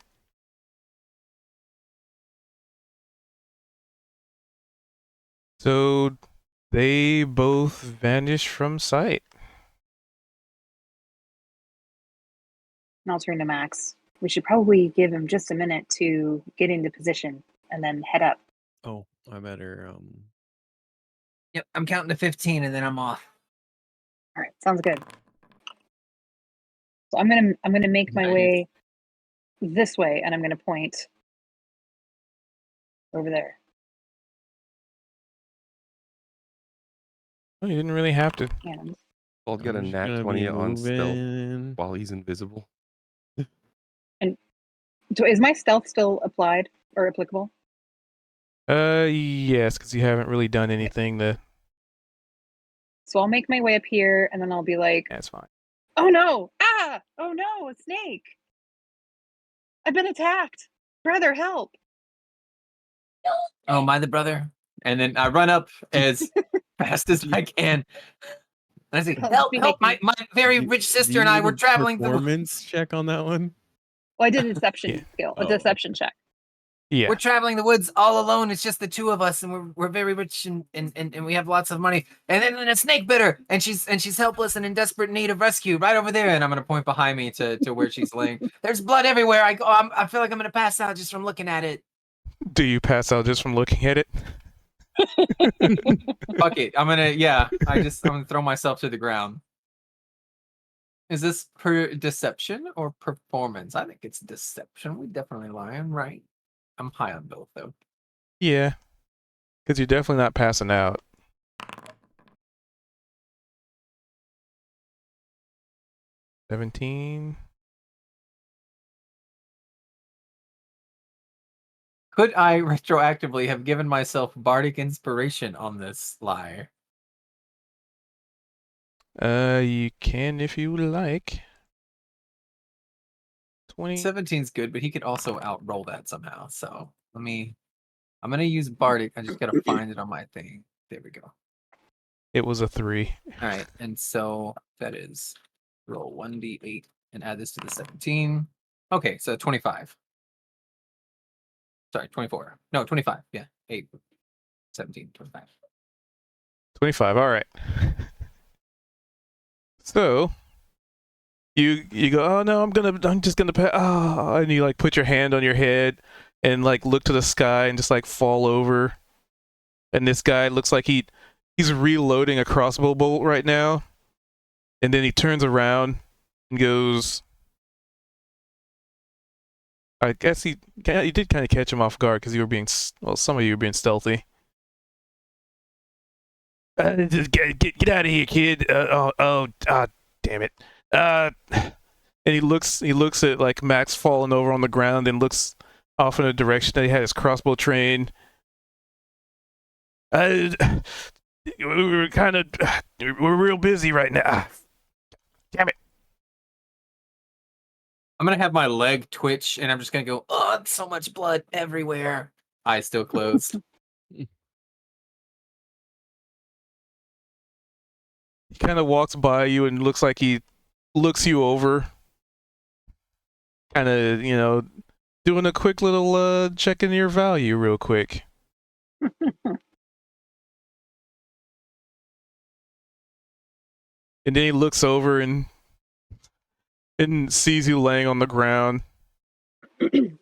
So they both vanish from sight. And I'll turn to Max. We should probably give him just a minute to get into position and then head up. Oh, I better Yep, I'm counting to 15 and then I'm off. All right, sounds good. So I'm gonna make my Nice. way this way, and I'm gonna point over there. Well, you didn't really have to. And Bald got a I'm just nat gonna 20 be on stealth moving. while he's invisible. so is my stealth still applied or applicable? Yes, because you haven't really done anything to. So I'll make my way up here, and then I'll be like, That's fine. "Oh no! Ah! Oh no! A snake! I've been attacked! Brother, help!" Oh, am I the brother? And then I run up as fast as I can. And I say, I'll just help, be help, my making. very Do- rich do sister you and I need were a traveling through. performance check on that one. Well, I did a deception skill, a Oh, deception check. Yeah. We're traveling the woods all alone. It's just the two of us, and we're very rich and we have lots of money. And then a snake bit her, and she's helpless and in desperate need of rescue right over there. And I'm gonna point behind me to where she's laying. There's blood everywhere. I feel like I'm gonna pass out just from looking at it. Do you pass out just from looking at it? Fuck it. I'm gonna throw myself to the ground. Is this deception or performance? I think it's deception. We definitely lying, right? I'm high on both though. Yeah, because you're definitely not passing out. $17. Could I retroactively have given myself bardic inspiration on this lie? You can if you like. 20. 17's good, but he could also outroll that somehow. So I'm gonna use bardic. I just gotta find it on my thing. There we go. It was a 3. All right, and so that is roll 1d8 and add this to the 17. Okay, so 25. Sorry, 24. No, 25. Yeah, 8, 17, 25. 25. All right. So you go, oh no, I'm just gonna pay. Oh, and you like put your hand on your head and like look to the sky and just like fall over. And this guy looks like he's reloading a crossbow bolt right now. And then he turns around and goes. I guess he did kind of catch him off guard because you were being some of you were being stealthy. Just get out of here, kid. Damn it. And he looks at like Max falling over on the ground and looks off in a direction that he had his crossbow trained. We were kind of we're real busy right now. Damn it. I'm gonna have my leg twitch, and I'm just gonna go, oh, so much blood everywhere. Eyes still closed. He kind of walks by you and looks like he looks you over. Kind of, doing a quick little checking your value real quick. And then he looks over and sees you laying on the ground. And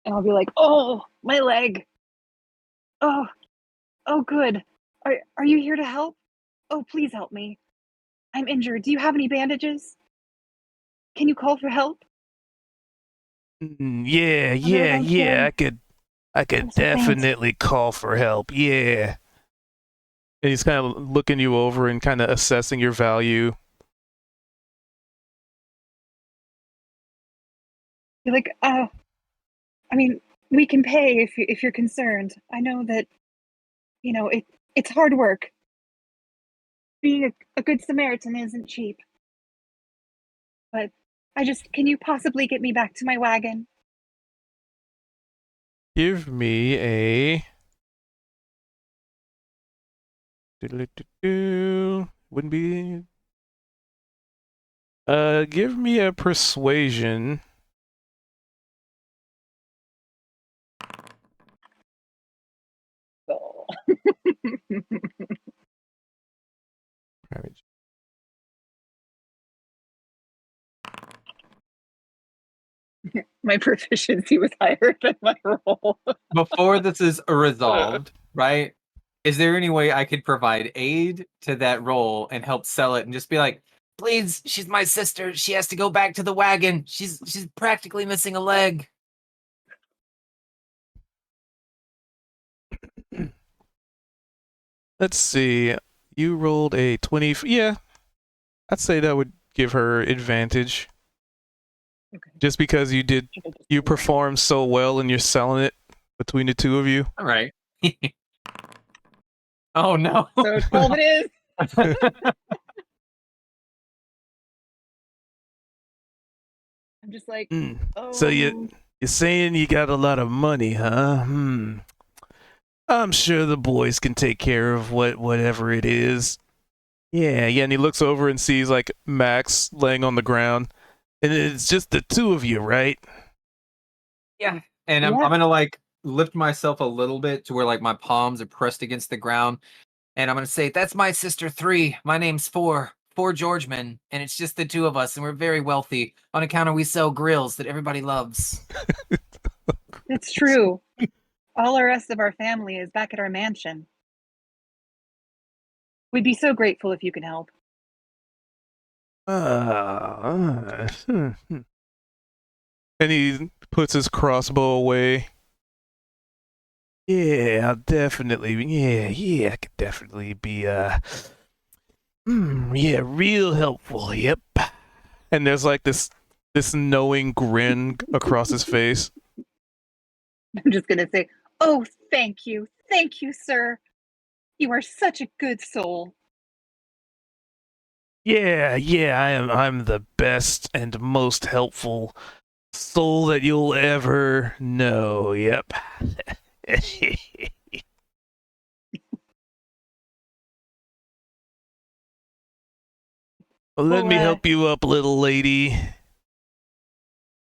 I'll be like, oh, my leg. Oh, good. Are you here to help? Oh, please help me. I'm injured. Do you have any bandages? Can you call for help? Yeah, I can. I could I'm so faint. definitely call for help. Yeah. And he's kind of looking you over and kind of assessing your value. You're like, I mean, we can pay if you're concerned. I know that, it's hard work. Being a good Samaritan isn't cheap. But can you possibly get me back to my wagon? Give me a. Wouldn't be. Give me a persuasion. Oh. My proficiency was higher than my roll. Before this is resolved, right? Is there any way I could provide aid to that role and help sell it and just be like, please, she's my sister. She has to go back to the wagon. She's practically missing a leg. Let's see. You rolled a 20. Yeah, I'd say that would give her advantage. Okay. Just because you performed so well and you're selling it between the two of you. All right. Oh no. So 12 it is. I'm just like, oh. So you're saying you got a lot of money, huh? I'm sure the boys can take care of whatever it is. Yeah, and he looks over and sees like Max laying on the ground. And it's just the two of you, right? Yeah. And I'm gonna like lift myself a little bit to where like my palms are pressed against the ground. And I'm gonna say, that's my sister 3. My name's 4 Georgeman, and it's just the two of us, and we're very wealthy on account of we sell grills that everybody loves. It's true. All the rest of our family is back at our mansion. We'd be so grateful if you can help. And he puts his crossbow away Yeah, I'll definitely. Yeah, I could definitely be. Yeah, real helpful. Yep. And there's like this knowing grin across his face. I'm just gonna say, oh, thank you, sir. You are such a good soul. Yeah, I'm the best and most helpful soul that you'll ever know. Yep. Well, let Well, me help you up, little lady.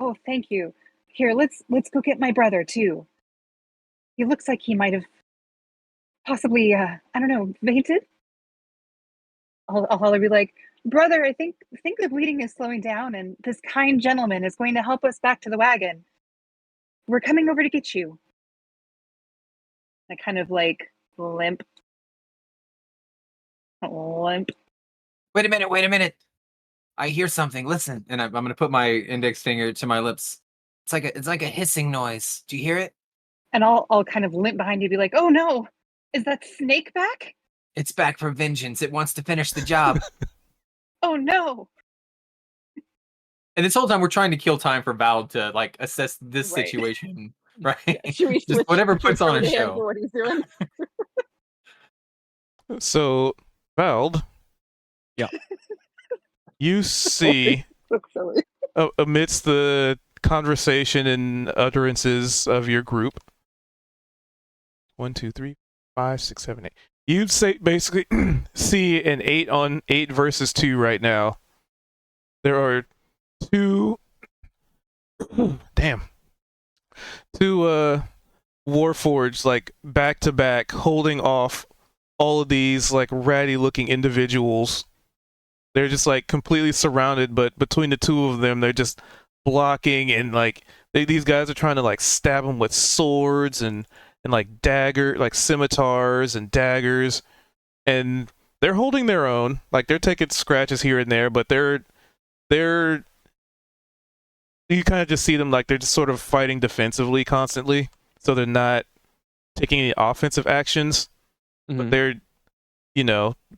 oh, thank you. Here, let's go get my brother too. He looks like he might have possibly, I don't know, fainted. I'll holler, be like, brother, I think the bleeding is slowing down, and this kind gentleman is going to help us back to the wagon. We're coming over to get you. I kind of like limp. Wait a minute. I hear something. Listen. And I'm going to put my index finger to my lips. It's like a hissing noise. Do you hear it? And I'll kind of limp behind you, be like, oh no, is that snake back? It's back for vengeance. It wants to finish the job. Oh no. And this whole time we're trying to kill time for Val to like assess this Right. situation, right? Should we Just switch? whatever should we puts on throw a to him show. for what he's doing? So, Vald, Yeah. you see So silly. amidst the conversation and utterances of your group, 1, 2, 3, 5, 6, 7, 8. You'd say basically see an 8-on-8 versus 2 right now. There are two damn. Two Warforged like back to back holding off all of these like ratty looking individuals. They're just like completely surrounded, but between the two of them they're just blocking and like these guys are trying to like stab them with swords and like like scimitars and daggers, and they're holding their own. Like they're taking scratches here and there, but they're you kind of just see them like they're just sort of fighting defensively constantly, so they're not taking any offensive actions, but they're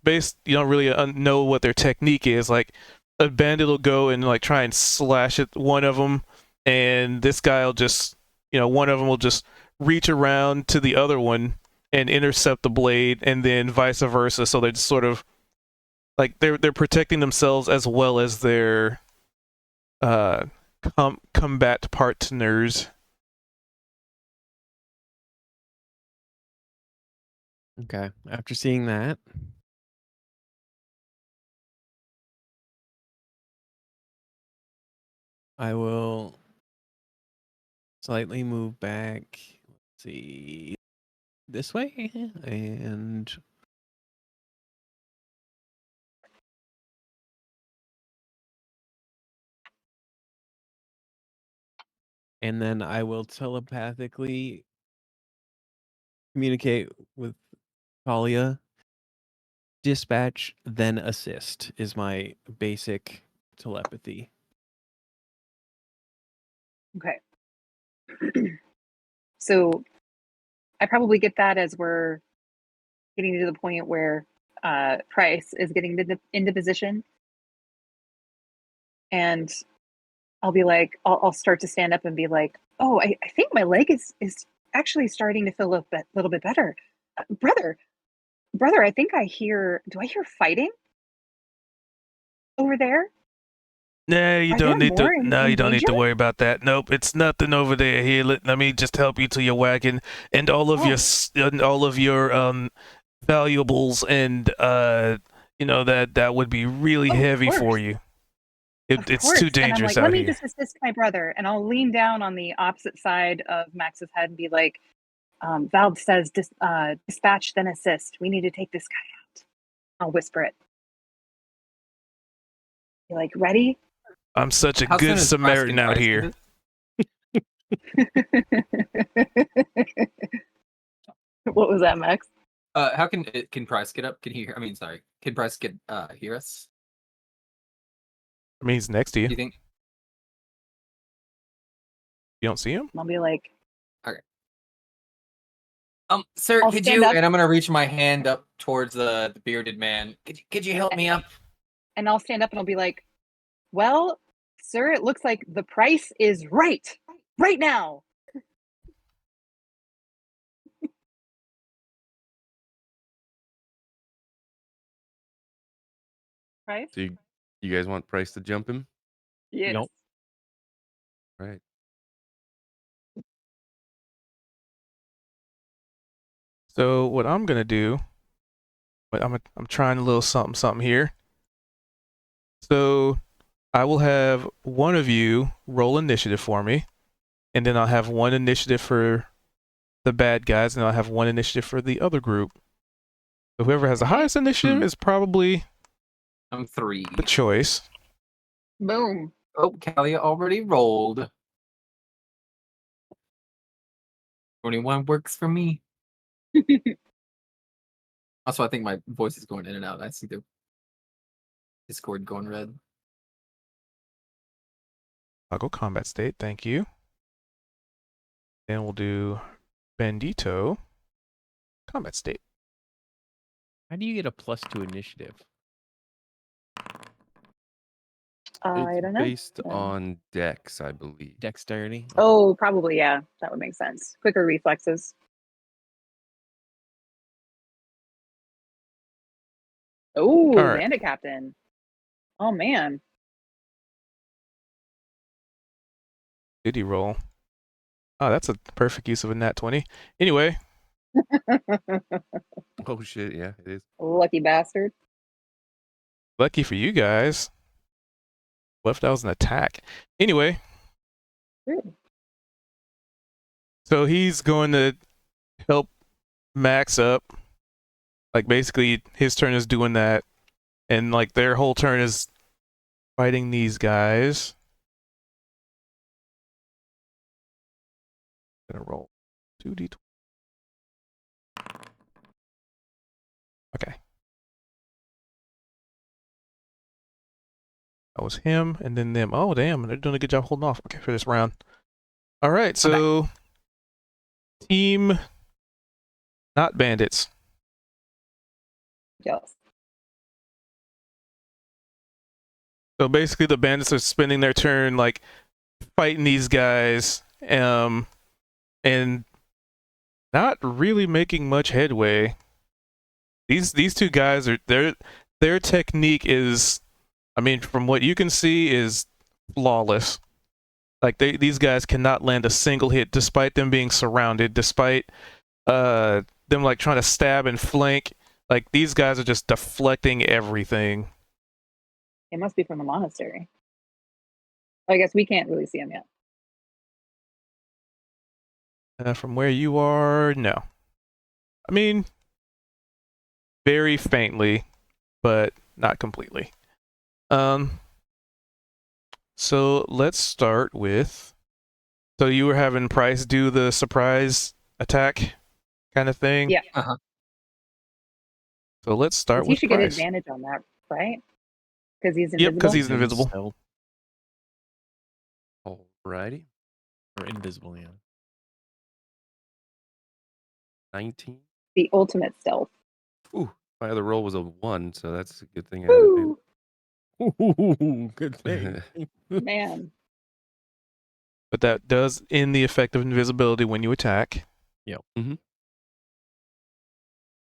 based. You don't really know what their technique is. Like a bandit will go and like try and slash at one of them, and this guy will just one of them will just reach around to the other one and intercept the blade, and then vice versa. So they're just sort of like they're protecting themselves as well as their uh combat partners. Okay. After seeing that, I will slightly move back. Let's see, this way, and then I will telepathically communicate with Talia. Dispatch, then assist is my basic telepathy. Okay. So I probably get that as we're getting to the point where Price is getting into position, and I'll be like, I'll start to stand up and be like, oh, I think my leg is actually starting to feel a little bit better. Brother, I think do I hear fighting over there? Nah, you Are don't there need to. more No, in you don't need danger? to worry about that. Nope, it's nothing over there. Here, let me just help you to your wagon and all of your valuables, and that would be really Oh, of heavy for course. you. Of It's too course. And I'm dangerous like, let out me here. just assist my brother. And I'll lean down on the opposite side of Max's head and be like, Val says dispatch, then assist. We need to take this guy out. I'll whisper it. Be like, ready? I'm such a How good soon is Samaritan Preston out Price? here. What was that, Max? How can Price get up? Can he hear? I mean, sorry. Can Price get hear us? I mean, he's next to you. Do you think? You don't see him? I'll be like, Okay. Sir, I'll could stand you? up. And I'm gonna reach my hand up towards the bearded man. Could you help me up? And I'll stand up and I'll be like, well, sir, it looks like the price is right now. Price? So you guys want Price to jump him? Yes. Nope. All right. So what I'm gonna do, but I'm trying a little something here. So I will have one of you roll initiative for me, and then I'll have one initiative for the bad guys, and I'll have one initiative for the other group. So whoever has the highest initiative is probably I'm 3. the choice. Boom. Oh, Callie already rolled. 21 works for me. Also, I think my voice is going in and out. I see the Discord going red. I'll go combat state, thank you. Then we'll do Bandito, combat state. How do you get a +2 initiative? I It's don't know. based on Dex, I believe. Dexterity? Oh, probably, yeah. That would make sense. Quicker reflexes. Oh, All right. Bandit Captain. Oh, man. Did he roll? Oh, that's a perfect use of a nat 20. Anyway, Oh shit, yeah, it is. Lucky bastard. lucky for you guys. What if that was an attack? Anyway, Ooh. so he's going to help Max up. Like basically his turn is doing that. And like their whole turn is fighting these guys. Gonna roll 2d20. Okay. That was him and then them. Oh damn, they're doing a good job holding off. Okay, for this round. All right, so team not bandits. Yes. So basically the bandits are spending their turn like fighting these guys and not really making much headway. These two guys are their technique is, I mean, from what you can see, is flawless. Like these guys cannot land a single hit despite them being surrounded, despite them like trying to stab and flank. Like these guys are just deflecting everything. It must be from the monastery. I guess we can't really see him yet. From where you are, no. I mean, very faintly, but not completely. So let's start with. So you were having Price do the surprise attack kind of thing? Yeah. Uh-huh. So let's start He with should get Price. advantage on that, right? Because he's Yep, invisible. because he's invisible. Stealth Alrighty. or invisible, yeah. 19. The ultimate stealth. Ooh, my other roll was a 1, so that's a good thing I had advantage. Woo! Good thing. Man. But that does end the effect of invisibility when you attack.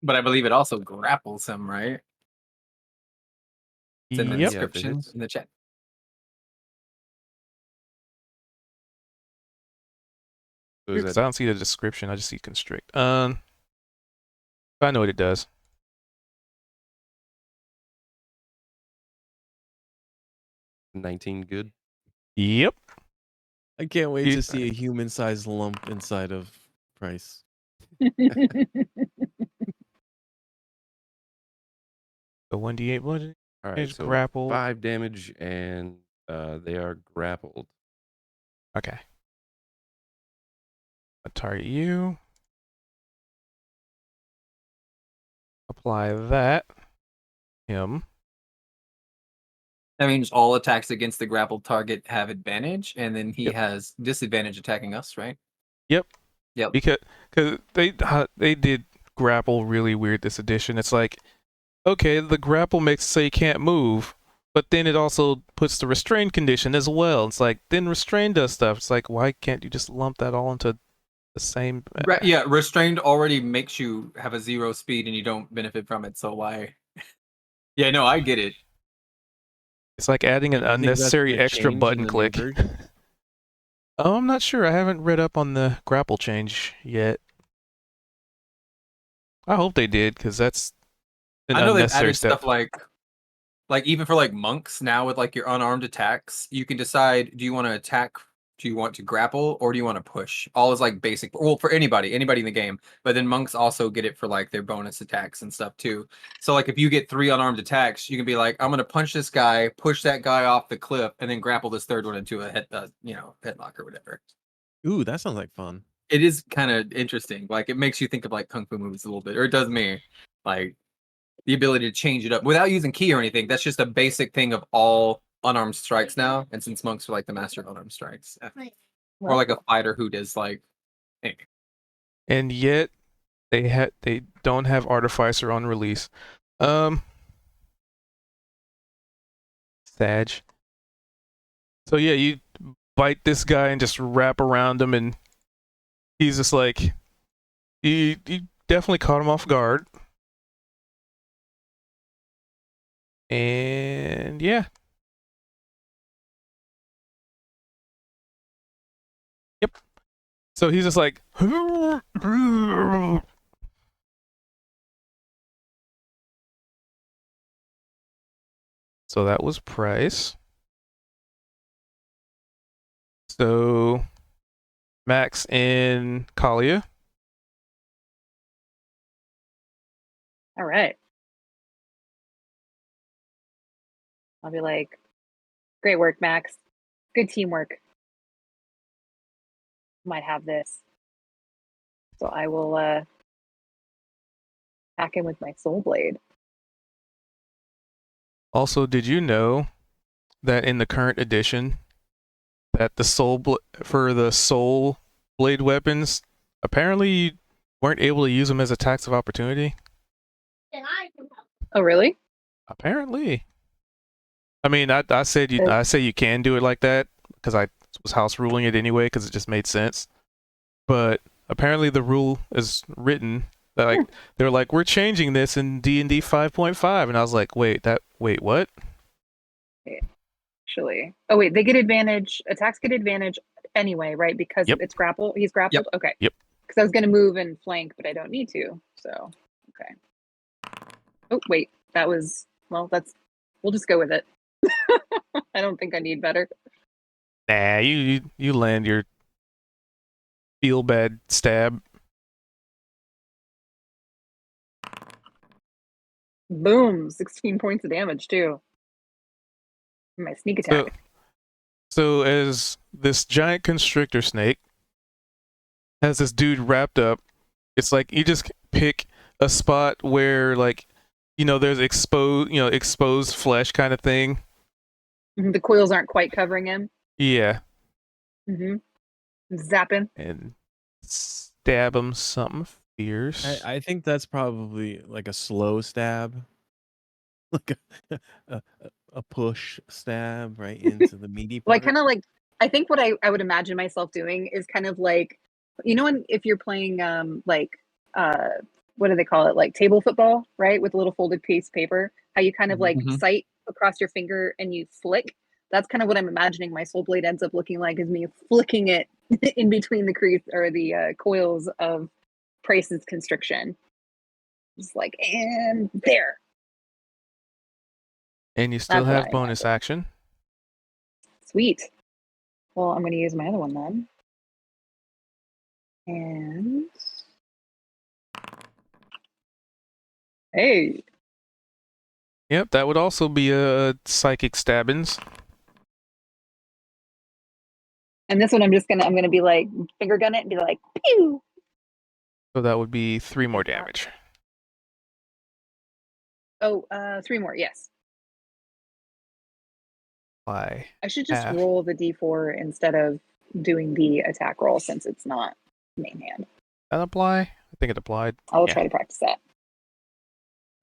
But I believe it also grapples him, right? It's in the Yep. Yeah, if it description hits. in the chat. So is Because that I don't see the description. I just see constrict. I know what it does. $19 good? Yep. I can't wait You- to see a human-sized lump inside of Price. The 1d8 bludgeoning All right, damage, so grapple. 5 damage, and they are grappled. Okay. I'll target you. Apply that. Him. That means all attacks against the grappled target have advantage, and then he Yep. has disadvantage attacking us, right? Yep. Yep. Because they did grapple really weird this edition. It's like, okay, the grapple makes it so you can't move, but then it also puts the restrained condition as well. It's like, then restrained does stuff. It's like, why can't you just lump that all into the same? Yeah, restrained already makes you have a 0 speed and you don't benefit from it. So why? Yeah, no, I get it. It's like adding an Do you think that's unnecessary gonna extra change in button the new click. version? Oh, I'm not sure. I haven't read up on the grapple change yet. I hope they did, because that's an I know they've unnecessary added step. stuff like even for like monks now with like your unarmed attacks, you can decide, do you want to attack, do you want to grapple, or do you want to push? All is like basic, well, for anybody in the game. But then monks also get it for like their bonus attacks and stuff too. So like if you get 3 unarmed attacks, you can be like, I'm gonna punch this guy, push that guy off the cliff, and then grapple this third one into a headlock or whatever. Ooh, that sounds like fun. It is kind of interesting. Like it makes you think of like kung fu movies a little bit, or it does me. Like the ability to change it up without using key or anything. That's just a basic thing of all unarmed strikes now. And since monks are like the master of unarmed strikes, or like a fighter who does like, hey, And yet they don't have Artificer on release. Sag. So yeah, you bite this guy and just wrap around him, and he's just like, you definitely caught him off guard. And yeah. Yep. So he's just like, so that was Price. So Max and Kalia. All right. I'll be like, great work, Max. Good teamwork. Might have this. So I will hack in with my soul blade. Also, did you know that in the current edition, that the for the soul blade weapons, apparently you weren't able to use them as attacks of opportunity? Oh, really? Apparently. I mean, I say you can do it like that because I was house ruling it anyway because it just made sense. But apparently the rule is written that like they're like, we're changing this in D&D 5.5, and I was like, wait, what? Actually. Oh wait, they get advantage. Attacks get advantage anyway, right? Because Yep. it's grapple. He's grappled. Yep. Okay. Yep. Because I was gonna move and flank, but I don't need to. So okay. Oh wait, that was we'll just go with it. I don't think I need better. Nah, you land your feel bad stab. Boom, 16 points of damage too. My sneak attack. So as this giant constrictor snake has this dude wrapped up, it's like you just pick a spot where like, there's exposed flesh kind of thing. The coils aren't quite covering him. Yeah. Mm-hmm. Zapping. And stab him something fierce. I think that's probably like a slow stab, like a push stab right into the meaty part. Well, I think what I would imagine myself doing is kind of like, if you're playing what do they call it, like table football, right, with a little folded piece of paper, how you kind of like sight across your finger and you flick. That's kind of what I'm imagining my soul blade ends up looking like, is me flicking it in between the crease or the coils of Price's constriction. Just like, and there. And you still That's have what I bonus action. Sweet. Well, I'm going to use my other one then. And hey, Yep, that would also be a psychic stabbings. and this one I'm gonna be like finger gun it and be like pew. So that would be 3 more damage. Oh, 3 more. Yes. Why? I should just Half. roll the d4 instead of doing the attack roll since it's not main hand. That apply? I think it applied. I will Yeah. try to practice that.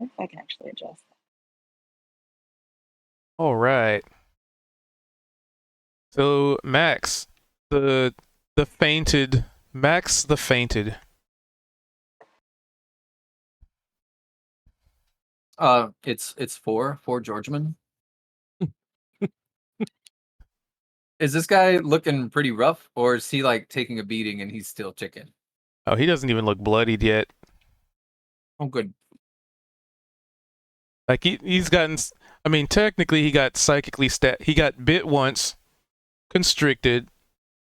If I can actually adjust. All right. So Max, the fainted Max the fainted. It's four Georgeman. Is this guy looking pretty rough, or is he like taking a beating and he's still chicken? Oh, he doesn't even look bloodied yet. Oh, good. Like he's gotten. I mean, technically, he got psychically stabbed. He got bit once, constricted,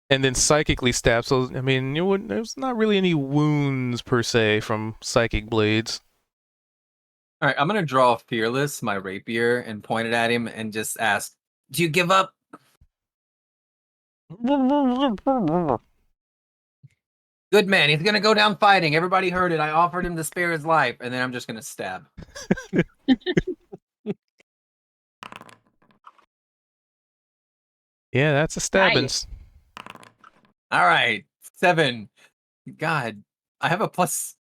and then psychically stabbed. So I mean, there's not really any wounds per se from psychic blades. All right, I'm gonna draw Fearless, my rapier, and point it at him and just ask, "Do you give up?" Good man. He's gonna go down fighting. Everybody heard it. I offered him to spare his life, and then I'm just gonna stab. Yeah, that's a stabbing. Nice. All right, 7. God, I have a +5,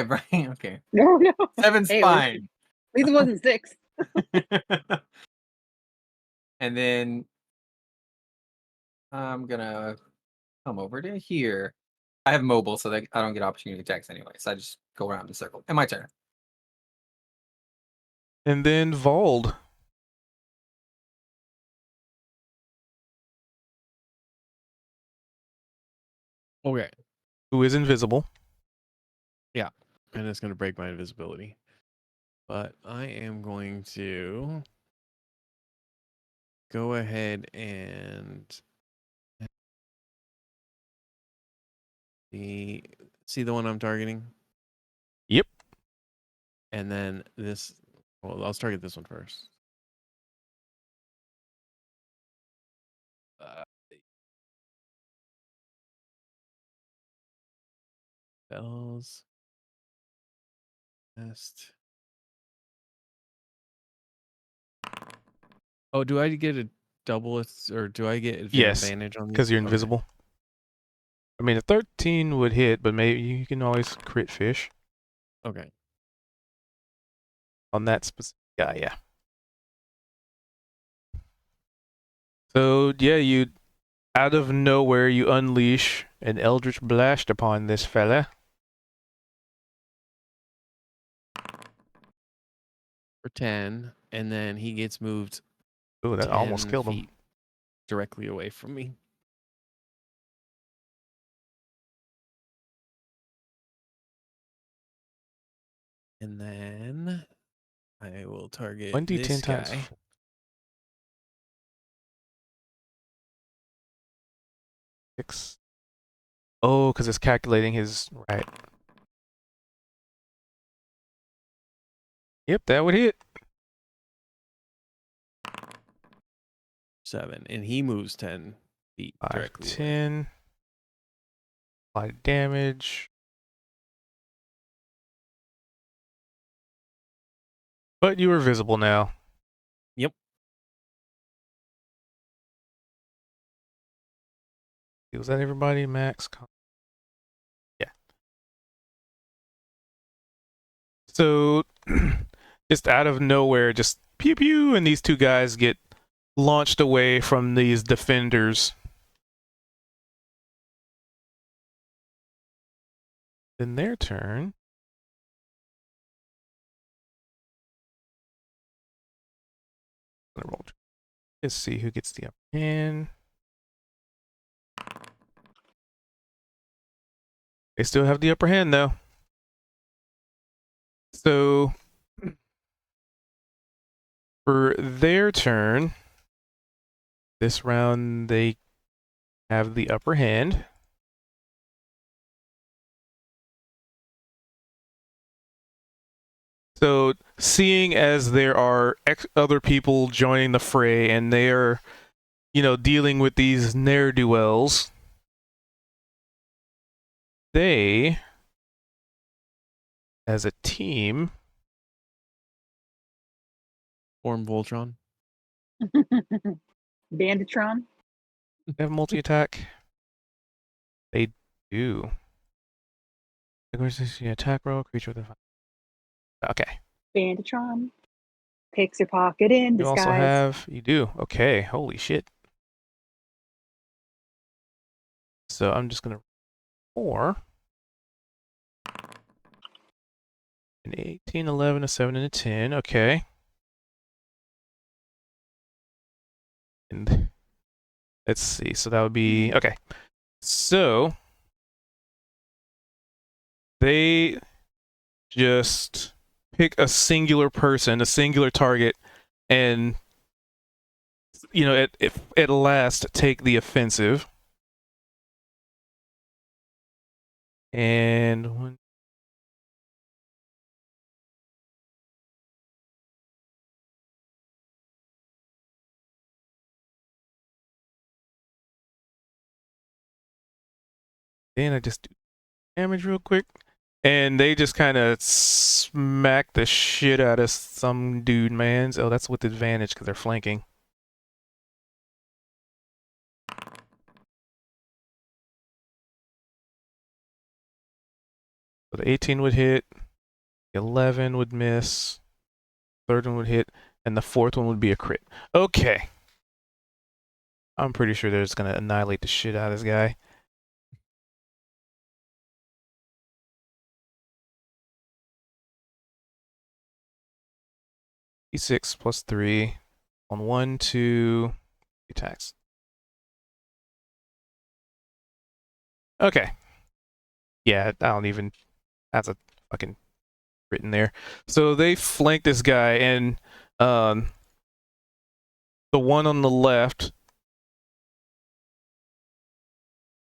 right? Okay, No, no. 7's Hey, fine. At least it wasn't 6. And then I'm gonna come over to here. I have mobile, so that I don't get opportunity attacks anyway. So I just go around the circle. And my turn. And then Vold. Okay. Who is invisible. And it's going to break my invisibility. But I am going to go ahead and see the one I'm targeting. Yep. And then this, well, I'll target this one first. Bells. Nest. Oh, do I get a double or do I get Yes, advantage on these? because you're Okay. invisible. I mean, a 13 would hit, but maybe you can always crit fish Okay. on that specific guy. Yeah. So yeah, you out of nowhere you unleash an eldritch blast upon this fella. For 10, and then he gets moved Ooh, that 10 almost killed him. feet directly away from me. And then I will target 1d10 this times guy. 6. Oh, because it's calculating his right. Yep, that would hit. 7, and he moves 10 feet 5, directly away. 10. Apply damage. But you are visible now. Yep. Was that everybody? Max? Yeah. So, just out of nowhere, just pew pew, and these two guys get launched away from these defenders. Then their turn. Let's see who gets the upper hand. They still have the upper hand though. So for their turn, this round they have the upper hand. So seeing as there are other people joining the fray and they are, dealing with these ne'er-do-wells, they, as a team, Form Voltron. Banditron. have multi-attack. They do. Where's this attack roll? Creature with a... Okay. Banditron picks your pocket in You also disguise. have... You do. Okay. Holy shit. So I'm just going to... 4. An 18, 11, a 7, and a 10. Okay. And let's see. So that would be... Okay. So... They just pick a singular person, a singular target, and at last take the offensive. And then I just do damage real quick. And they just kind of smack the shit out of some dude, man. Oh, that's with advantage because they're flanking. So the 18 would hit, the 11 would miss, third one would hit, and the fourth one would be a crit. Okay. I'm pretty sure they're just going to annihilate the shit out of this guy. D6 plus 3 on 1, 2 attacks. Okay. Yeah, I don't even... That's a fucking written there. So they flank this guy, and the one on the left...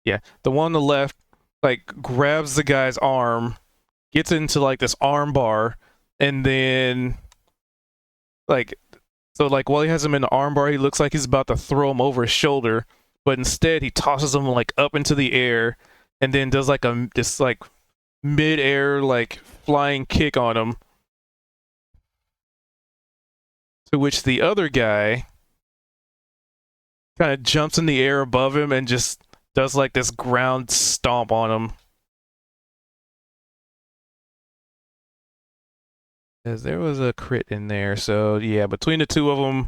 Yeah, the one on the left, like, grabs the guy's arm, gets into, like, this arm bar, and then... Like... So, like, while he has him in the armbar, he looks like he's about to throw him over his shoulder, but instead he tosses him, like, up into the air, and then does, like, this, like, mid-air, like, flying kick on him. To which the other guy kind of jumps in the air above him and just does, like, this ground stomp on him. Because there was a crit in there, so yeah, between the two of them,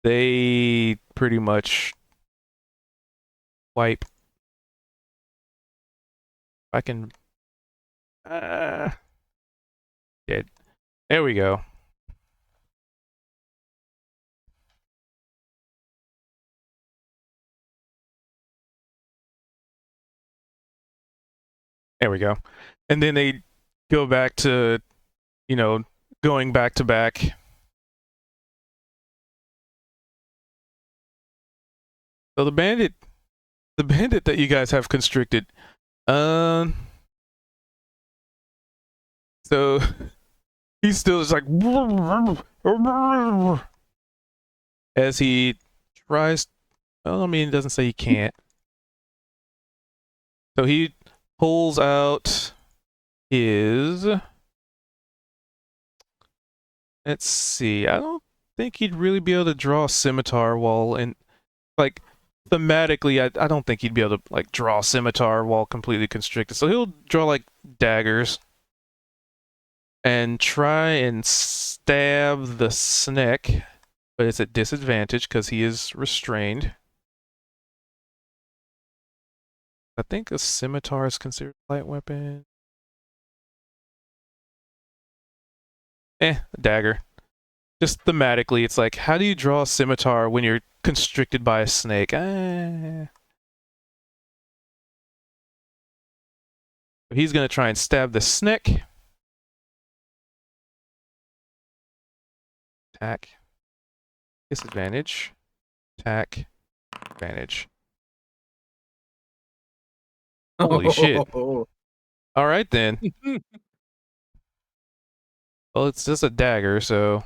they pretty much wipe. I can... yeah, there we go. There we go. And then they go back to, going back to back. So the bandit that you guys have constricted, so he's still just like as he tries. Well, I mean, it doesn't say he can't. So he pulls out his... Let's see. I don't think he'd really be able to draw a scimitar while in... Like, thematically, I don't think he'd be able to, like, draw a scimitar while completely constricted. So he'll draw, like, daggers and try and stab the snake, but it's at disadvantage because he is restrained. I think a scimitar is considered a light weapon. A dagger. Just thematically, it's like, how do you draw a scimitar when you're constricted by a snake? He's going to try and stab the snake. Attack. Disadvantage. Attack. Advantage. Holy shit. Alright then. Well, it's just a dagger, so...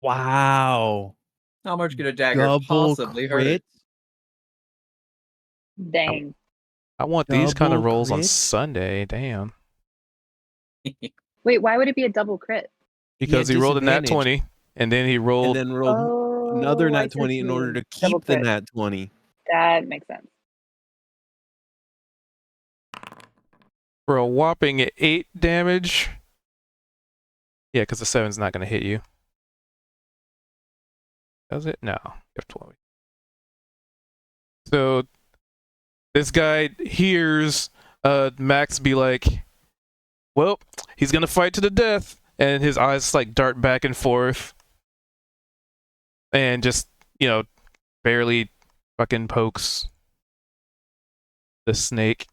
Wow. How much could a dagger Double possibly hurt? crit? Dang. I want these kind of Double rolls on crit? Sunday, damn. Wait, why would it be a double crit? Because he rolled a nat 20, and then he And rolled... then rolled Oh, another I nat see what 20 you in order mean. to Double keep the crit. nat 20. That makes sense. for a whopping 8 damage. Yeah, because the 7's not going to hit you. Does it? No. You have 12. So this guy hears Max be like, well, he's going to fight to the death. And his eyes like dart back and forth. And just, barely fucking pokes the snake.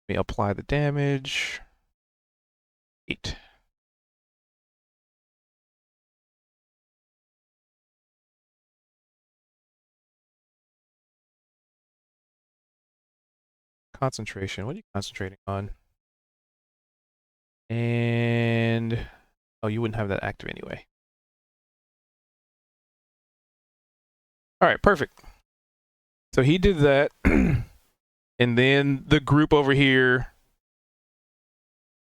Let me apply the damage. 8. Concentration. What are you concentrating on? And oh, you wouldn't have that active anyway. All right, perfect. So he did that, and then the group over here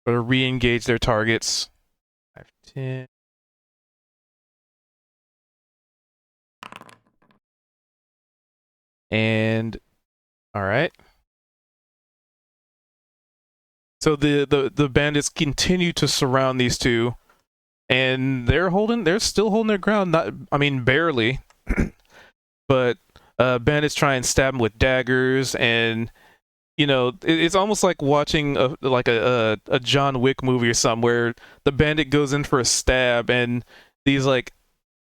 sort of re-engage their targets. 5, 10. And all right. So the bandits continue to surround these two, and they're still holding their ground. Barely, but bandits try and stab them with daggers, and it's almost like watching a John Wick movie or something where the bandit goes in for a stab, and these like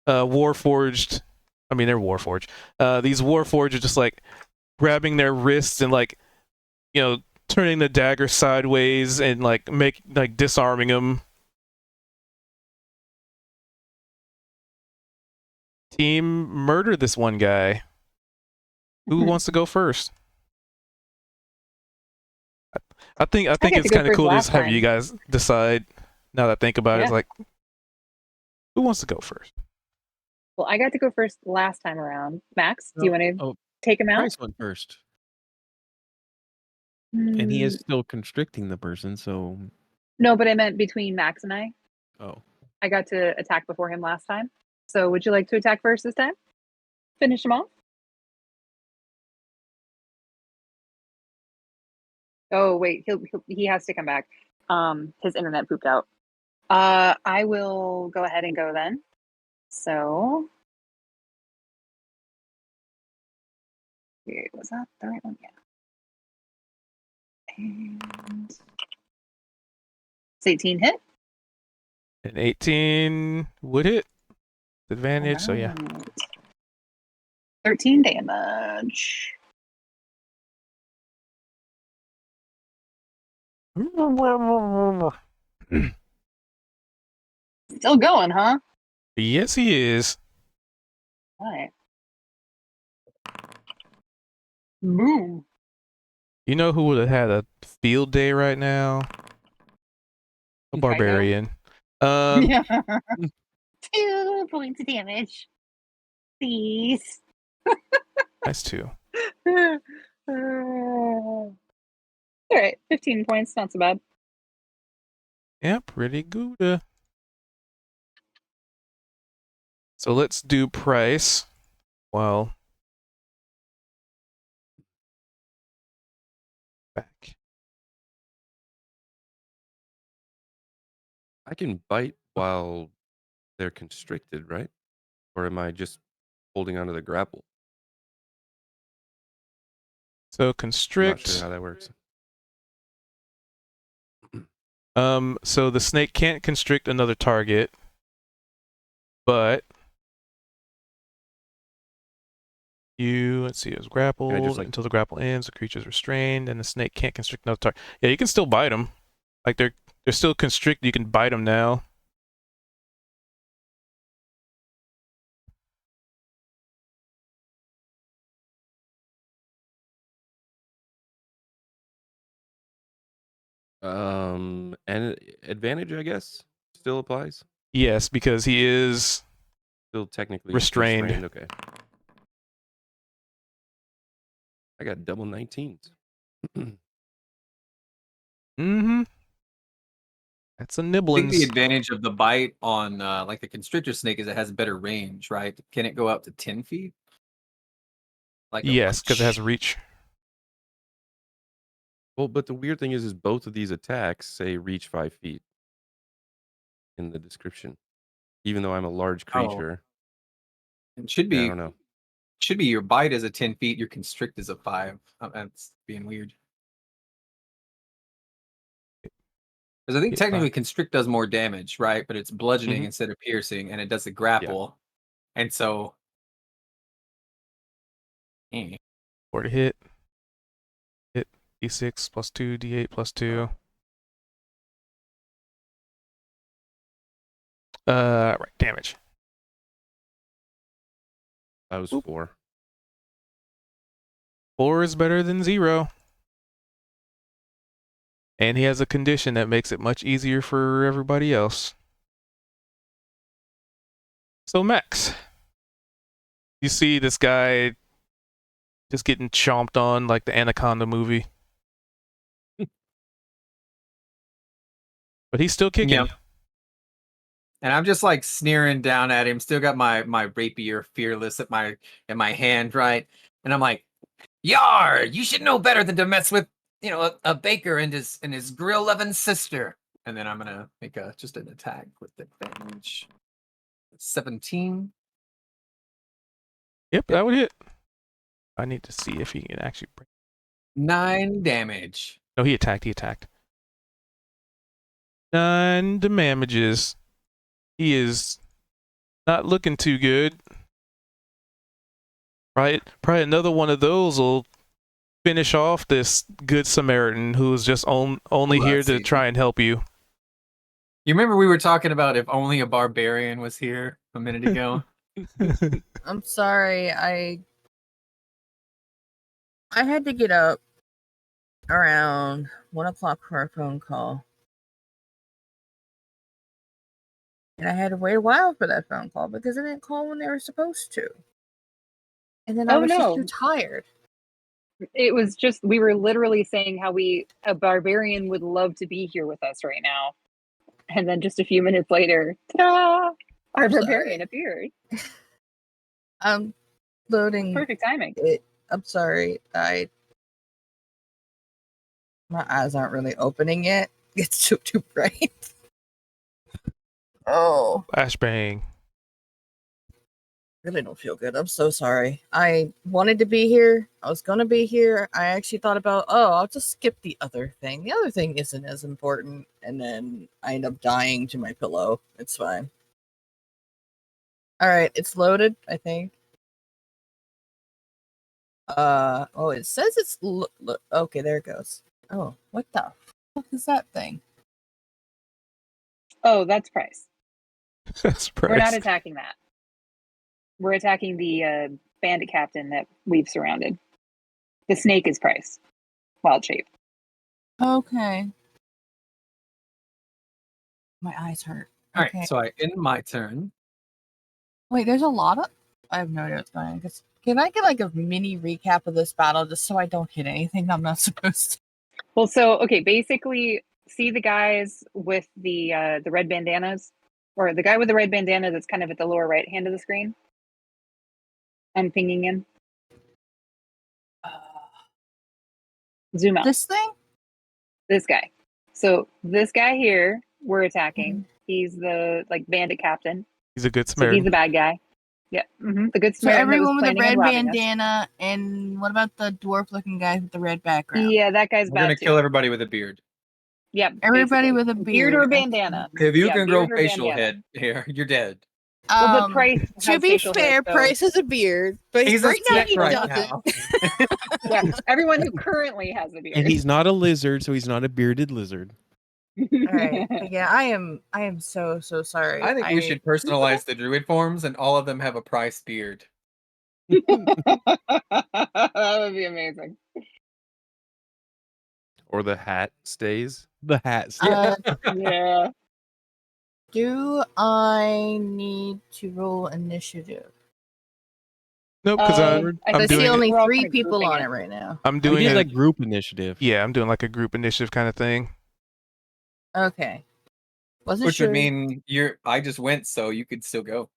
Warforged, they're Warforged. These Warforged are just like grabbing their wrists and like turning the dagger sideways and disarming them. Team, murder this one guy. Who wants to go first? I think it's kind of cool to just have you guys decide. Now that I think about it, it's like, who wants to go first? Well, I got to go first last time around. Max, do you want to take him out? Price went first. And he is still constricting the person, so... No, but I meant between Max and I. Oh. I got to attack before him last time. So would you like to attack first this time? Finish him off? Oh, wait. He has to come back. His internet pooped out. I will go ahead and go then. So... was that the right one? Yeah. And it's 18 hit. An 18 would hit. Advantage, so yeah. 13 damage. Still going, huh? Yes, he is. All right. Boom. You know who would have had a field day right now? A barbarian. Yeah. 2 points of damage. Please. Nice too. All right, 15 points, not so bad. Yeah, pretty good. So let's do price. Well, back. I can bite while they're constricted, right? Or am I just holding onto the grapple? So I'm not constrict. sure how that works. So the snake can't constrict another target, but let's see, it was grappled until the grapple ends. The creature is restrained, and the snake can't constrict another target. Yeah, you can still bite them. Like they're still constricted. You can bite them now. And advantage, I guess, still applies. Yes, because he is Still technically restrained. Okay. I got double 19s. Mm-hmm. That's a I think the nibblins. advantage of the bite on like the constrictor snake is it has better range, right? Can it go up to 10 feet? Yes, because it has reach. Well, but the weird thing is both of these attacks say reach 5 feet in the description, even though I'm a large Oh, creature. it should Yeah, I be don't know. your bite is a 10 feet, your constrict is a 5. That's being weird. Because I think Hit 5. technically constrict does more damage, right? But it's bludgeoning Mhm. instead of piercing, and it does the grapple. And so, eh. 4 to hit. Hit d6 plus 2, d8 plus 2. Right, damage. That was Oop. 4. 4 is better than 0. And he has a condition that makes it much easier for everybody else. So Max, you see this guy just getting chomped on like the Anaconda movie. But he's still kicking. Yep. And I'm just like sneering down at him. Still got my rapier fearless at in my hand, right? And I'm like, "Yar! You should know better than to mess with, a baker and his grill loving sister." And then I'm gonna make just an attack with advantage. 17. Yep, that would hit. I need to see if he can actually break. 9 damage. No, he attacked. 9 damages. He is not looking too good. Probably another one of those will finish off this good Samaritan who is just only Ooh, here that's to easy. try and help you. You remember we were talking about if only a barbarian was here a minute ago? I'm sorry. I had to get up around 1:00 for a phone call. And I had to wait a while for that phone call because they didn't call when they were supposed to. And then I Oh was just no. too tired. It was just we were literally saying how a barbarian would love to be here with us right now. And then just a few minutes later, ta-da! Our I'm sorry. barbarian appeared. I'm loading Perfect timing. it. I'm sorry. My eyes aren't really opening yet. It's too bright. Oh, Flashbang. really don't feel good. I'm so sorry. I wanted to be here. I was gonna be here. I actually thought about, I'll just skip the other thing. The other thing isn't as important. And then I end up dying to my pillow. It's fine. All right, it's loaded, I think. It says it's okay, there it goes. Oh, what the fuck is that thing? Oh, that's Price. That's We're not Price. attacking that. We're attacking the bandit captain that we've surrounded. The snake is Price. Wild shape. Okay. My eyes hurt. All Okay. right, so I end my turn. Wait, there's a lot of. I have no idea what's going on. Can I get like a mini recap of this battle just so I don't hit anything I'm not supposed to? Well, so okay, basically, see the guys with the red bandanas, or the guy with the red bandana that's kind of at the lower right hand of the screen. I'm pinging him. Zoom out. This thing? This guy. So this guy here, we're attacking. He's the bandit captain. He's a good So he's Samaritan. the bad guy. Yeah, the good So Samaritan that was everyone with the planning on red robbing us. bandana, and what about the dwarf-looking guy with the red background? Yeah, that guy's We're bad gonna too. kill everybody with a beard. Yeah, Everybody basically. with a beard or beard. bandana. If you Yeah, can grow beard or facial bandana. head hair, you're dead. Well, but Price To has be facial fair, hair, so Price has a beard, but He's right a now stick he right doesn't. now. yeah, everyone who currently has a beard. And he's not a lizard, so he's not a bearded lizard. All right. But yeah, I am so sorry. I think we should personalize the druid forms, and all of them have a Price beard. That would be amazing. Or the hat stays. The hat. Yeah. Do I need to roll initiative? Nope, because I I'm I see doing only We're all 3 kinda people grouping on it. it right now. I'm We doing did a, like group initiative. yeah, I'm doing like a group initiative kind of thing. Okay. Wasn't Which sure. would mean I just went, so you could still go.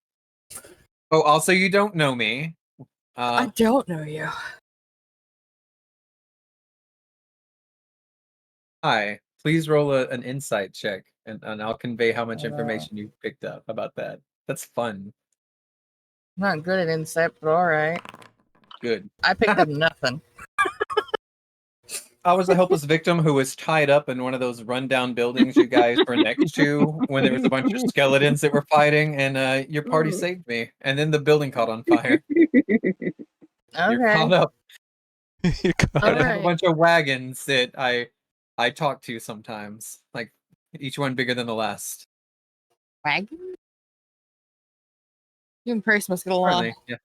Oh, also you don't know me. I don't know you. Hi. Please roll an insight check, and I'll convey how much Uh. information you picked up about that. That's fun. Not good at insight, but alright. Good. I picked up nothing. I was a helpless victim who was tied up in one of those rundown buildings you guys were next to when there was a bunch of skeletons that were fighting, and your party saved me. And then the building caught on fire. You're Okay. caught up. You got And it. I have a Alright. bunch of wagons that I talk to sometimes, like each one bigger than the last. Wagon? You and Price must get along. Apparently, yeah.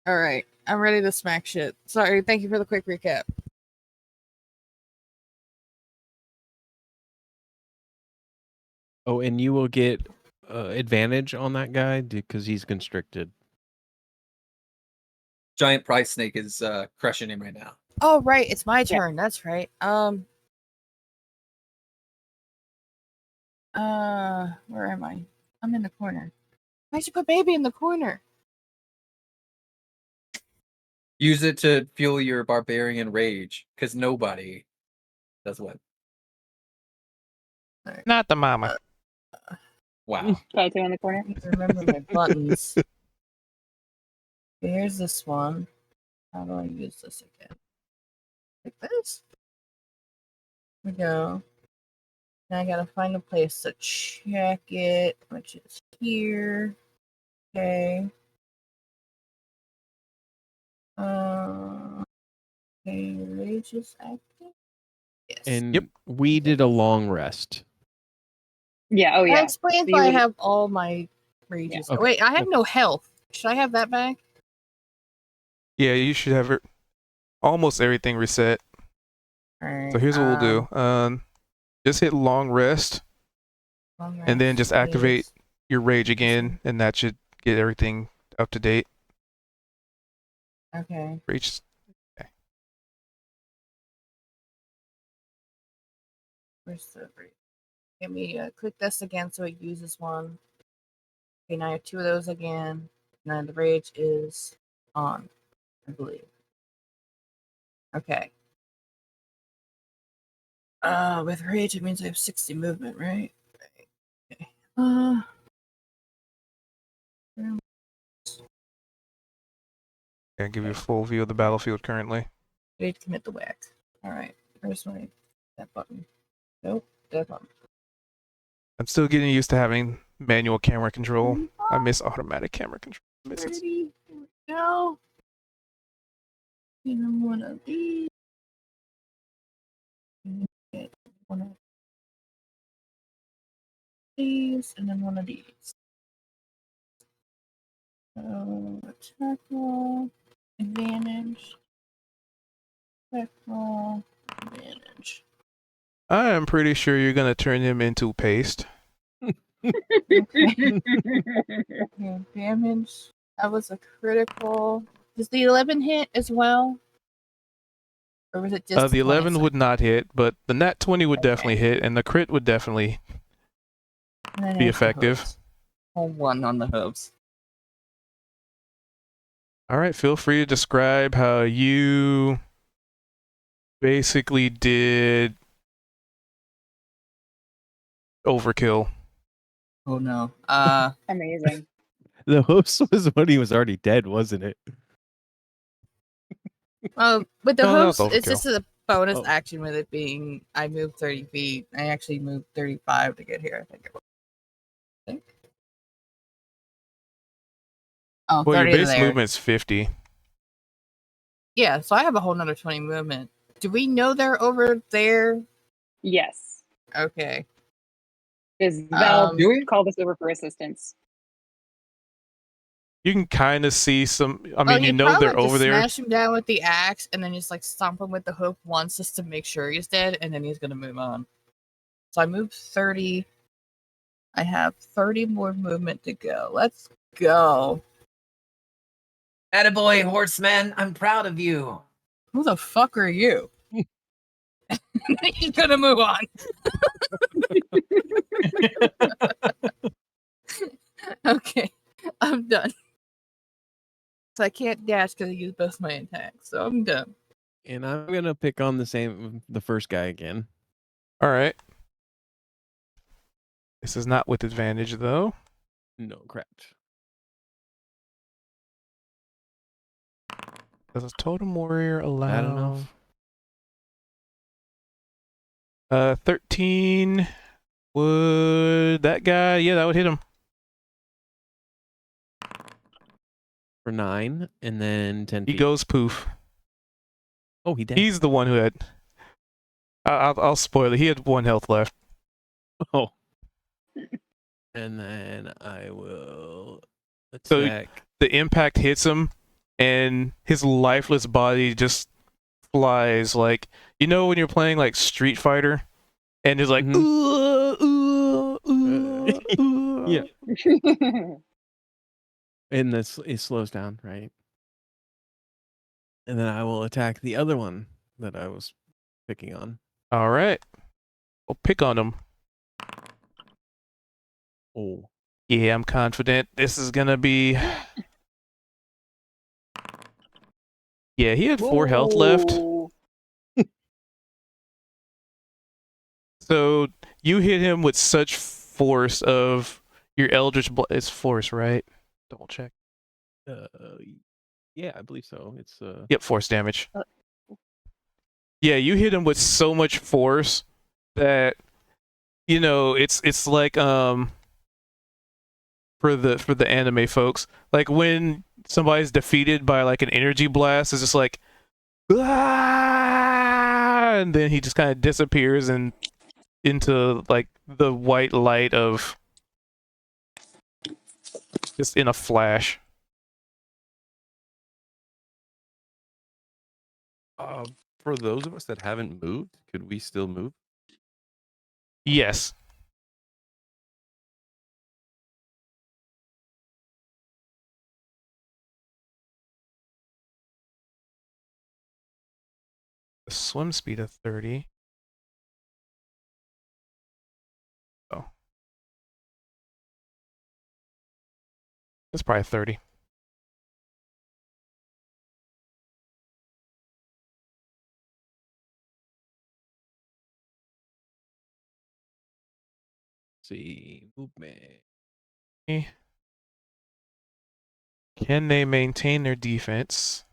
Alright. I'm ready to smack shit. Sorry, thank you for the quick recap. Oh, and you will get advantage on that guy because he's constricted. Giant price snake is crushing him right now. Oh right, it's my Yeah. turn. That's right. Where am I? I'm in the corner. Why'd you put baby in the corner? Use it to fuel your barbarian rage, because nobody does what? Not the mama. Wow. Tattoo in the corner. I need to remember my buttons. Okay, here's this one. How do I use this again? Like this? Here we go. Now I gotta find a place to check it, which is here. Okay. Okay, rage is active. Yes. And Yep. we did a long rest. Yeah. Oh That yeah. explains So why I you would- have all my rages. Okay. Wait, I have no health. Should I have that back? Yeah, you should have almost everything reset. Alright. So here's what we'll do. Just hit long rest, and then just activate your rage again, and that should get everything up to date. Okay. Rage. Where's the rage? Let me click this again so it uses one. Okay, now I have two of those again. Now the rage is on, I believe. Okay. With rage it means I have 60 movement, right? Okay. I'll give you a full view of the battlefield currently. Ready to commit the whack. Alright. Where's my that button? Nope, that button. I'm still getting used to having manual camera control. I miss automatic camera control. I miss it. Ready? Here we go. And one of these. And get one of these, and then one of these. So attack roll, advantage. Attack roll, advantage. I am pretty sure you're gonna turn him into paste. Okay, damage. That was a critical. Does the 11 hit as well? Or was it just The 20? 11 would not hit, but the nat 20 would Okay. definitely hit, and the crit would definitely And then be there's the effective. hooves. Whole one on the hooves. All right, feel free to describe how you basically did overkill. Oh no. amazing. The host was when he was already dead, wasn't it? With the No, that was hooves, it's overkill. just a bonus Oh. action with it being I moved 30 feet. I actually moved 35 to get here, I think it was. Oh, Well, 30 your to base there. movement's 50. Yeah, so I have a whole nother 20 movement. Do we know they're over there? Yes. Okay. Is Val Do we? called us over for assistance? You can kind of see some. I Oh, mean, you you'd know probably they're just over there. smash him down with the axe and then just like stomp him with the hook once just to make sure he's dead, and then he's gonna move on. So I moved 30. I have 30 more movement to go. Let's go. Attaboy, horseman. I'm proud of you. Who the fuck are you? He's gonna move on. Okay, I'm done. So I can't dash because I used both my attacks, so I'm done. And I'm gonna pick on the first guy again. All right. This is not with advantage though. No, correct. Does a totem warrior allow? Bad enough. 13 would that guy? Yeah, that would hit him. For 9, and then 10 He feet. goes poof. Oh, he did. He's the one who had. I'll spoil it. He had 1 health left. Oh. And then I will So- attack. The impact hits him, and his lifeless body just flies. Like, you know when you're playing like Street Fighter, and it's like, Yeah. And this it slows down, right? And then I will attack the other one that I was picking on. All right. I'll pick on him. Oh. Yeah, I'm confident this is gonna be. Yeah, he had 4 health left. Whoa. So you hit him with such force of your Eldritch it's force, right? Double check. Yeah, I believe so. It's Yep, force damage. Yeah, you hit him with so much force that it's like for the anime folks, like when somebody's defeated by like an energy blast, it's just like and then he just kind of disappears and into like the white light of just in a flash. For those of us that haven't moved, could we still move? Yes. A swim speed of 30. Oh. That's probably 30. see movement. Can they maintain their defense?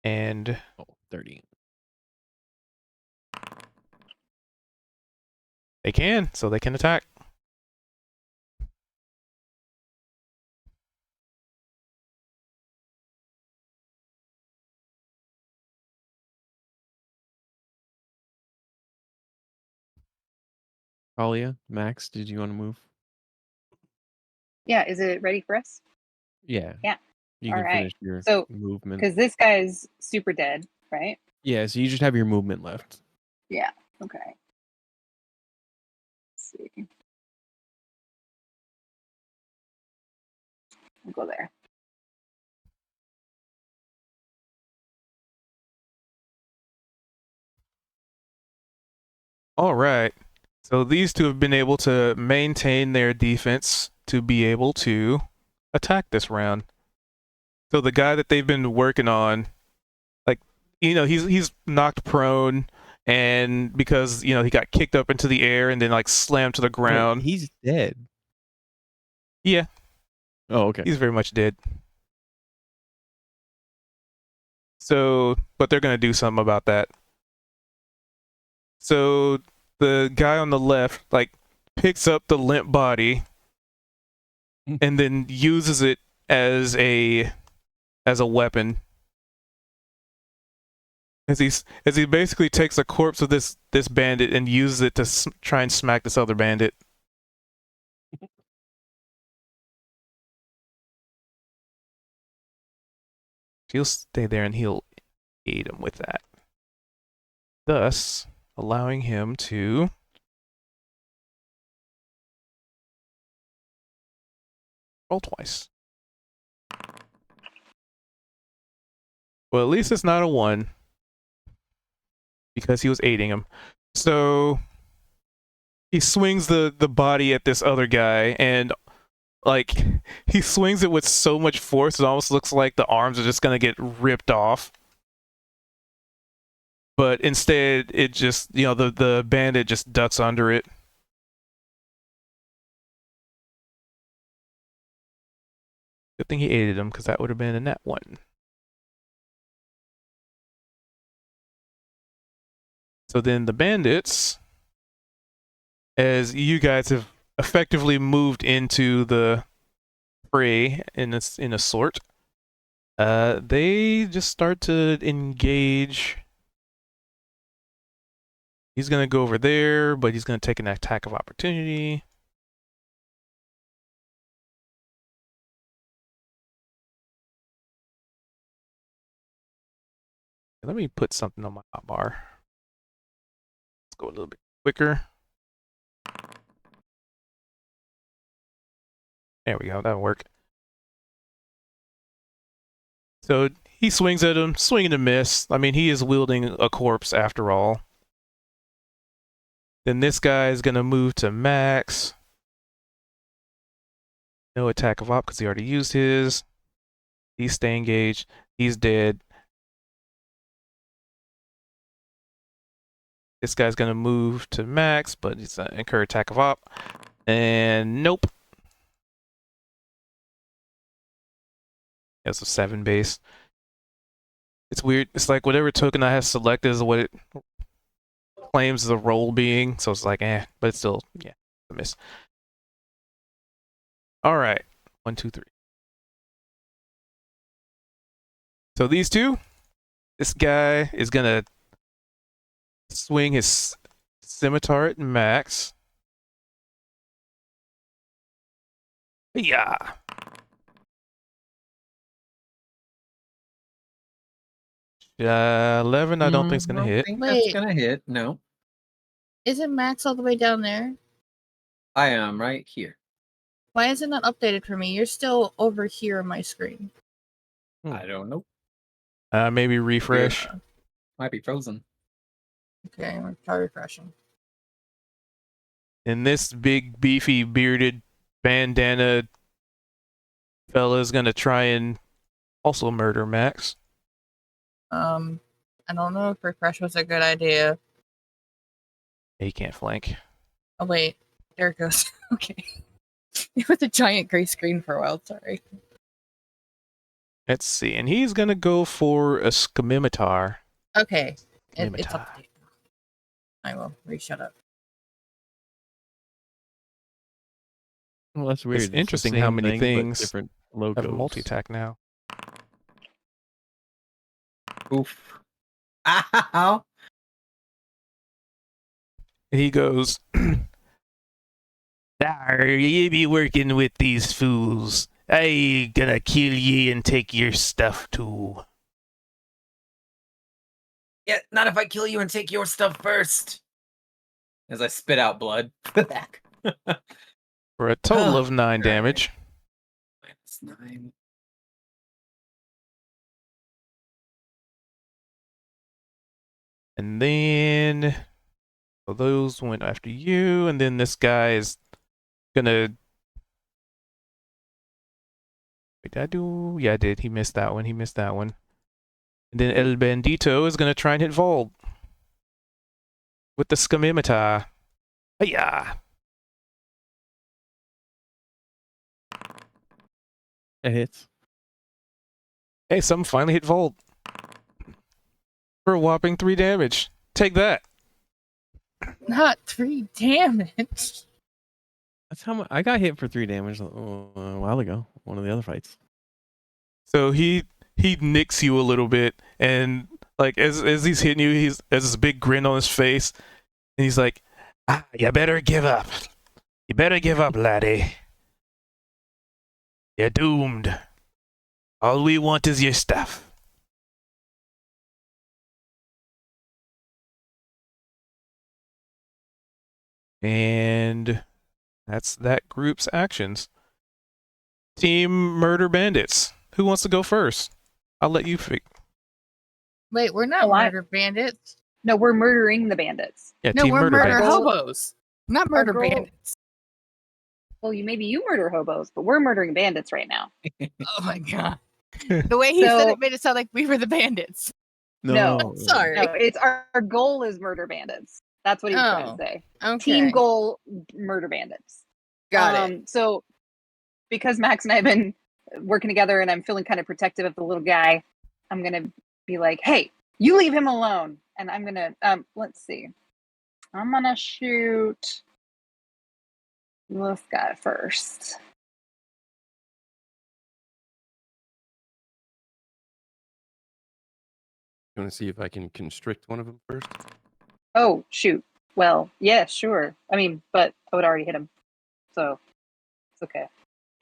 And 30. they can, so they can attack. Talia, Max, did you want to move? Yeah, is it ready for us? Yeah. Yeah. You All can right. finish your So, movement. Because this guy's super dead, right? Yeah, so you just have your movement left. Yeah. Okay. Let's see. I'll go there. All right. So these two have been able to maintain their defense to be able to attack this round. So the guy that they've been working on, like, he's knocked prone, and because he got kicked up into the air and then like slammed to the ground. He's dead. Yeah. Oh, okay. He's very much dead. So, but they're gonna do something about that. So the guy on the left like picks up the limp body and then uses it as a weapon. As he basically takes the corpse of this bandit and uses it to try and smack this other bandit. He'll stay there and he'll aid him with that, thus allowing him to roll twice. Well, at least it's not a 1 because he was aiding him. So he swings the body at this other guy, and like he swings it with so much force it almost looks like the arms are just gonna get ripped off. but instead it just, the bandit just ducks under it. Good thing he aided him, because that would have been a nat 1. So then the bandits, as you guys have effectively moved into the fray in a sort, they just start to engage. He's going to go over there, but he's going to take an attack of opportunity. Let me put something on my hotbar. Let's go a little bit quicker. There we go. That'll work. So he swings at him, swing and a miss. I mean, he is wielding a corpse after all. Then this guy is going to move to Max. No attack of op because he already used his. He's staying engaged. He's dead. This guy's going to move to Max, but he's going to incur attack of op. And nope. That's a 7 base. It's weird. It's like whatever token I have selected is what it claims the role being. So it's like, but it's still, yeah, a miss. All right. 1, 2, 3. So these two, this guy is going to swing his scimitar at Max. Yeah. Uh, 11, I don't think it's going to hit. Think Wait. that's gonna hit. No, Isn't Max all the way down there? I am right here. Why isn't that updated for me? You're still over here on my screen. I don't know. Maybe refresh. Might be frozen. Okay, I'm gonna try refreshing. And this big, beefy, bearded, bandana fella is going to try and also murder Max. I don't know if refresh was a good idea. He can't flank. Oh wait, there it goes. Okay. It was a giant gray screen for a while, sorry. Let's see. And he's going to go for a scimitar. Okay. It's Scimitar. updated. I will re-shut up. Well, that's weird. It's the interesting how same many thing, but things different Have logos. a multi-attack now. Oof. Ow. And he goes, you be working with these fools. I gonna kill ye and take your stuff too. Yeah, not if I kill you and take your stuff first. As I spit out blood. For a total of 9 damage. -9. And then so those went after you, and then this guy is gonna. Wait, did I do? Yeah, I did. He missed that one. He missed that one. And then El Bandito is gonna try and hit Vold with the scimitar. Yeah. It hits. Hey, something finally hit Vold for a whopping 3 damage. Take that. Not 3 damage. That's how much I got hit for 3 damage a while ago. One of the other fights. So he nicks you a little bit, and like as he's hitting you, he's has this big grin on his face, and he's like, "You better give up. You better give up, laddie. You're doomed. All we want is your stuff." And that's that group's actions. Team Murder Bandits. Who wants to go first? I'll let you pick. Wait, we're not Oh, I- murder bandits. No, we're murdering the bandits. Yeah, No, Team we're murder Bandits. hobos. Not murder girl- bandits. Well, maybe you murder hobos, but we're murdering bandits right now. Oh my god. The way he said So- it made it sound like we were the bandits. No. Sorry. No, it's our goal is murder bandits. That's what he was trying to Oh, say. Okay. Team goal, murder bandits. Got it. So because Max and I have been working together and I'm feeling kind of protective of the little guy, I'm gonna be like, hey, you leave him alone. And I'm gonna let's see. I'm gonna shoot this guy first. You want to see if I can constrict one of them first? Oh, shoot. Well, yeah, sure. I mean, but I would already hit him. So it's okay.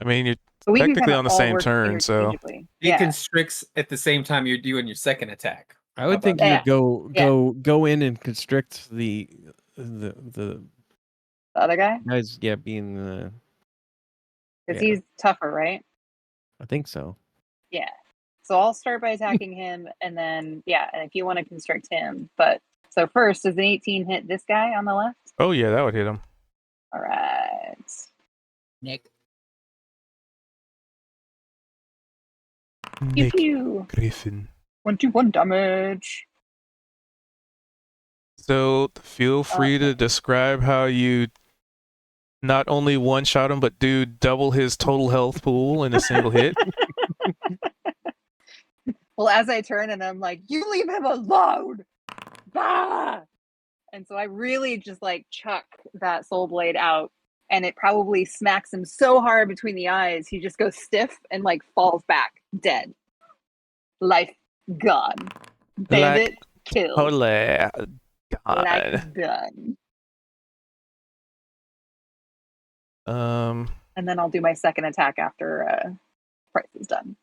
I mean, you're So we can technically kinda on the all same work turn, so interchangeably. He Yeah. constricts at the same time you're doing your second attack. I would How think about you that? would go in and constrict the The other guy? guys. Yeah, being the. Because Yeah. he's tougher, right? I think so. Yeah. So I'll start by attacking him, and then and if you want to constrict him, but so first, does an 18 hit this guy on the left? oh yeah, that would hit him. All right. Nick. Pew Nick pew. Griffin. 1 damage. So feel free to describe how you not only one shot him, but do double his total health pool in a single hit. Well, as I turn and I'm like, you leave him alone. Bah! And so I really just like chuck that soul blade out, and it probably smacks him so hard between the eyes, he just goes stiff and like falls back dead. Life gone. Bandit killed. Holy God. Life done. And then I'll do my second attack after Price is done.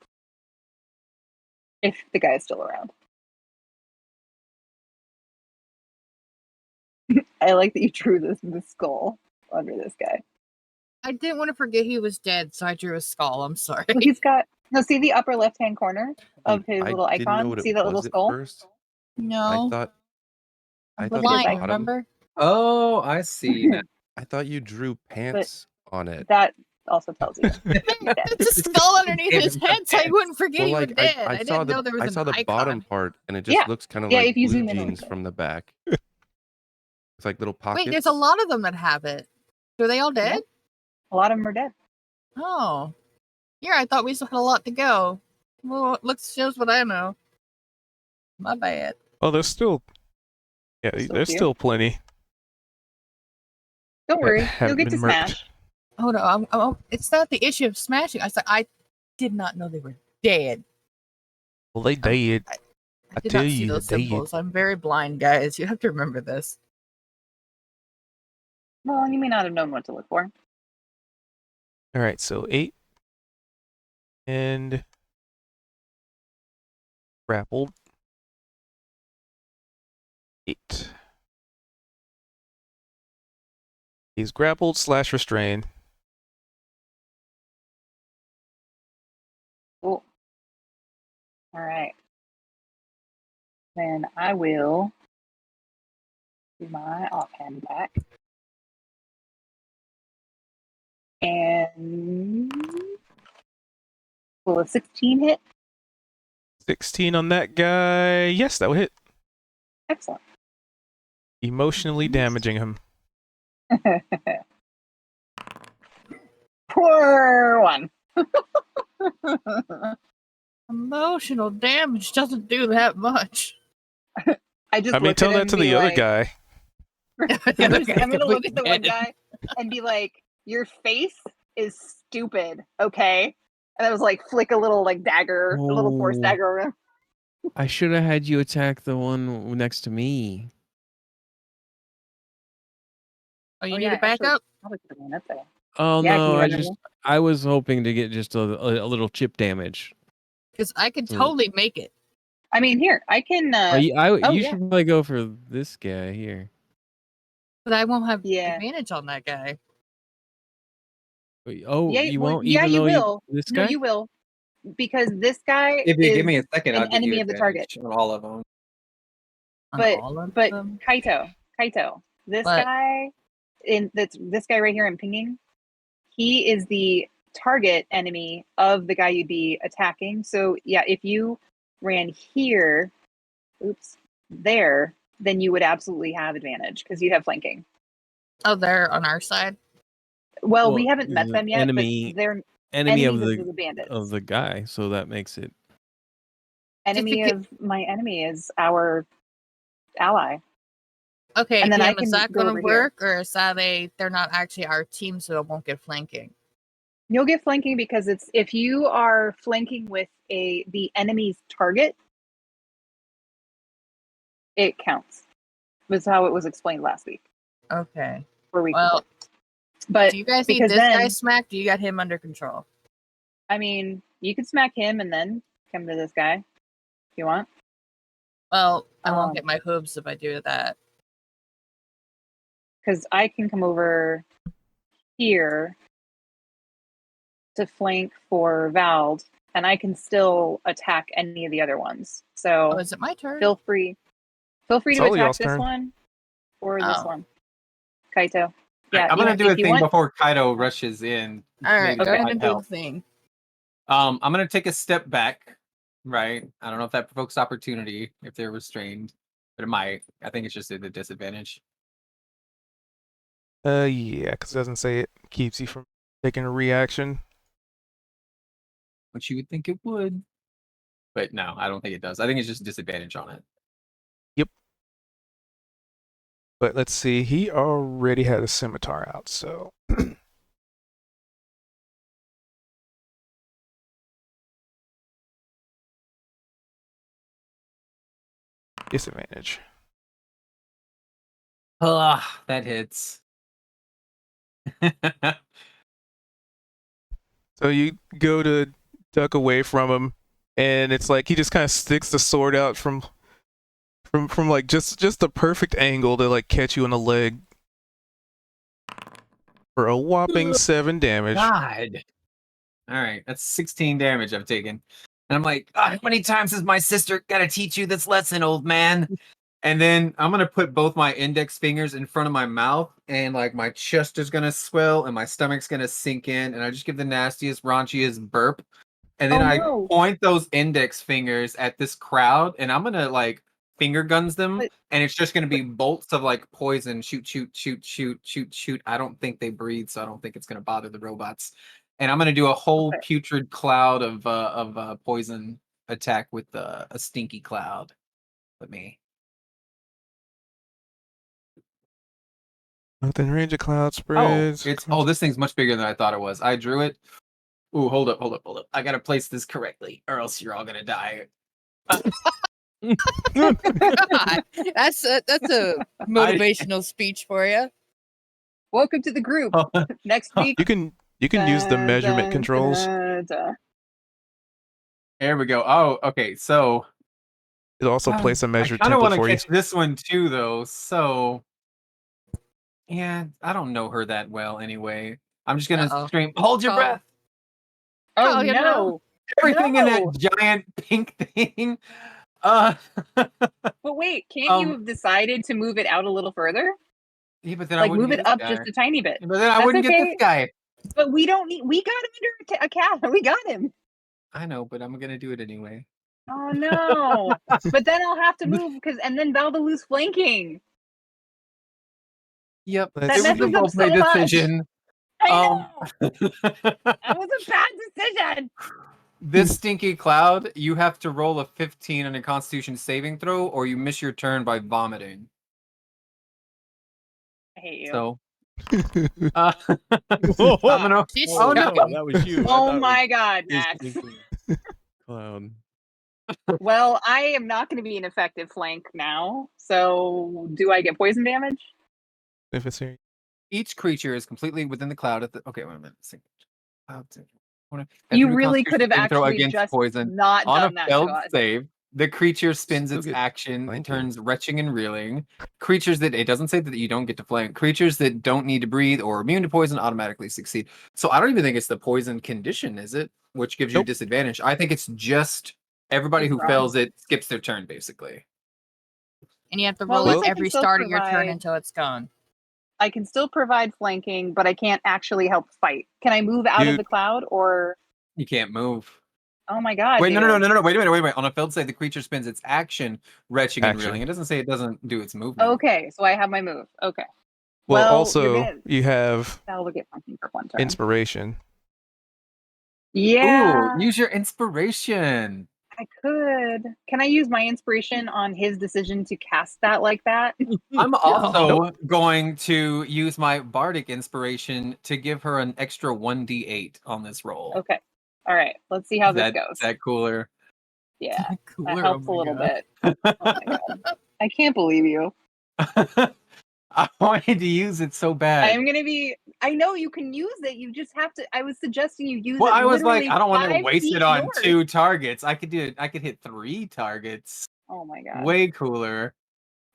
If the guy is still around. I like that you drew this skull under this guy. I didn't want to forget he was dead, so I drew a skull. I'm sorry. He's got see the upper left hand corner of his I little didn't know icon. what it See that little was at skull? first. I No. thought I'm the blind, bottom. remember? Oh, I see. Now. I thought you drew pants on it. That also tells you. It's a skull underneath his head, so I wouldn't forget he was dead. I saw didn't know there was I an saw the icon. bottom part, and it just Yeah. looks kind of Yeah, like if you blue zoom in a jeans little from the back. It's like little pockets. Wait, there's a lot of them that have it. Are they all dead? A lot of them are dead. Oh. Yeah, I thought we still had a lot to go. Well, shows what I know. My bad. Oh, there's still Still there's few. still plenty. Don't that worry, you'll haven't get to been murked. smash. Oh no, it's not the issue of smashing. I did not know they were dead. Well, they did. I did tell not see you, those they did. symbols. I'm very blind, guys. You have to remember this. Well, you may not have known what to look for. All right, so 8 and grappled. 8. He's grappled / restrained. Cool. All right. Then I will do my offhand attack. And will a 16 hit? 16 on that guy. Yes, that would hit. Excellent. Emotionally damaging him. Poor one. Emotional damage doesn't do that much. I just I mean, look tell at that him to and the be other like, guy. I'm gonna look at the one guy and be like, your face is stupid, okay? And I was like, flick a little like dagger, a little force Oh. dagger around. I should have had you attack the one next to me. Oh, you Oh, need yeah, to back actually, up? probably could have went up there. Oh Yeah, can no, you run over? I was hoping to get just a little chip damage. Because I could So- totally make it. I mean, here, I can. You yeah. should probably go for this guy here. But I won't have Yeah. advantage on that guy. Oh, Yeah, you well, won't yeah, even you though will. this No, guy? you will. Because this guy If you is give me a second, I'll an give enemy you of the target. advantage on all of them. On But all of but them? Kaito, this What? guy this guy right here I'm pinging, he is the target enemy of the guy you'd be attacking. So yeah, if you ran here, there, then you would absolutely have advantage because you'd have flanking. Oh, they're on our side. Well, we haven't he's met an them yet, enemy, but they're enemy of enemies the of the bandits. of the guy, so that makes it. Enemy of my enemy is our ally. Okay, And then I PM, is can that go going over to here. work, or is that they're not actually our team, so it won't get flanking? You'll get flanking because it's if you are flanking with the enemy's target, it counts. Was how it was explained last week Okay. or week Well, before. But do you guys need because this guy then, smacked? Do you got him under control? I mean, you could smack him and then come to this guy if you want. Well, I won't get my hooves if I do that. Because I can come over here to flank for Vald, and I can still attack any of the other ones. So Oh, is it my turn? feel free It's to all attack y'all's this turn. one or this Oh. one. Kaito. Yeah, I'm gonna do a if you thing want, before Kaido rushes in. All right, Maybe go that ahead might and do the help. thing. I'm gonna take a step back. Right. I don't know if that provokes opportunity if they're restrained, but it might. I think it's just at a disadvantage. Yeah, because it doesn't say it keeps you from taking a reaction. Which you would think it would. But no, I don't think it does. I think it's just a disadvantage on it. But let's see, he already had a scimitar out, so. Disadvantage. Ah, that hits. So you go to duck away from him, and it's like he just kind of sticks the sword out from like just the perfect angle to like catch you in the leg for a whopping 7 damage. God. All right, that's 16 damage I've taken. And I'm like, "Ah, how many times has my sister got to teach you this lesson, old man?" And then I'm gonna put both my index fingers in front of my mouth, and like my chest is gonna swell, and my stomach's gonna sink in, and I just give the nastiest, raunchiest burp, and then I no. point those index fingers at this crowd, and I'm gonna like finger guns them, But- and it's just gonna be bolts of like poison, shoot, shoot, shoot, shoot, shoot, shoot. I don't think they breathe, so I don't think it's gonna bother the robots. And I'm gonna do a whole Okay. putrid cloud of poison attack with a stinky cloud with me. Within range of cloud Oh, spreads. this thing's much bigger than I thought it was. I drew it. Ooh, hold up. I gotta place this correctly, or else you're all gonna die. God, that's a motivational speech for you. Welcome to the group. Next week. You can use the measurement controls. There we go. Oh, okay. So It'll also place a I measured kind of template want to for you. catch this one too, though. So yeah, I don't know her that well anyway. I'm just gonna Uh-oh. scream, "Hold your Oh. breath!" Oh, you know. no. Everything in No. that giant pink thing. But wait, can't you Um, have decided to move it out a little further? yeah, but then I Like wouldn't move get it this up guy. just a tiny bit. But then I That's wouldn't get this okay. guy. But we don't need. We got him under a cat. We got him. I know, but I'm gonna do it anyway. Oh no! But then I'll have to move and then Val to lose flanking. Yep, Let's it was a messes up role-play so much. decision. I know. That That was a bad decision. This stinky cloud, you have to roll a 15 on a Constitution saving throw, or you miss your turn by vomiting. I hate you. So, uh, I'm gonna. She's Oh no! shocking. that was you. Oh my god, Max. Cloud. Well, I am not going to be an effective flank now. So, do I get poison damage? if it's here. Each creature is completely within the cloud. Okay, wait a minute. Cloud. You really could have throw actually against just poison. not On done a that failed to us. save, the creature spins Still its get action and flanking. turns retching and reeling. Creatures that it doesn't say that you don't get to flank. Creatures that don't need to breathe or immune to poison automatically succeed. So I don't even think it's the poison condition, is it? Which gives you a Nope. disadvantage. I think it's just everybody Just who wrong. fails it skips their turn, basically. And you have to Well, roll at it least I every can still start of your turn provide- until it's gone. I can still provide flanking, but I can't actually help fight. Can I move out of Dude. the cloud or? You can't move. Oh my god. Wait, dude. no. Wait a minute. On a failed save, the creature spends its action retching and Action. reeling. It doesn't say it doesn't do its movement. Okay, so I have my move. Okay. Well, Well, also you're gonna you have that'll get something for one turn. inspiration. Yeah, Ooh, use your inspiration. I could. Can I use my inspiration on his decision to cast that like that? I'm also going to use my bardic inspiration to give her an extra 1d8 on this roll. Okay. All right. Let's see how Is this that, goes. is that cooler? Yeah, Cooler? that helps Oh a my little God. bit. Oh my god. I can't believe you. I wanted to use it so bad. I'm gonna be. I know you can use it. You just have to. I was suggesting you use Well, it. I was like, literally I don't want to 5 waste feet it on north. 2 targets. I could do it. I could hit 3 targets. Oh my god. Way cooler.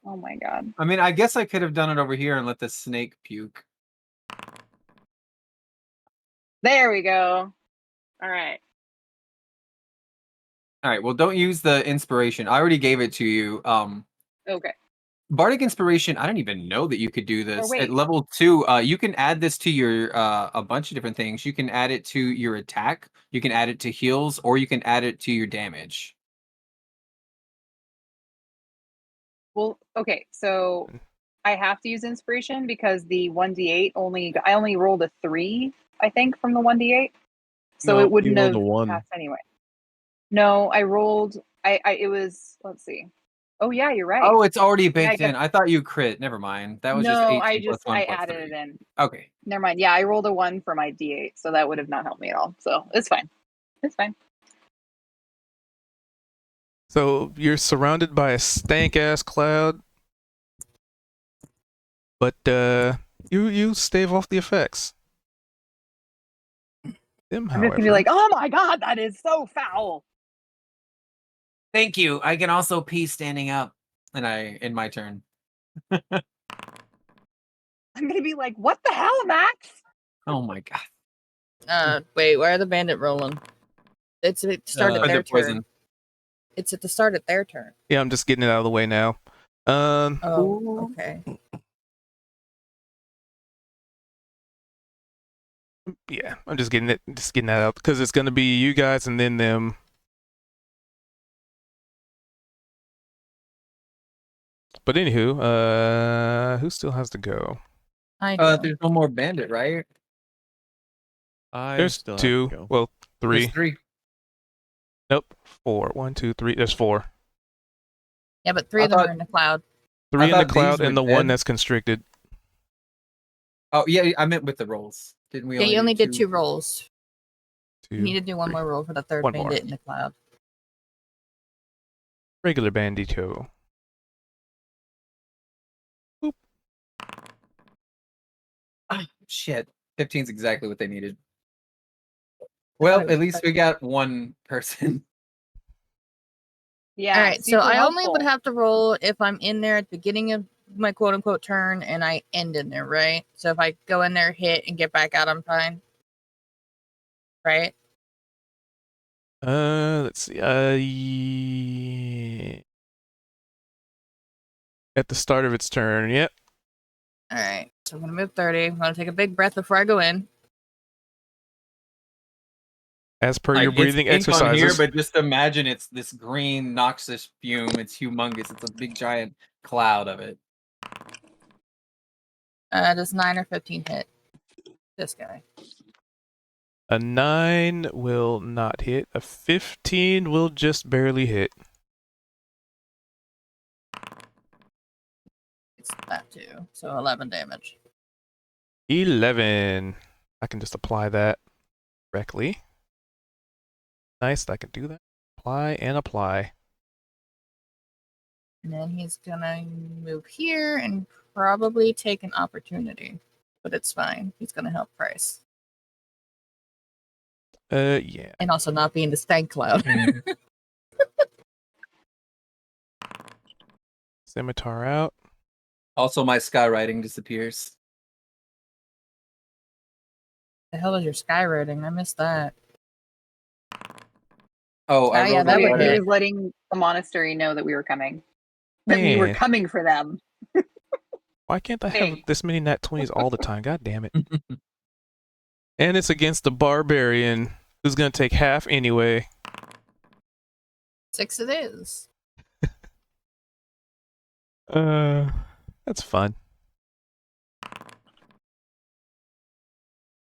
Oh my god. I mean, I guess I could have done it over here and let the snake puke. There we go. All right. All right. Well, don't use the inspiration. I already gave it to you. Okay. Bardic Inspiration, I don't even know that you could do this. At wait. level 2, you can add this to your a bunch of different things. You can add it to your attack, you can add it to heals, or you can add it to your damage. Well, okay. So I have to use inspiration because the 1d8 I only rolled a 3, I think, from the 1d8. So No, it you wouldn't rolled have a 1. passed anyway. No, I rolled. It was. Let's see. Oh yeah, you're right. Oh, it's already Yeah, baked in. I thought you crit. Never mind. That was just No, 18 plus 1 I plus added 3. it in. Okay. Never mind. Yeah, I rolled a 1 for my d8, so that would have not helped me at all. So it's fine. It's fine. So you're surrounded by a stank ass cloud, but you stave off the effects. Them, I'm just gonna be however, like, oh my god, that is so foul. Thank you. I can also pee standing up. And in my turn. I'm gonna be like, what the hell, Max? Oh my god. Wait, why are the bandit rolling? It's at the start of Because their they're poison. turn. It's at the start of their turn. yeah, I'm just getting it out of the way now. Oh, okay. Yeah, I'm just getting that out because it's gonna be you guys and then them. But anywho, who still has to go? I do. There's no more bandit, right? I There's still have 2. to go. Well, 3. There's 3. Nope, 4. 1, 2, 3. There's 4. Yeah, but 3 of them are in the cloud. 3 in the thought these cloud were and the one dead. that's constricted. Oh yeah, I meant with the rolls. Didn't we? Yeah, you only do did 2 rolls. 2. You need to do one 3. more roll for the third One more. bandit in the cloud. Regular bandito. Boop. Shit. 15's exactly what they needed. Well, at least we got one person. Yeah. All right, so super I only helpful. would have to roll if I'm in there at the beginning of my quote unquote turn and I end in there, right? So if I go in there, hit, and get back out, I'm fine. Right? Let's see. Yeah. At the start of its turn. Yep. All right, so I'm gonna move 30. I'm gonna take a big breath before I go in. As per Like, your breathing it's pink on here, exercises. but just imagine it's this green noxious fume. It's humongous. It's a big giant cloud of it. Does 9 or 15 hit this guy? A 9 will not hit. A 15 will just barely hit. It's that too. So 11 damage. 11. I can just apply that correctly. Nice, I can do that. Apply and apply. And then he's gonna move here and probably take an opportunity. But it's fine. He's gonna help Price. Yeah. And also not be in the stank cloud. Scimitar out. Also, my skywriting disappears. The hell is your skywriting? I missed that. Oh, I yeah, wrote that a would letter. He hit. was letting the monastery know that we were coming. That we were Man. coming for them. Why can't I have Hey. this many nat 20s all the time? God damn it. And it's against the barbarian, who's going to take half anyway. 6 it is. That's fun.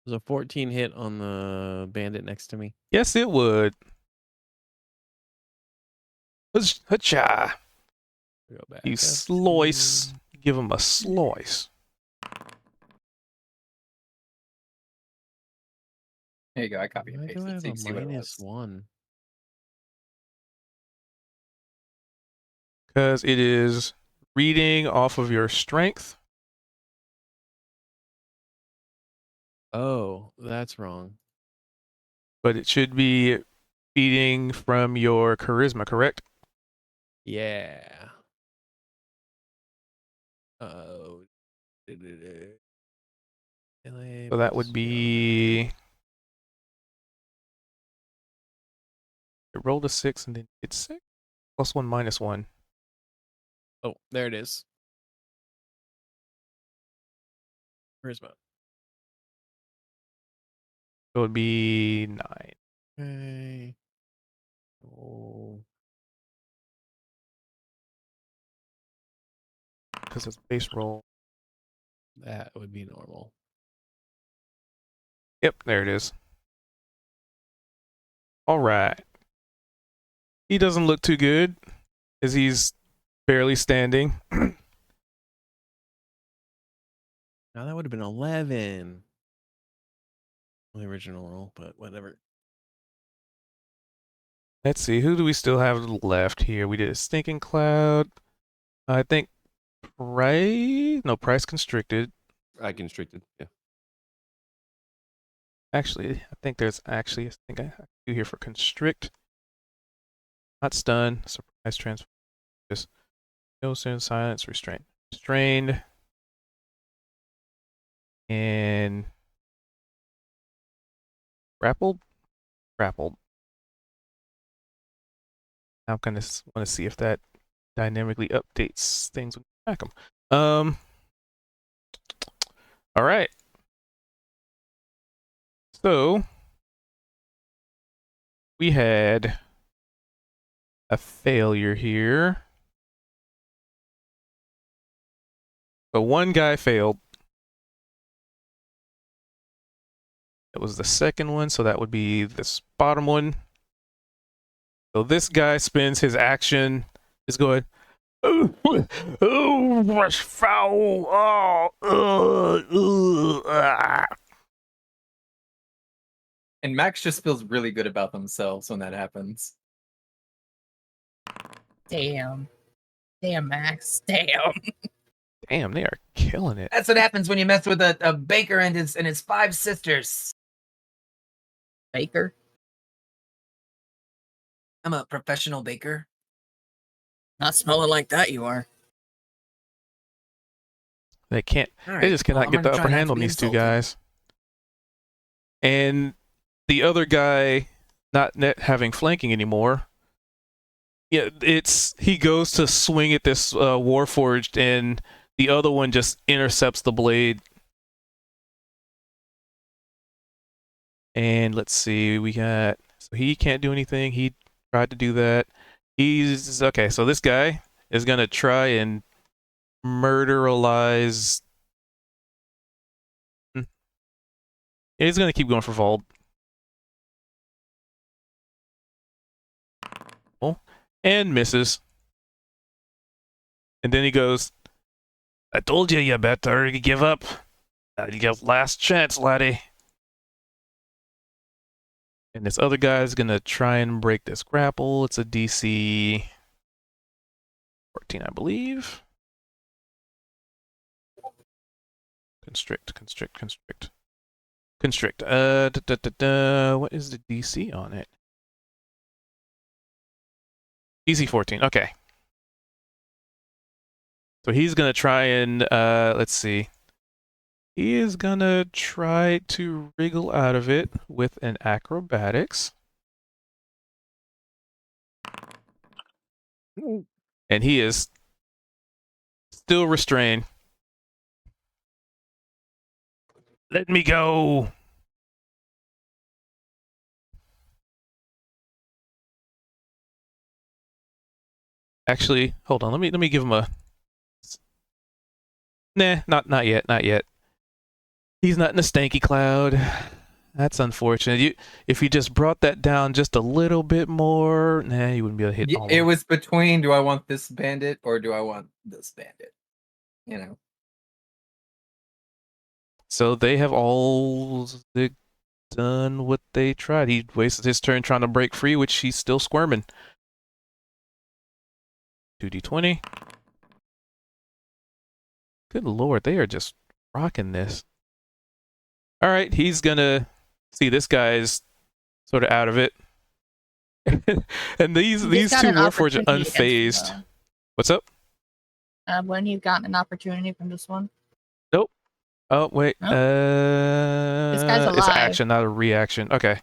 There's a 14 hit on the bandit next to me. Yes, it would. Hacha. Go back You up slice. to- Give him a slice. There you go. I copy and Why do pasted I it have so you a can see what it was. -1? Because it is reading off of your strength. Oh, that's wrong. But it should be feeding from your charisma, correct? Yeah. Oh. So that would be. It rolled a 6 and then it's 6. +1, -1. Oh, there it is. Charisma. So it would be 9. Okay. Oh. Because it's base roll. That would be normal. Yep, there it is. All right. He doesn't look too good as he's barely standing. Now that would have been 11. The original roll, but whatever. Let's see, who do we still have left here? We did a Stinking Cloud. I think Price constricted. I constricted. Yeah. Actually, I think there's actually a thing I do here for constrict. Not stun, surprise transfer. Just no soon silence, restraint. Restrained. And grappled? Grappled. I'm gonna want to see if that dynamically updates things when you track them. All right. So we had a failure here. So one guy failed. It was the second one, so that would be this bottom one. So this guy spends his action just going, oh, rush foul, ah. And Max just feels really good about themselves when that happens. Damn. Damn, Max. Damn. Damn, they are killing it. That's what happens when you mess with a baker and his 5 sisters. Baker. I'm a professional baker. Not smelling like that, you are. They can't. All They right, just cannot I'm get the gonna try upper not hand to on be these two insulting. guys. And the other guy not having flanking anymore. Yeah, he goes to swing at this Warforged, and the other one just intercepts the blade. And let's see, so he can't do anything. He tried to do that. He's okay. So this guy is gonna try and murderalize. He's gonna keep going for Vault. And misses. And then he goes, I told you better give up. You got last chance, laddie. And this other guy's gonna try and break this grapple. It's a DC 14, I believe. Constrict. What is the DC on it? DC 14, okay. So he's gonna try and, let's see. He is gonna try to wriggle out of it with an acrobatics. And he is still restrained. Let me go. Actually, hold on. Let me give him a. Nah, not yet. Not yet. He's not in a stanky cloud. That's unfortunate. If you just brought that down just a little bit more, nah, you wouldn't be able to hit all of It them. was between, do I want this bandit or do I want this bandit? You know. So they have all done what they tried. He wasted his turn trying to break free, which he's still squirming. 2d20. Good lord, they are just rocking this. All right, he's gonna see this guy's sort of out of it. And these He's got two an Warforged are opportunity against him, unfazed. though. What's up? When he's gotten an opportunity from this one. Nope. Oh wait. Nope. This guy's It's alive. action, not a reaction. Okay.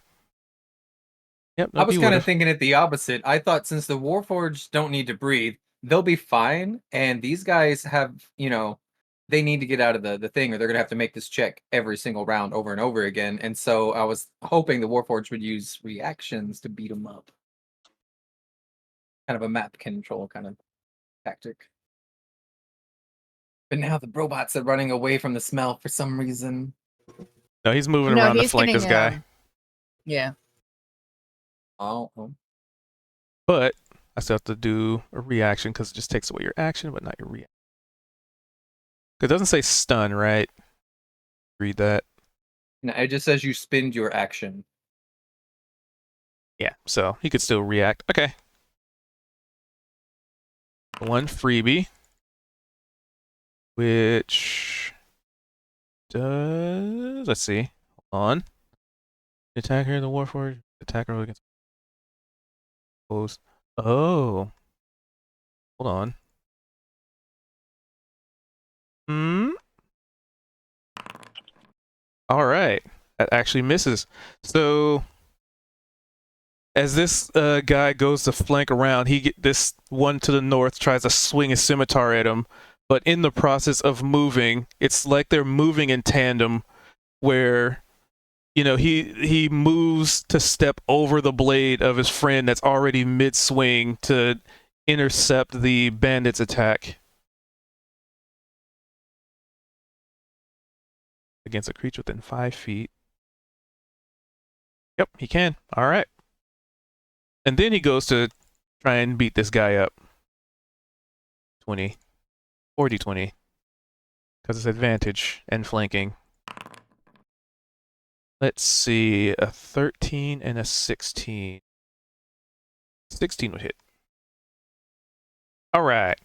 Yep. I Nope, was you kind of would've. thinking it the opposite. I thought since the Warforged don't need to breathe, they'll be fine. And these guys have, they need to get out of the thing or they're going to have to make this check every single round over and over again. And so I was hoping the Warforged would use reactions to beat them up. Kind of a map control kind of tactic. But now the robots are running away from the smell for some reason. No, he's moving No, around to he's flank getting, this guy. Yeah. Oh. But I still have to do a reaction because it just takes away your action, but not your reaction. It doesn't say stun, right? Read that. No, it just says you spend your action. Yeah, so he could still react. Okay. One freebie, which does, let's see, hold on. Attacker, the Warforged, attacker against opposed. Oh. Hold on. All right. That actually misses. So as this guy goes to flank around, this one to the north tries to swing his scimitar at him, but in the process of moving, it's like they're moving in tandem, where he moves to step over the blade of his friend that's already mid-swing to intercept the bandit's attack against a creature within 5 feet. Yep, he can. All right. And then he goes to try and beat this guy up. 20. 40-20. Because it's advantage and flanking. Let's see. A 13 and a 16. 16 would hit. Alright.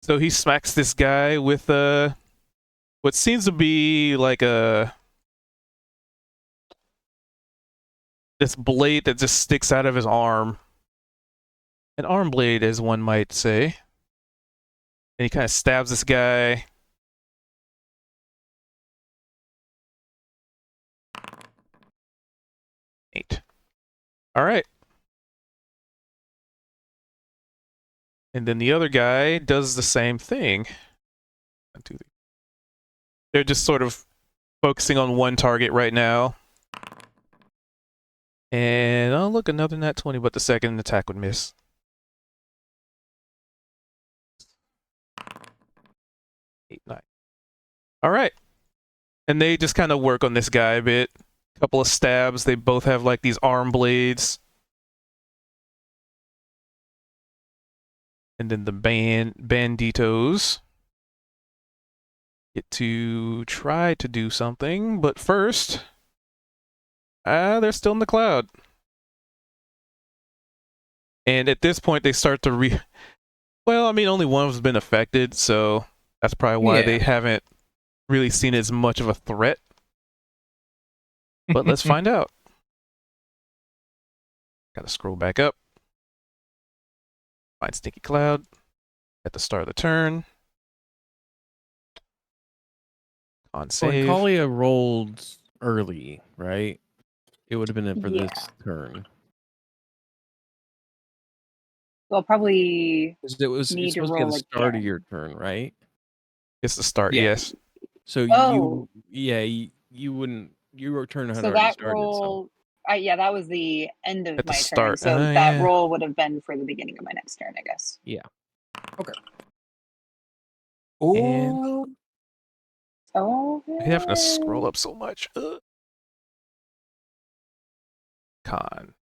So he smacks this guy with what seems to be like this blade that just sticks out of his arm. An arm blade, as one might say. And he kind of stabs this guy. Eight. All right. And then the other guy does the same thing. They're just sort of focusing on one target right now. And oh look, another nat 20, but the second attack would miss. 8, 9. All right. And they just kind of work on this guy a bit. Couple of stabs. They both have like these arm blades. And then the banditos get to try to do something, but first, they're still in the cloud. And at this point, they start to well, I mean, only one has been affected, so that's probably why they haven't really seen as much of a threat. But let's find out. Gotta scroll back up. Find Stinky Cloud at the start of the turn. On save. When Kalia rolled early, right? It would have been for this turn. Well, probably It was need it's to supposed to be at roll the start of again. your turn, right? It's the start, Yeah. yes. So Oh. you wouldn't, your turn had So already that started. roll, yeah, that was the end of At the my turn. start. So that Yeah. roll would have been for the beginning of my next turn, I guess. Yeah. And- Ooh. Oh, I'm having to scroll up so much. Con.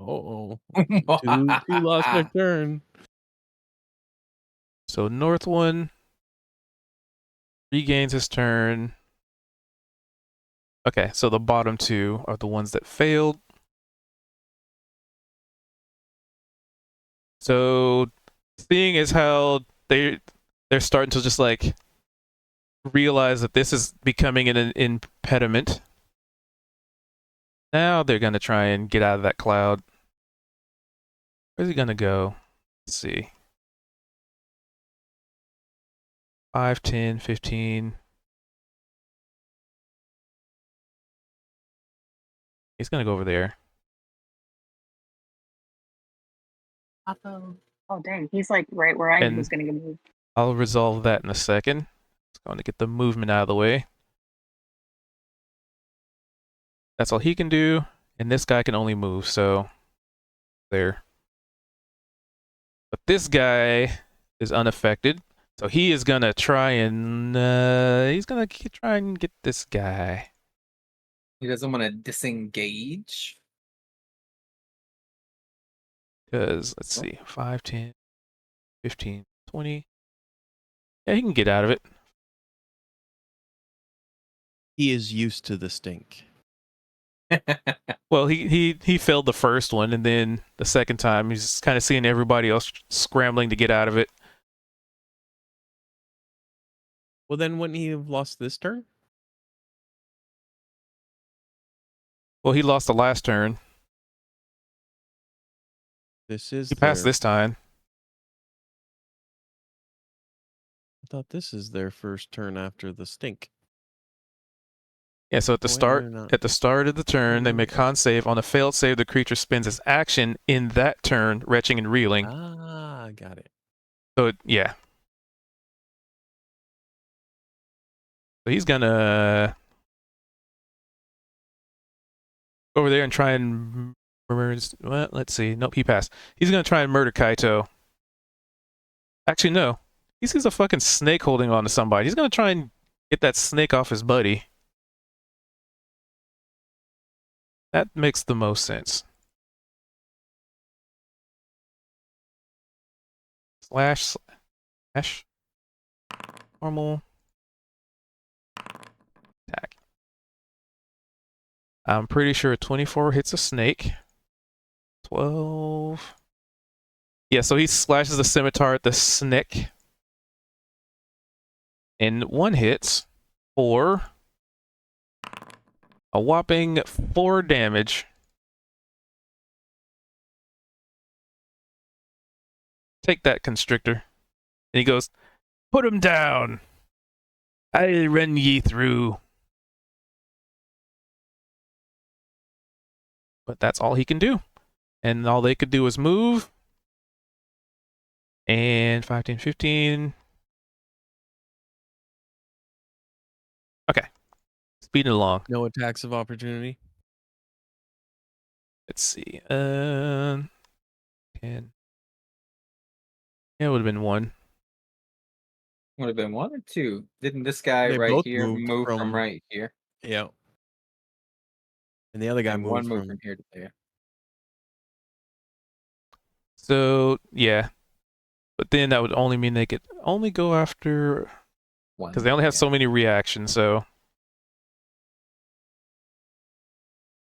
Oh, two lost their turn. So North one regains his turn. Okay, so the bottom two are the ones that failed. So seeing as how they're starting to just like realize that this is becoming an impediment. Now they're gonna try and get out of that cloud. Where's he gonna go? Let's see. 5, 10, 15. He's gonna go over there. Papa. Oh, dang. He's like right where I And- was going to move. I'll resolve that in a second. Just going to get the movement out of the way. That's all he can do, and this guy can only move, so there. But this guy is unaffected, so he is gonna try and try and get this guy. He doesn't want to disengage. Because let's see, 5, 10, 15, 20. Yeah, he can get out of it. He is used to the stink. Well, he failed the first one, and then the second time he's kind of seeing everybody else scrambling to get out of it. Well, then wouldn't he have lost this turn? Well, he lost the last turn. This is He passed their- this time. I thought this is their first turn after the stink. Yeah, so at the Wait, start they're not. at the start of the turn, they make a con save. On a failed save, the creature spends its action in that turn, retching and reeling. Ah, got it. So yeah. So he's gonna go over there and try and murder. Well, let's see. Nope, he passed. He's gonna try and murder Kaito. Actually, no. He sees a fucking snake holding on to somebody. He's gonna try and get that snake off his buddy. That makes the most sense. Slash. Normal. Attack. I'm pretty sure 24 hits a snake. 12. Yeah, so he slashes the scimitar at the snake. And one hits for a whopping 4 damage. Take that, constrictor. And he goes, put him down. I run ye through. But that's all he can do. And all they could do is move. And 15, 15. Okay. Speeding along. No attacks of opportunity. Let's see. 10. Yeah, it would have been 1. Would have been 1 or 2. Didn't this guy They right both here moved move from from- right here? Yeah. And the other guy And one moved move from. from here to there. So, yeah. But then that would only mean they could only go after... One. Because they only have so many reactions, so...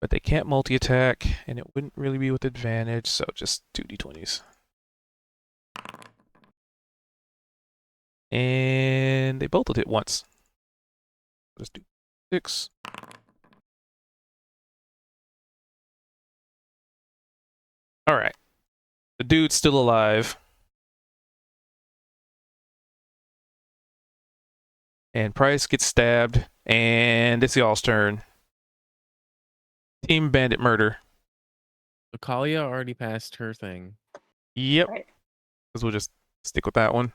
But they can't multi-attack, and it wouldn't really be with advantage, so just 2d20s. And they both will hit once. Let's do 6. Alright. The dude's still alive. And Price gets stabbed, and it's y'all's turn. Team Bandit Murder. So Kalia already passed her thing. Yep. Right. Because we'll just stick with that one.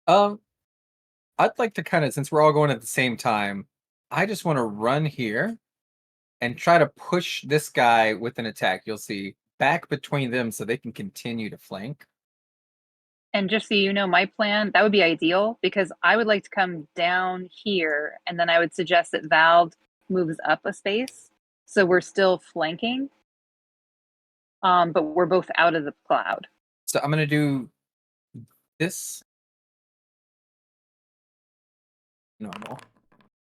I'd like to kind of, since we're all going at the same time, I just want to run here and try to push this guy with an attack. You'll see back between them so they can continue to flank. And just so you know, my plan, that would be ideal because I would like to come down here and then I would suggest that Valve moves up a space. So we're still flanking. But we're both out of the cloud. So I'm gonna do this. Normal.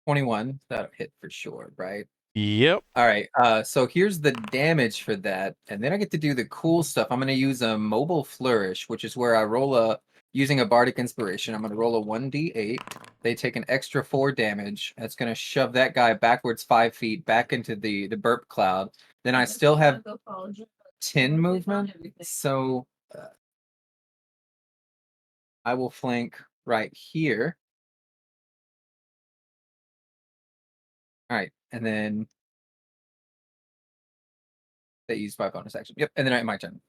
21. That'll hit for sure, right? Yep. All right. So here's the damage for that, and then I get to do the cool stuff. I'm gonna use a mobile flourish, which is where I roll using a bardic inspiration. I'm gonna roll a 1d8. They take an extra 4 damage. That's gonna shove that guy backwards 5 feet back into the burp cloud. Then I still have 10 movement, so I will flank right here. All right, and then they use 5 bonus action. Yep, and then my turn.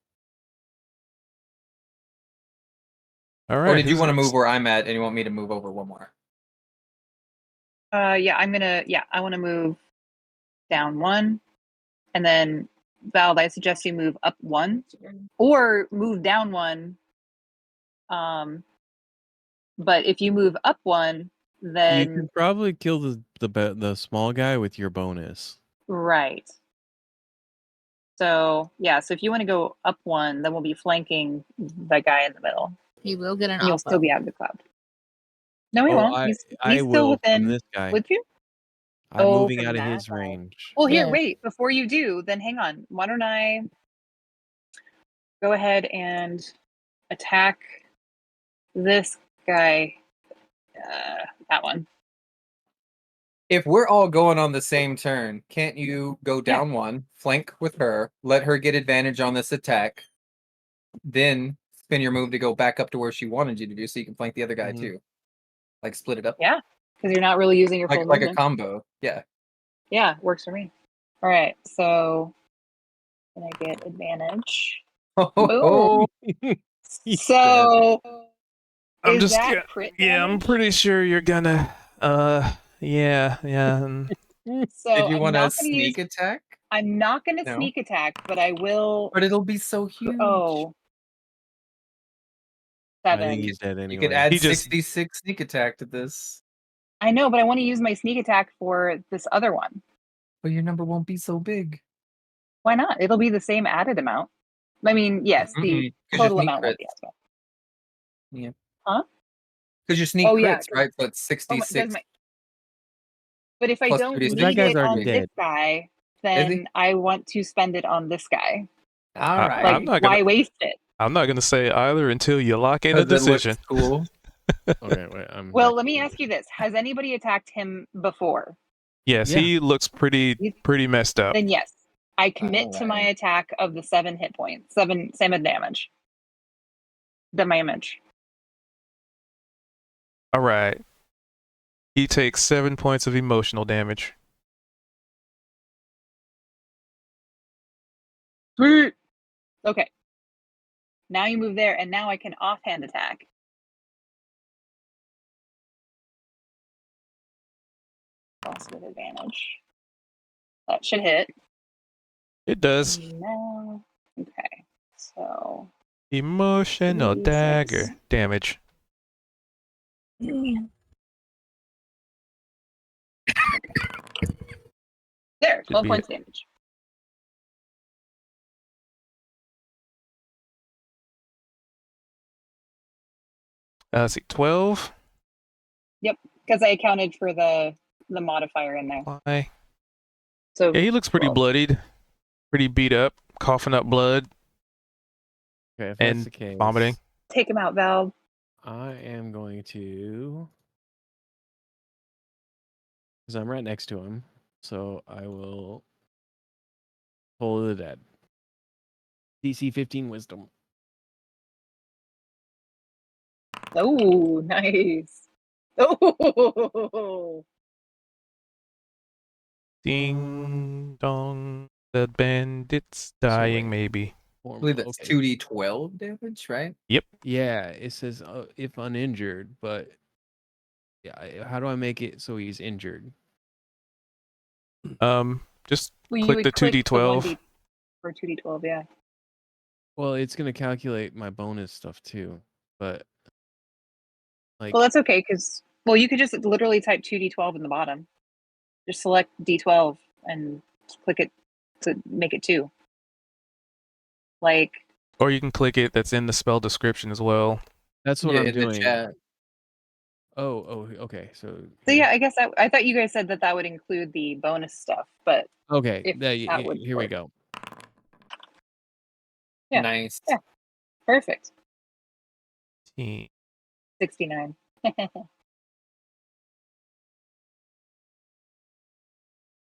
All right. Or did you who's want to next? move where I'm at, and you want me to move over one more? Yeah, I want to move down 1. And then Val, I suggest you move up 1 or move down 1. But if you move up 1, You then could probably kill the small guy with your bonus. right. So yeah, so if you want to go up 1, then we'll be flanking the guy in the middle. He will get an And you'll alpha. still be out of the cloud. No, he Oh, won't. I He's still will from within. this guy. Would you? I'm Oh, moving from out of that his guy. range. Well, here, Yeah. wait. Before you do, then hang on. Why don't I go ahead and attack this guy? That one. If we're all going on the same turn, can't you go down 1, flank with her, let her get advantage on this attack, then spin your move to go back up to where she wanted you to do, so you can flank the other guy Mhm. too, like split it up, Yeah, because you're not really using your full like a movement. combo. Yeah. Yeah, works for me. All right, so then I get advantage. Oh, He's So I'm is just that crit yeah, I'm damage? pretty sure you're gonna yeah. So did you I'm want to not going to use. sneak attack? I'm not going to No. sneak attack, but I will. But it'll be so huge. Oh, I think 7. he's dead You anyway. could add He just- 66 sneak attack to this, I know, but I want to use my sneak attack for this other one. but your number won't be so big. Why not? It'll be the same added amount. I mean, yes, the Mm-mm, 'cause your total sneak amount won't be crits. as well. Yeah. Huh? Because your sneak Oh, yeah, crits, right? So it's Oh, does 66 my. But if I plus don't 36. That need guy's it already on dead. this guy, Is he? then I want to spend it on this guy. All I- right. I'm not Why gonna waste it? I'm not gonna say either until you lock in a Because it looks decision. cool. Okay, wait. I'm Well, back let me to ask you this: has anybody attacked him before? Yes, Yeah. he looks pretty messed up. Then yes, I commit to my Alright. attack of the 7 hit points, 7 damage. The damage. All right. He takes 7 points of emotional damage. Sweet. Okay. Now you move there, and now I can offhand attack. Also with advantage. That should hit. It does. No. Okay. So Emotional 3d6. dagger damage. There, Should 12 be points damage. Let's see, 12. Because I accounted for the modifier in there. Why? So Yeah, he looks pretty 12. bloodied, pretty beat up, coughing up blood. Okay, if And that's the case, vomiting. Take him out, Val. I am going to, because I'm right next to him, so I will pull the dead. DC 15 Wisdom. Oh, nice. Oh, Ding dong. The bandit's dying, wait. maybe. I believe that's Okay. 2d12 damage, right? Yeah, it says if uninjured, but yeah, how do I make it so he's injured? Just well, you click would the click 2d12. The 1d or 2d12, yeah. Well, it's gonna calculate my bonus stuff too, but like, Well, that's okay because you could just literally type 2d12 in the bottom. Just select d12 and click it to make it 2. Like, Or you can click it. That's in the spell description as well. that's what Yeah, I'm in the doing. chat. Oh, okay. So so yeah, I guess I thought you guys said that would include the bonus stuff, but okay, if that would here we work. go. Yeah. Nice. Yeah. Perfect. 16. 69.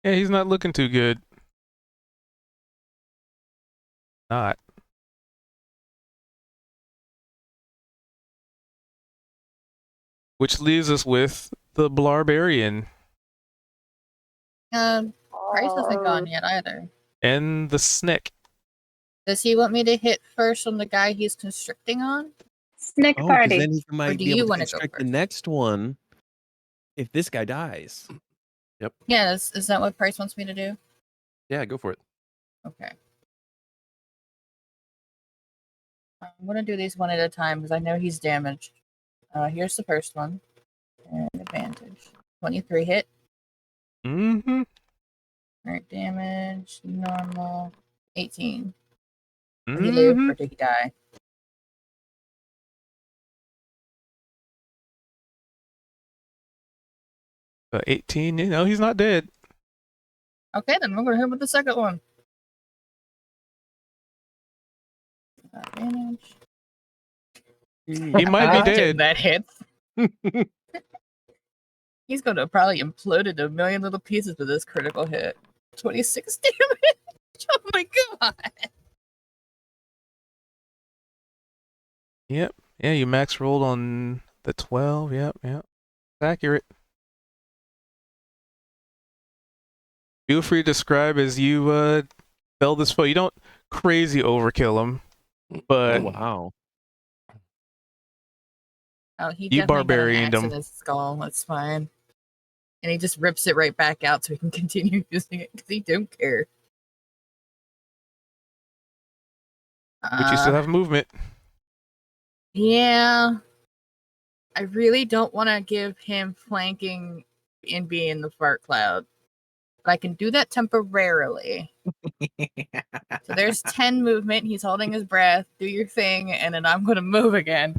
Yeah, he's not looking too good. Not. Which leaves us with the Barbarian Price hasn't gone yet either. and the Snick. Does he want me to hit first on the guy he's constricting on? Snick Oh, because party. then he might do be you able to wanna go constrict the first? next one if this guy dies. Yeah, is that what Price wants me to do? Yeah, go for it. Okay. I'm gonna do these one at a time because I know he's damaged. Here's the first one. And advantage. 23 hit. Mm-hmm. Alright, damage. Normal. 18. Did he live Mm-hmm. or did he die? So 18, he's not dead. Okay, then we're gonna hit him with the second one. Advantage. He might be dead. That hits. He's gonna probably implode into a million little pieces with this critical hit. 26 damage. Oh my god. Yep. Yeah, you max rolled on the 12. Yep. It's accurate. Feel free to describe as you fell this foe. You don't crazy overkill him, but Oh wow. Oh, he You definitely got an barbarianed axe in him. his skull. That's fine. And he just rips it right back out so he can continue using it because he don't care. But you still have movement. Yeah. I really don't want to give him flanking and be in the fart cloud. But I can do that temporarily. So there's 10 movement. He's holding his breath. Do your thing, and then I'm going to move again.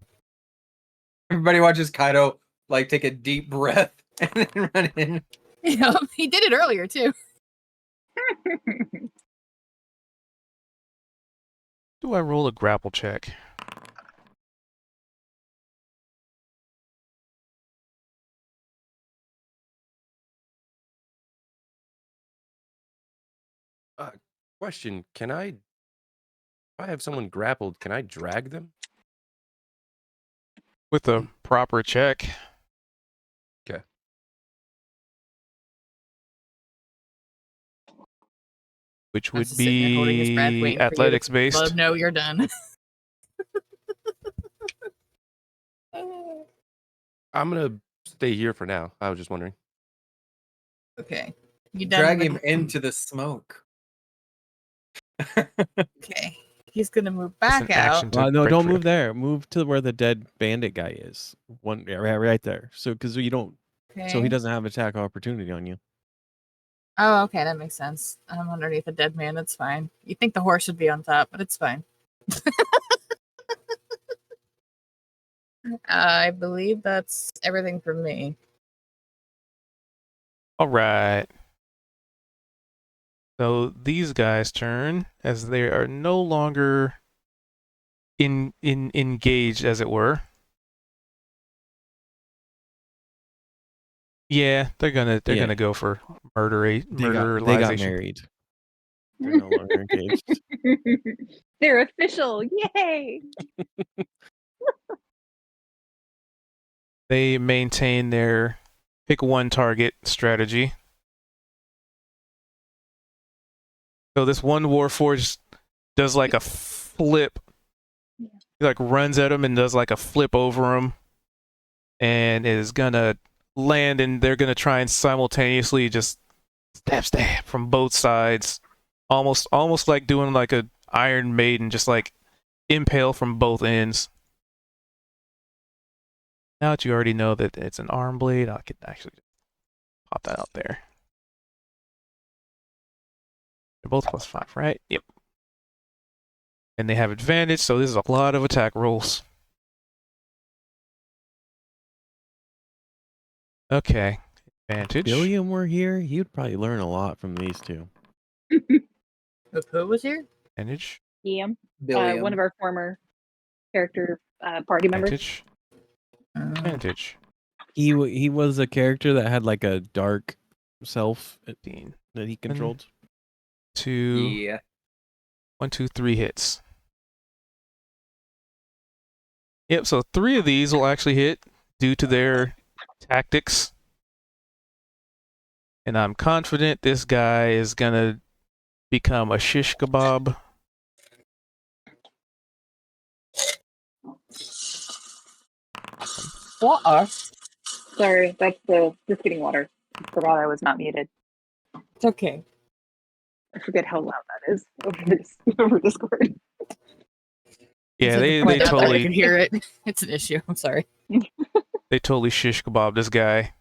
Everybody watches Kaido like take a deep breath and then run in. You know, he did it earlier too. Do I roll a grapple check? Question: Can if I have someone grappled, can I drag them? With a proper check. Okay. Which I would was just sitting there holding his breath, be waiting for you to athletics let him based. know you're done. I'm gonna stay here for now. I was just wondering. Okay. You done Drag with- him into the smoke. Okay. He's gonna move It's back an out. action to No, break don't free. move there. Move to where the dead bandit guy is. Right there. So because you don't, Okay. so he doesn't have attack opportunity on you. Oh, okay, that makes sense. I'm underneath a dead man. That's fine. You think the horse should be on top, but it's fine. I believe that's everything from me. All right. So these guys turn as they are no longer engaged, as it were. Yeah, they're Yeah. gonna go for They got murderization. married. They're no longer engaged. They're official. Yay! They maintain their pick one target strategy. So this one Warforged does like a flip. Yeah. He like runs at him and does like a flip over him, and is gonna land, and they're gonna try and simultaneously just stab from both sides, almost like doing like a Iron Maiden, just like impale from both ends. Now that you already know that it's an arm blade, I could actually pop that out there. They're both +5, right? Yep. And they have advantage, so this is a lot of attack rolls. Okay. Advantage. If Billiam were here, he'd probably learn a lot from these two. If who was here? Advantage. Ian, Billiam. one of our former character party members. Advantage. Uh, Advantage. He was a character that had like a dark self 15. that he controlled. 2, Yeah. 1, 2, 3 hits. Yep, so 3 of these will actually hit due to their tactics. And I'm confident this guy is gonna become a shish kebab. What? Sorry, that's just getting water. Forgot I was not muted. It's okay. I forget how loud that is over Discord. Yeah, It's at the they point now that I totally can hear it. It's an issue. I'm sorry. they totally shish kebab this guy.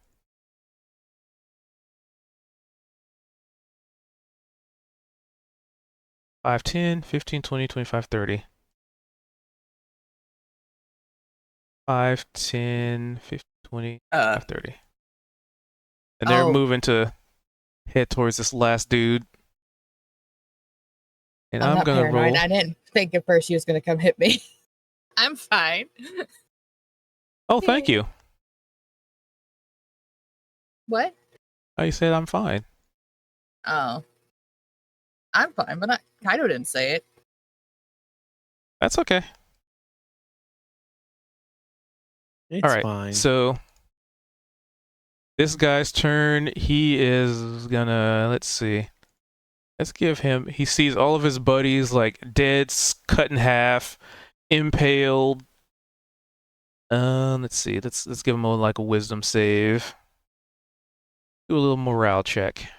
Five, 10, 15, 20, 25, 30. 5, 10, 15, 20, 30. And they're Oh. moving to head towards this last dude. And I'm I'm not gonna paranoid. roll. I didn't think at first he was going to come hit me. I'm fine. Oh, thank you. What? I said I'm fine. Oh. I'm fine, but Kaido didn't say it. That's okay. It's All right. fine. So this guy's turn. He is gonna. Let's see. Let's give him. He sees all of his buddies like dead, cut in half, impaled. Let's see. Let's give him like a wisdom save. Do a little morale check.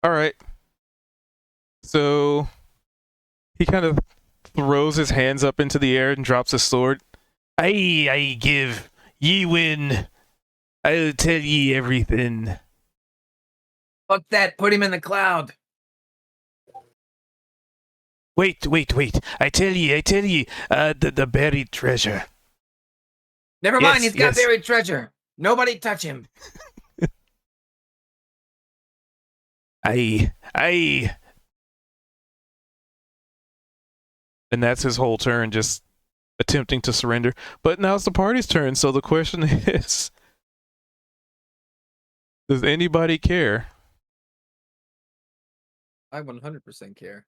All right. So he kind of throws his hands up into the air and drops his sword. I give. Ye win. I'll tell ye everything. Fuck that. Put him in the cloud. Wait. I tell ye, the buried treasure. Never Yes, mind. He's got yes. buried treasure. Nobody touch him. Aye. And that's his whole turn, just attempting to surrender. But now it's the party's turn, so the question is, does anybody care? I 100% care.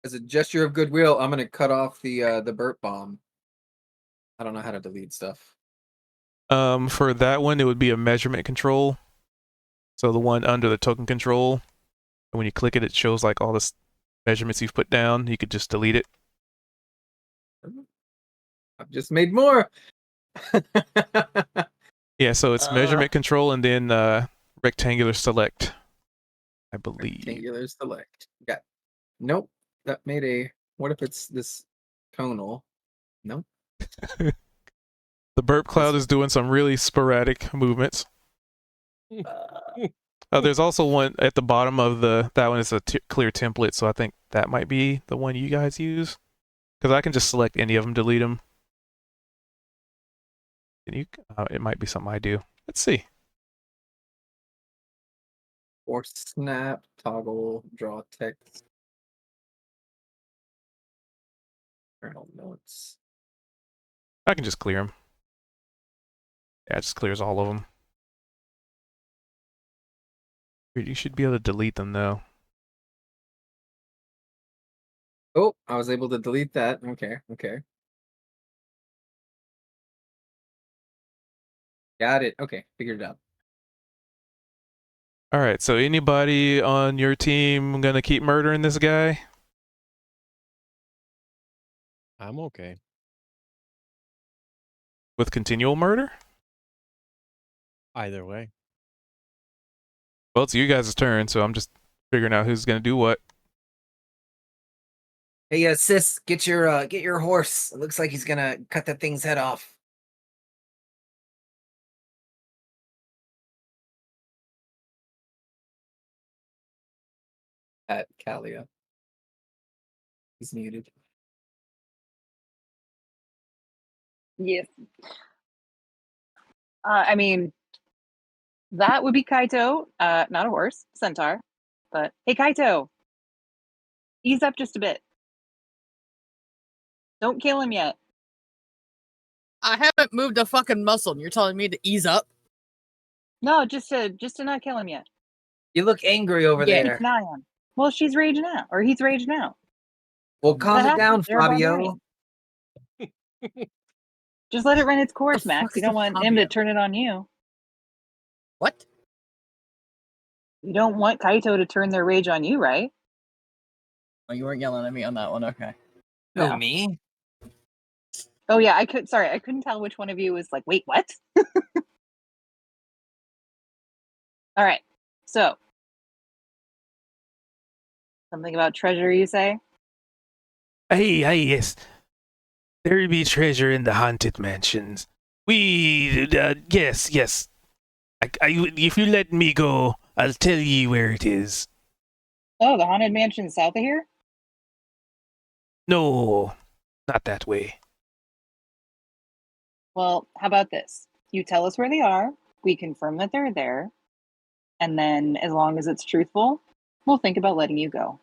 As a gesture of goodwill, I'm gonna cut off the burp bomb. I don't know how to delete stuff. For that one, it would be a measurement control. So the one under the token control, and when you click it, it shows like all the measurements you've put down. You could just delete it. I've just made more. Yeah, so it's measurement control and then rectangular select, I believe. Rectangular select. Got. Nope. That made a. What if it's this conal? Nope. The burp cloud is doing some really sporadic movements. There's also one at the bottom of that one is a clear template, so I think that might be the one you guys use. Because I can just select any of them, delete them. And it might be something I do. Let's see. Or snap, toggle, draw text. Kernel notes. I can just clear them. Yeah, it just clears all of them. You should be able to delete them though. Oh, I was able to delete that. Okay. Got it. Okay, figured it out. All right, so anybody on your team gonna keep murdering this guy? I'm okay. with continual murder? Either way. Well, it's you guys' turn, so I'm just figuring out who's gonna do what. Hey, sis, get your horse. It looks like he's gonna cut that thing's head off. At Calia. He's muted. Yes. I mean, that would be Kaito, not a horse, centaur. But hey, Kaito, ease up just a bit. Don't kill him yet. I haven't moved a fucking muscle, and you're telling me to ease up? No, just to not kill him yet. You look angry over Yeah. Keep there. an eye on. Well, she's raging out, or he's raging out. Well, calm That it down, happens. They're about Fabio. Just let it run its course, The Max. fuck You is don't a want him to Fabio? turn it on you. What? You don't want Kaito to turn their rage on you, right? Oh, you weren't yelling at me on that one. Okay. Who, No. me? Oh yeah, I couldn't tell which one of you was like, wait, what? All right. So, something about treasure, you say? Hey, yes. There be treasure in the haunted mansions. Yes. If you let me go, I'll tell ye where it is. Oh, the haunted mansion south of here? No, not that way. Well, how about this? You tell us where they are, we confirm that they're there, and then as long as it's truthful, we'll think about letting you go.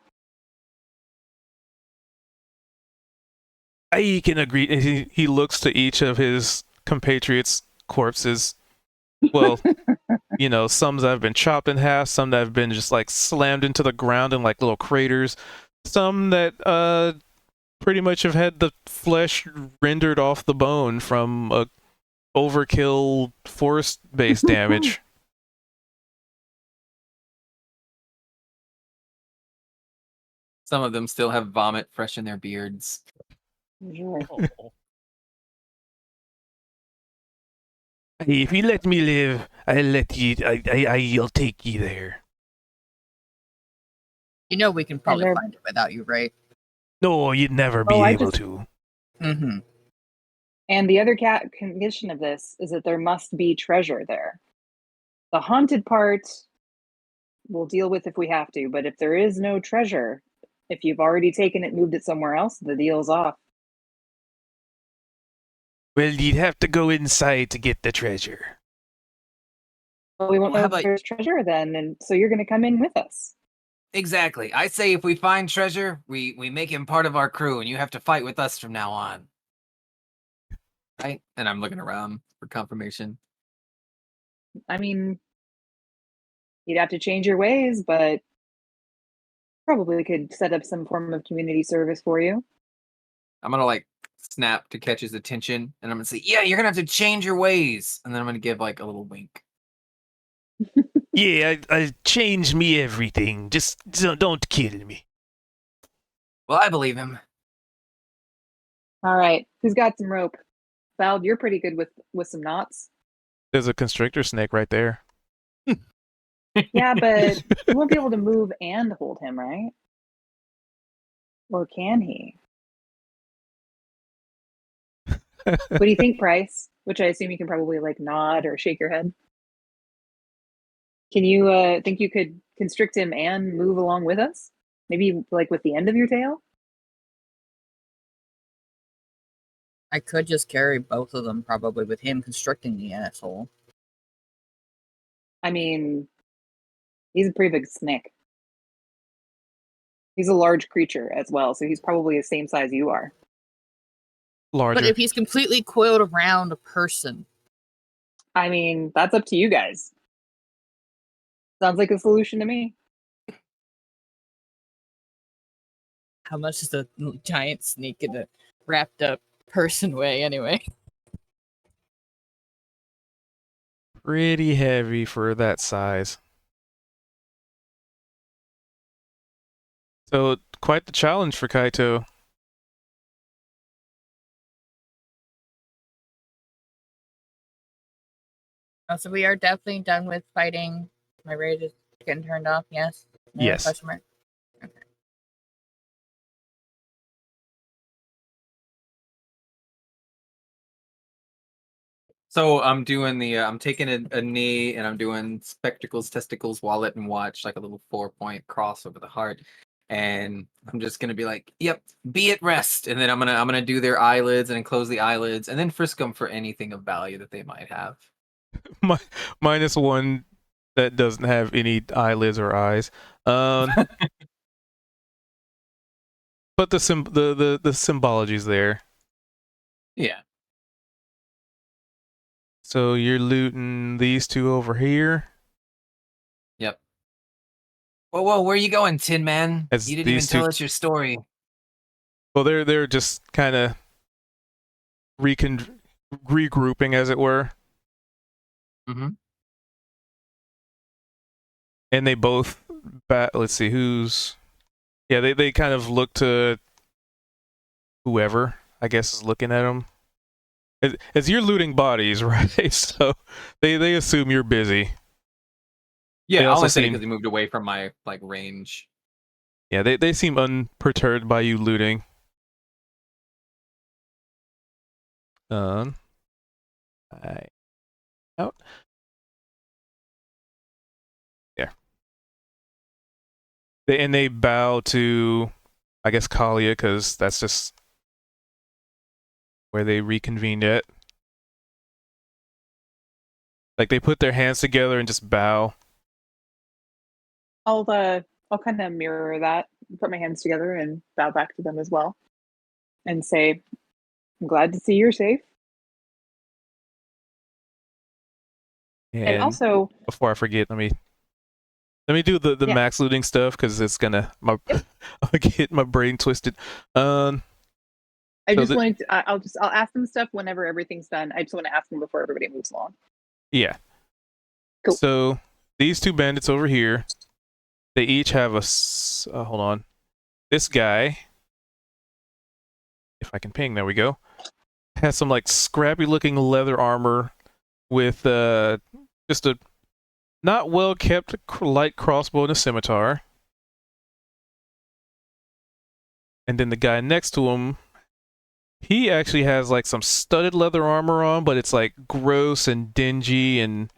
I can agree. He looks to each of his compatriots' corpses. Well, some that have been chopped in half, some that have been just like slammed into the ground in like little craters, some that pretty much have had the flesh rendered off the bone from overkill forest-based damage. Some of them still have vomit fresh in their beards. Sure. Hey, if you let me live, I'll let you. I'll take you there. You know we can probably they're- find it without you, right? No, you'd never be Oh, able to. Mm-hmm. And the other condition of this is that there must be treasure there. The haunted part we'll deal with if we have to, but if there is no treasure, if you've already taken it, moved it somewhere else, the deal's off. Well, you'd have to go inside to get the treasure. Well, we won't Well, know how if about- there's treasure then, and so you're going to come in with us. Exactly. I say if we find treasure, we make him part of our crew, and you have to fight with us from now on. Right? And I'm looking around for confirmation. I mean, you'd have to change your ways, but probably could set up some form of community service for you. I'm gonna like snap to catch his attention, and I'm gonna say, "Yeah, you're gonna have to change your ways." And then I'm gonna give like a little wink. Yeah, I'll change me everything. Just don't kill me. Well, I believe him. All right, who's got some rope? Val, you're pretty good with some knots. There's a constrictor snake right there. Yeah, but you won't be able to move and hold him, right? Or can he? What do you think, Price? Which I assume you can probably like nod or shake your head. Can you think you could constrict him and move along with us? Maybe like with the end of your tail? I could just carry both of them, probably, with him constricting the asshole. I mean, he's a pretty big snake. He's a large creature as well, so he's probably the same size you are. Larger. But if he's completely coiled around a person, I mean, that's up to you guys. Sounds like a solution to me. how much is a giant snake in a wrapped up person weigh anyway? Pretty heavy for that size. So, quite the challenge for Kaito. So we are definitely done with fighting. My rage is getting turned off. Yes. No Yes. question mark. Okay. So I'm doing I'm taking a knee and I'm doing spectacles, testicles, wallet, and watch, like a little 4-point cross over the heart. And I'm just gonna be like, "Yep, be at rest." And then I'm gonna do their eyelids and then close the eyelids and then frisk them for anything of value that they might have. Minus one that doesn't have any eyelids or eyes. But the symbology's there. Yeah. So you're looting these two over here. Yep. Whoa, where are you going, Tin Man? As You didn't even these two- tell us your story. Well, they're just kind of regrouping, as it were. Mm-hmm. And they both let's see who's they kind of look to whoever I guess is looking at them as you're looting bodies, right? So they assume you're busy. They Yeah, I also only said it seem- because he moved away from my like range. Yeah, they seem unperturbed by you looting. I out there. They bow to, I guess, Kalia, because that's just where they reconvened at. Like they put their hands together and just bow. I'll kind of mirror that, put my hands together and bow back to them as well, and say, "I'm glad to see you're safe." And also, before I forget, let me do the Yeah. max looting stuff because it's gonna I'll get my brain twisted. I So just wanted to, I'll ask them stuff whenever everything's done. I just want to ask them before everybody moves along. Yeah. Cool. So these two bandits over here, they each have hold on. This guy, if I can ping, there we go, has some like scrappy looking leather armor with just a not well kept light crossbow and a scimitar. And then the guy next to him, he actually has like some studded leather armor on, but it's like gross and dingy and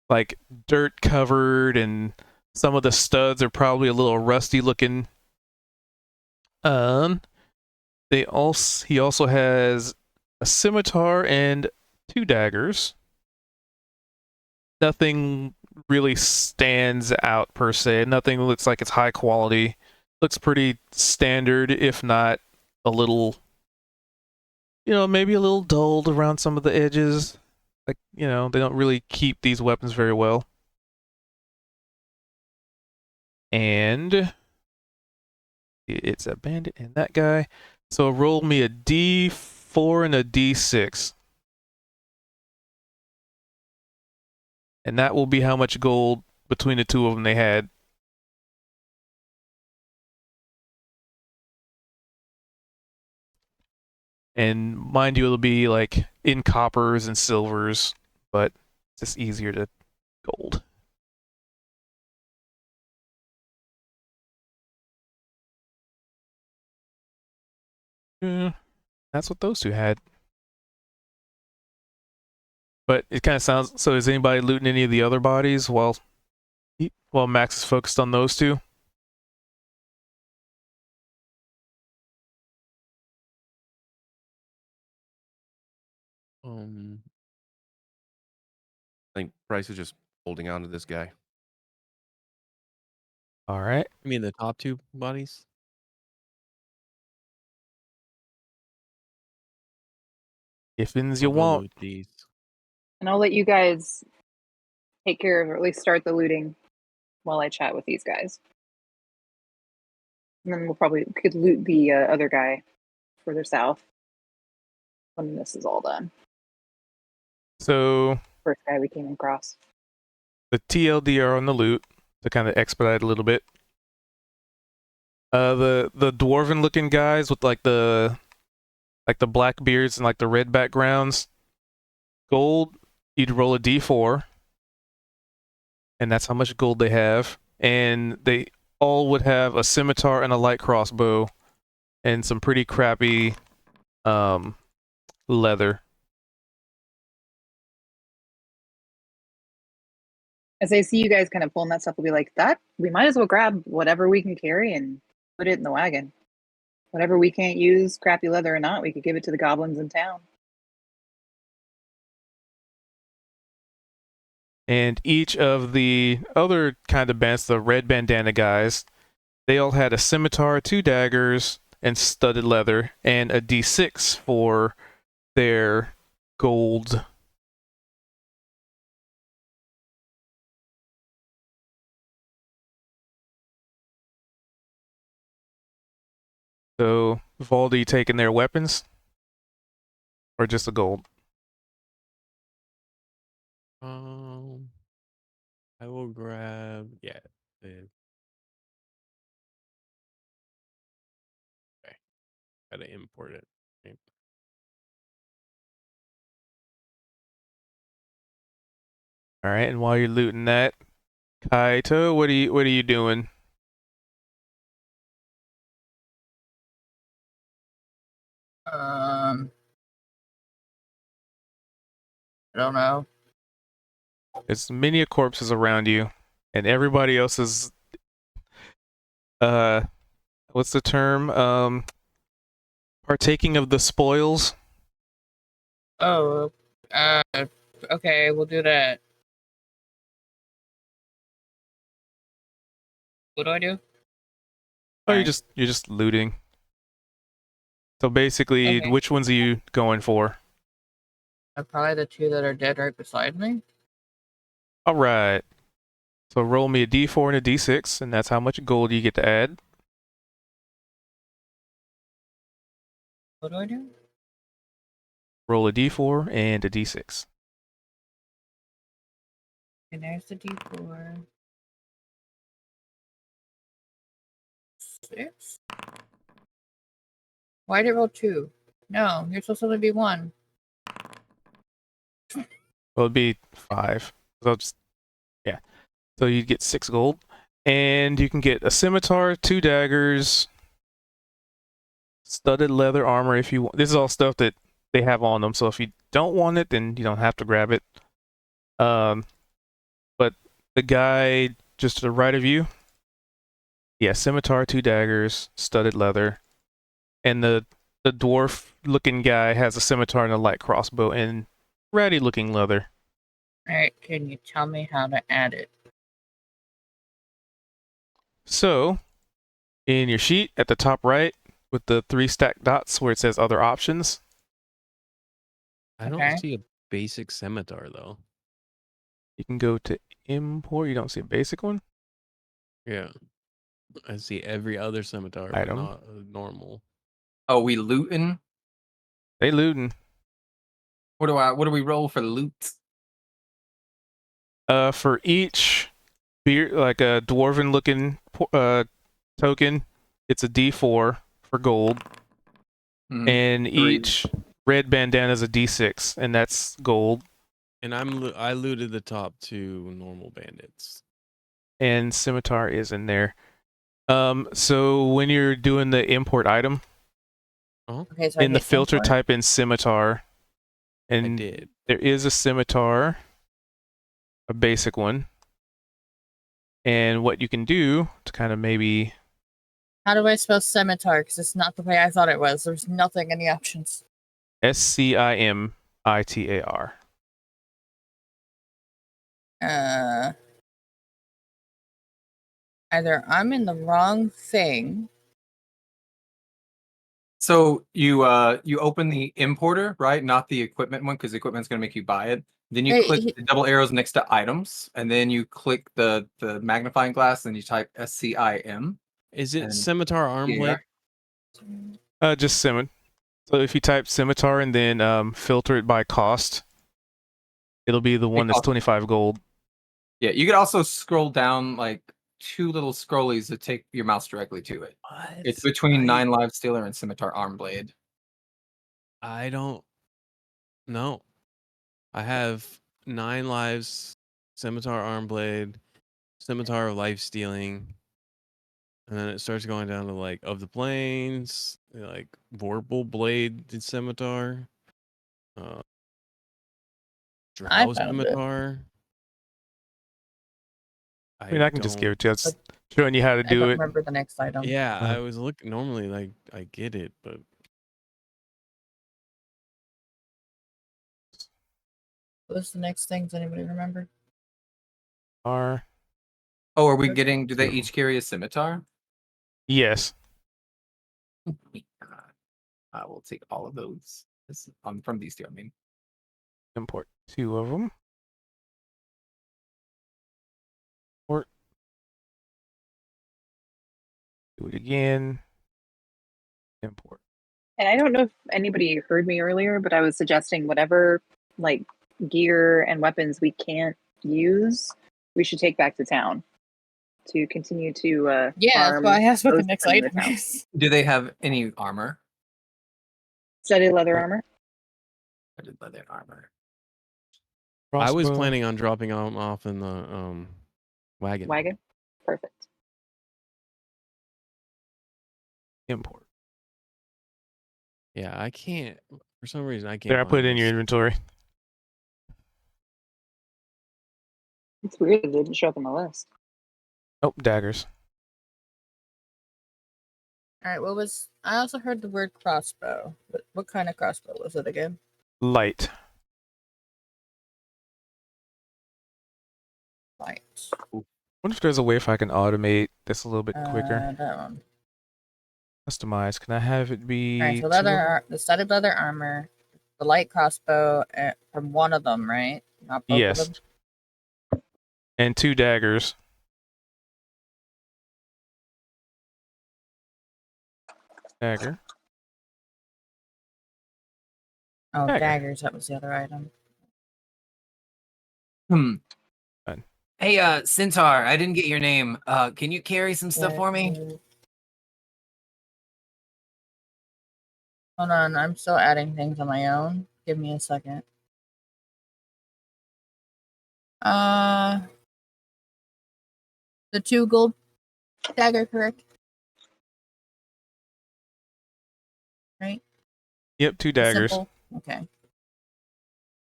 like dirt covered, and some of the studs are probably a little rusty looking. He also has a scimitar and 2 daggers. Nothing really stands out per se. Nothing looks like it's high quality. Looks pretty standard, if not a little, maybe a little dulled around some of the edges. Like, they don't really keep these weapons very well. And it's a bandit and that guy. So roll me a D4 and a D6. And that will be how much gold between the two of them they had. And mind you, it'll be like in coppers and silvers, but it's just easier to gold. Yeah, that's what those two had. But it kind of sounds. So is anybody looting any of the other bodies while Max is focused on those two? I think Bryce is just holding on to this guy. All right. I mean, the top two bodies. If you I'll go want. loot these. And I'll let you guys take care of, or at least start the looting while I chat with these guys. And then could loot the other guy further south when this is all done. So First guy we came across. the TLD are on the loot to kind of expedite a little bit. The dwarven looking guys with like the black beards and like the red backgrounds. Gold, you'd roll a D4. and that's how much gold they have. And they all would have a scimitar and a light crossbow, and some pretty crappy leather. As I see you guys kind of pulling that stuff, we'll be like, that we might as well grab whatever we can carry and put it in the wagon. Whatever we can't use, crappy leather or not, we could give it to the goblins in town. And each of the other kind of bands, the red bandana guys, they all had a scimitar, 2 daggers, and studded leather, and a d6 for their gold. So, Valdi taking their weapons? Or just the gold? I will grab the okay. Gotta import it. Right. All right, and while you're looting that, Kaito, what are you doing? I don't know. There's many corpses around you, and everybody else is what's the term? Partaking of the spoils. Oh, okay, we'll do that. What do I do? Oh, Alright. you're just looting. So basically, Okay. which ones are you going for? Probably the 2 that are dead right beside me. All right. So roll me a d4 and a d6, and that's how much gold you get to add. What do I do? Roll a d4 and a d6. And there's the D4. 6. Why did it roll 2? No, you're supposed to only be 1. Well, it'd be 5. So yeah. So you'd get 6 gold, and you can get a scimitar, 2 daggers, studded leather armor if you want. This is all stuff that they have on them. So if you don't want it, then you don't have to grab it. But the guy just to the right of you, yeah, scimitar, 2 daggers, studded leather, and the dwarf-looking guy has a scimitar and a light crossbow and ratty-looking leather. Alright, can you tell me how to add it? So, in your sheet at the top right, with the 3 stacked dots where it says other options, I Okay. don't see a basic scimitar though. you can go to import. You don't see a basic one? Yeah. I see every other scimitar, Item. but not a normal. Oh, we looting? They looting. What do we roll for loot? For each beer, like a dwarven-looking token, it's a D4 for gold, and 3. each red bandana is a D6, and that's gold. And I looted the top 2 normal bandits. And scimitar is in there. So when you're doing the import item, Okay, so I in the hit filter import. type in scimitar, I and did. there is a scimitar, a basic one. And what you can do to kind of maybe How do I spell scimitar? Because it's not the way I thought it was. There's nothing in the options. SCIMITAR. Either I'm in the wrong thing. So you open the importer, right? Not the equipment one, because the equipment's gonna make you buy it. Then you Hey, click the double arrows next to items, and then you click the magnifying glass, and you type SCIM. Is it And- scimitar arm blade? Just scimitar. So if you type scimitar and then filter it by cost, it'll be the one that's cost. 25 gold. Yeah, you could also scroll down like 2 little scrollies to take your mouse directly to it. What? It's between 9 live stealer and scimitar arm blade. I don't know. I have 9 lives, scimitar arm blade, scimitar of life stealing, and then it starts going down to like of the plains, like vorpal blade scimitar, uh, I drow found it. scimitar. I mean, I can just give it to you. It's showing you how to I do don't it. remember the next item. Yeah, I was looking. Normally, like I get it, but What's the next thing? Does anybody remember? Are Oh, are we Okay. getting? Do they Two. each carry a scimitar? yes. I will take all of those. From these two, I mean. Import 2 of them. Import. Do it again. Import. And I don't know if anybody heard me earlier, but I was suggesting whatever like gear and weapons we can't use, we should take back to town to continue to Yeah, that's farm why I asked what the those next in the item town. is. Do they have any armor? Studded leather Right. armor. I did leather armor. I was Crossbow. planning on dropping them off in the wagon. Wagon. Perfect. Import. Yeah, I can't. For some reason, I can't. There, I put it find in your this. inventory. It's weird it didn't show up on the list. Oh, daggers. All right, what was? I also heard the word crossbow. What kind of crossbow was it again? Light. Light. Wonder if there's a way if I can automate this a little bit quicker. That one. Customize. Can I have it be? All right, so two of them? the studded leather armor, the light crossbow from one of them, right? Not both of Yes. them. And 2 daggers. Dagger. Oh, Dagger. daggers. That was the other item. Fine. Hey, Centaur, I didn't get your name. Can you carry some stuff for me? Hold on, I'm still adding things on my own. Give me a second. The 2 gold dagger, correct? Right? Yep, 2 The daggers. simple- Okay.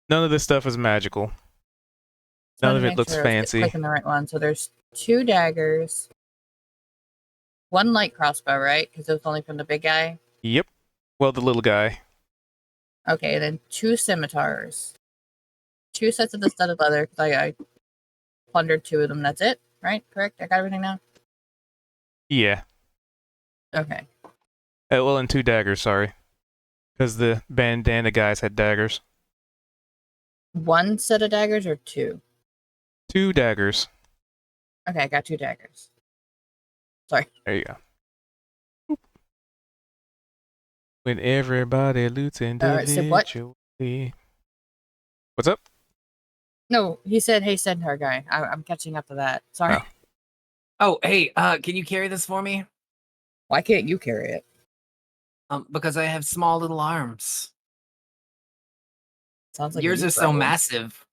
None of this stuff is magical. Just None wanted of to it make looks sure I was fancy. clicking the right one. So there's 2 daggers, 1 light crossbow, right? Because it was only from the big guy. Yep. Well, the little guy. Okay, then 2 scimitars, 2 sets of the studded leather. Because I plundered 2 of them. That's it, right? Correct. I got everything now. Yeah. Okay. Well, and 2 daggers, sorry. Because the bandana guys had daggers. 1 set of daggers or 2? 2 daggers. Okay, I got 2 daggers. Sorry. There you go. When everybody loots So what? individually. What's up? No, he said, "Hey, centaur guy." I'm catching up to that. Sorry. Oh. Oh, hey, can you carry this for me? Why can't you carry it? Because I have small little arms. Sounds like Yours you are so problem. massive.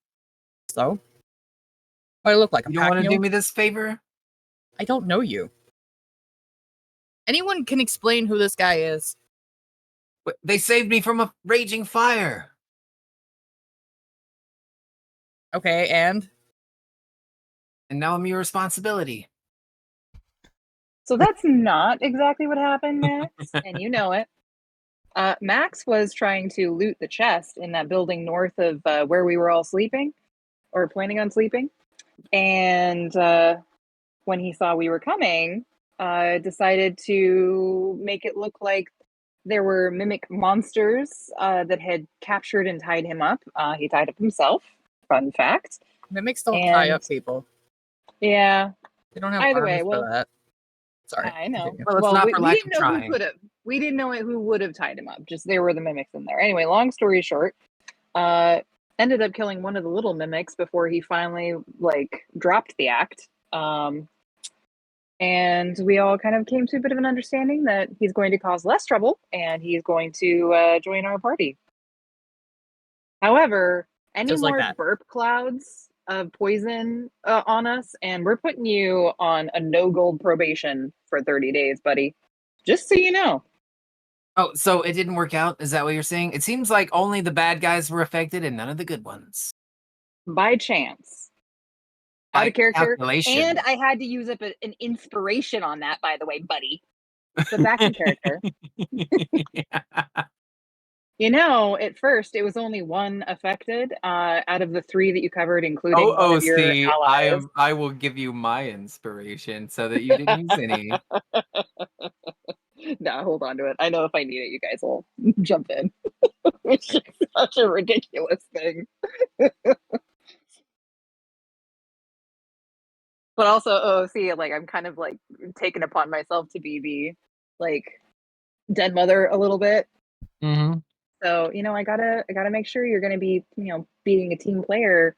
So, what do I look like? You don't want to do me this favor? I don't know you. Anyone can explain who this guy is. They saved me from a raging fire. Okay, and And now I'm your responsibility. So that's not exactly what happened, Max, and you know it. Max was trying to loot the chest in that building north of where we were all sleeping, or planning on sleeping. And when he saw we were coming, decided to make it look like there were mimic monsters that had captured and tied him up. He tied up himself. Fun fact. mimics don't tie up people. Yeah. They don't have Either arms way, for well, that. Sorry. I know. Continue. Well, it's not for we lack didn't of know trying. who could have. We didn't know who would have tied him up. Just there were the mimics in there. Anyway, long story short, ended up killing one of the little mimics before he finally dropped the act. And we all kind of came to a bit of an understanding that he's going to cause less trouble and he's going to join our party. However, any Just like more that. burp clouds of poison on us, and we're putting you on a no gold probation for 30 days, buddy. Just so you know. Oh, so it didn't work out? Is that what you're saying? It seems like only the bad guys were affected and none of the good ones. By chance. Out By of character. calculation. And I had to use up an inspiration on that, by the way, buddy. So back in character. You know, at first it was only one affected out of the 3 that you covered, including one of your see, allies. I will give you my inspiration so that you didn't use any. No, hold on to it. I know if I need it, you guys will jump in. It's just such a ridiculous thing. But also, oh, see, like I'm kind of like taking upon myself to be the like dead mother a little bit. Mm-hmm. So, you know, I gotta make sure you're gonna be, you know, being a team player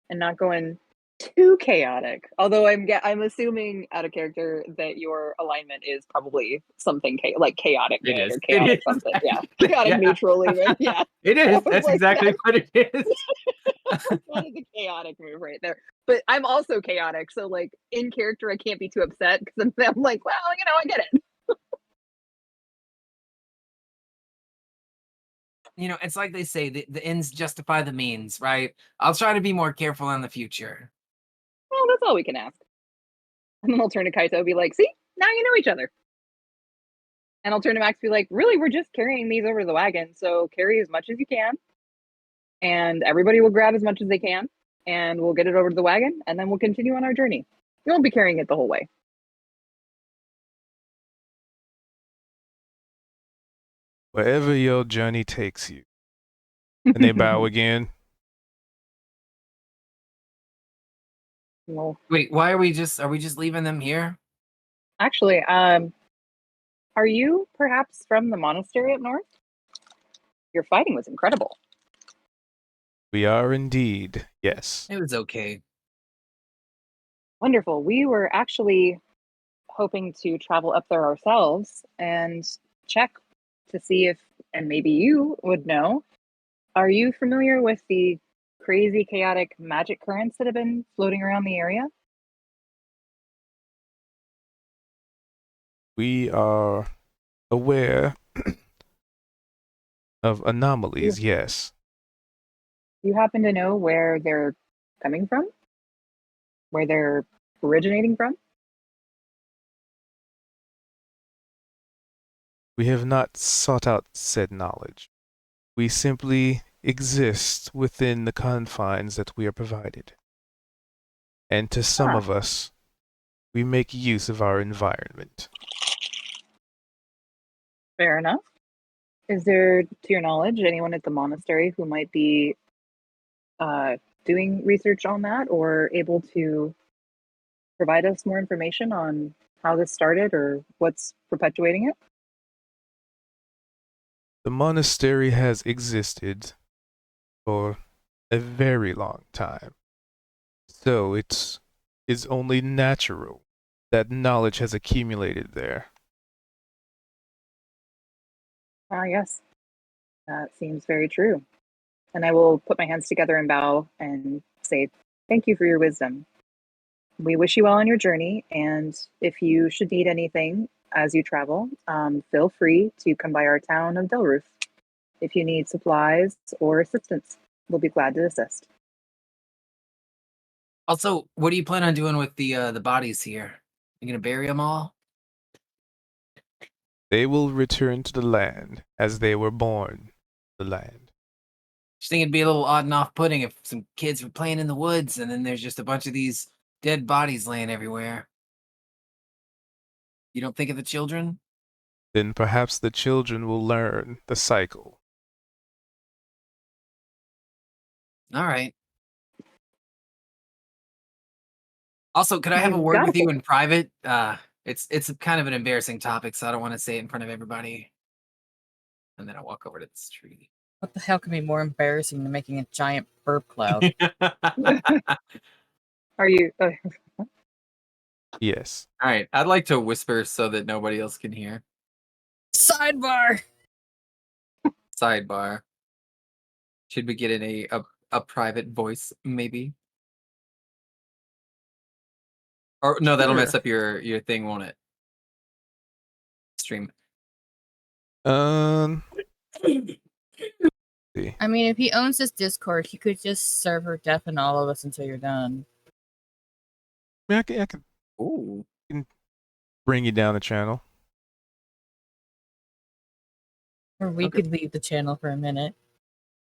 and not going too chaotic. Although I'm assuming out of character that your alignment is probably something like chaotic It good is. or It chaotic is. something. Yeah, chaotic Yeah. neutral even. Yeah, It I is. was That's like, exactly what it is. that is a chaotic move right there. But I'm also chaotic, so like in character, I can't be too upset because I'm like, well, you know, I get it. You know, it's like they say, the ends justify the means, right? I'll try to be more careful in the future. Well, that's all we can ask. And then I'll turn to Kaito and be like, see, now you know each other. And I'll turn to Max and be like, really, we're just carrying these over the wagon. So carry as much as you can. And everybody will grab as much as they can. And we'll get it over to the wagon. And then we'll continue on our journey. You won't be carrying it the whole way. Wherever your journey takes you. And they bow again. Well, Wait, why are we just leaving them here? actually, are you perhaps from the monastery up north? Your fighting was incredible. We are indeed, yes. It was okay. Wonderful. We were actually hoping to travel up there ourselves and check to see if, and maybe you would know, are you familiar with the crazy chaotic magic currents that have been floating around the area? We are aware of anomalies, yes. You happen to know where they're coming from? Where they're originating from? We have not sought out said knowledge. We simply exist within the confines that we are provided. And to some Huh. of us, we make use of our environment. Fair enough. Is there, to your knowledge, anyone at the monastery who might be doing research on that or able to provide us more information on how this started or what's perpetuating it? The monastery has existed for a very long time. So it is only natural that knowledge has accumulated there. Yes, that seems very true. And I will put my hands together and bow and say, thank you for your wisdom. We wish you well on your journey. And if you should need anything as you travel, feel free to come by our town of Delruth. If you need supplies or assistance, we'll be glad to assist. Also, what do you plan on doing with the bodies here? You gonna bury them all? They will return to the land as they were born, the land. Just think it'd be a little odd and off-putting if some kids were playing in the woods and then there's just a bunch of these dead bodies laying everywhere. You don't think of the children? Then perhaps the children will learn the cycle. All right. Also, could I have a I've word got with a you in private? It's kind of an embarrassing topic, so I don't want to say it in front of everybody. And then I walk over to this tree. What the hell can be more embarrassing than making a giant burp cloud? Are you? Yes. All right, I'd like to whisper so that nobody else can hear. Sidebar. Sidebar. Should we get in a private voice, maybe? Or no, that'll mess Sure. up your thing, won't it? Stream. See. I mean, if he owns this Discord, he could just server deafen all of us until you're done. I can Ooh. bring you down the channel. Or we Okay. could leave the channel for a minute.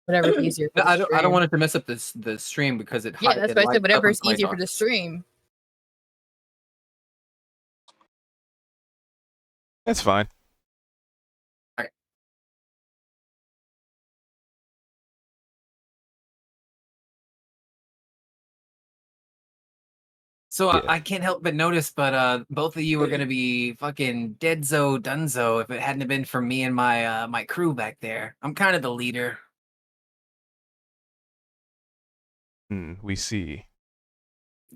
Whatever's easier for the I don't stream. want it to mess up the stream because it Yeah, that's it why I said lights up whatever's when easier somebody for the talks. stream. That's fine. So Yeah. I can't help but notice, but both of you were gonna be fucking deadzo dunzo if it hadn't have been for me and my my crew back there. I'm kind of the leader. We see.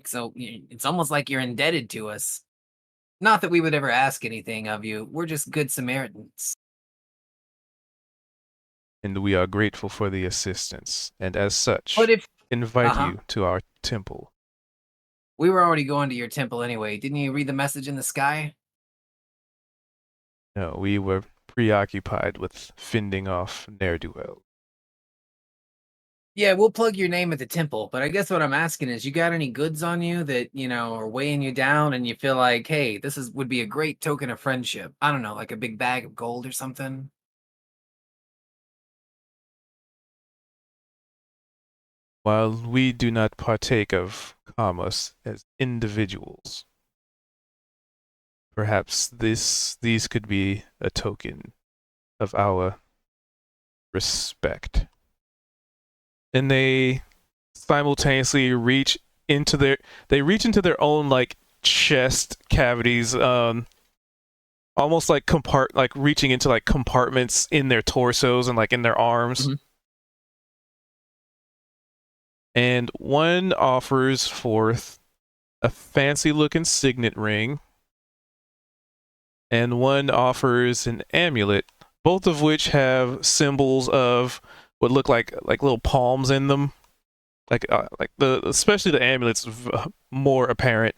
So it's almost like you're indebted to us. Not that we would ever ask anything of you. We're just good Samaritans. And we are grateful for the assistance, and as such, But if invite you to our temple. we were already going to your temple anyway, didn't you read the message in the sky? No, we were preoccupied with fending off ne'er-do-well. Yeah, we'll plug your name at the temple, but I guess what I'm asking is, you got any goods on you that, are weighing you down and you feel like, hey, would be a great token of friendship? I don't know, like a big bag of gold or something? While we do not partake of commerce as individuals, perhaps these could be a token of our respect. And they simultaneously reach into their own like chest cavities, almost like reaching into like compartments in their torsos and like in their arms. Mhm. And one offers forth a fancy looking signet ring, and one offers an amulet, both of which have symbols of what look like little palms in them. Like especially the amulet's more apparent,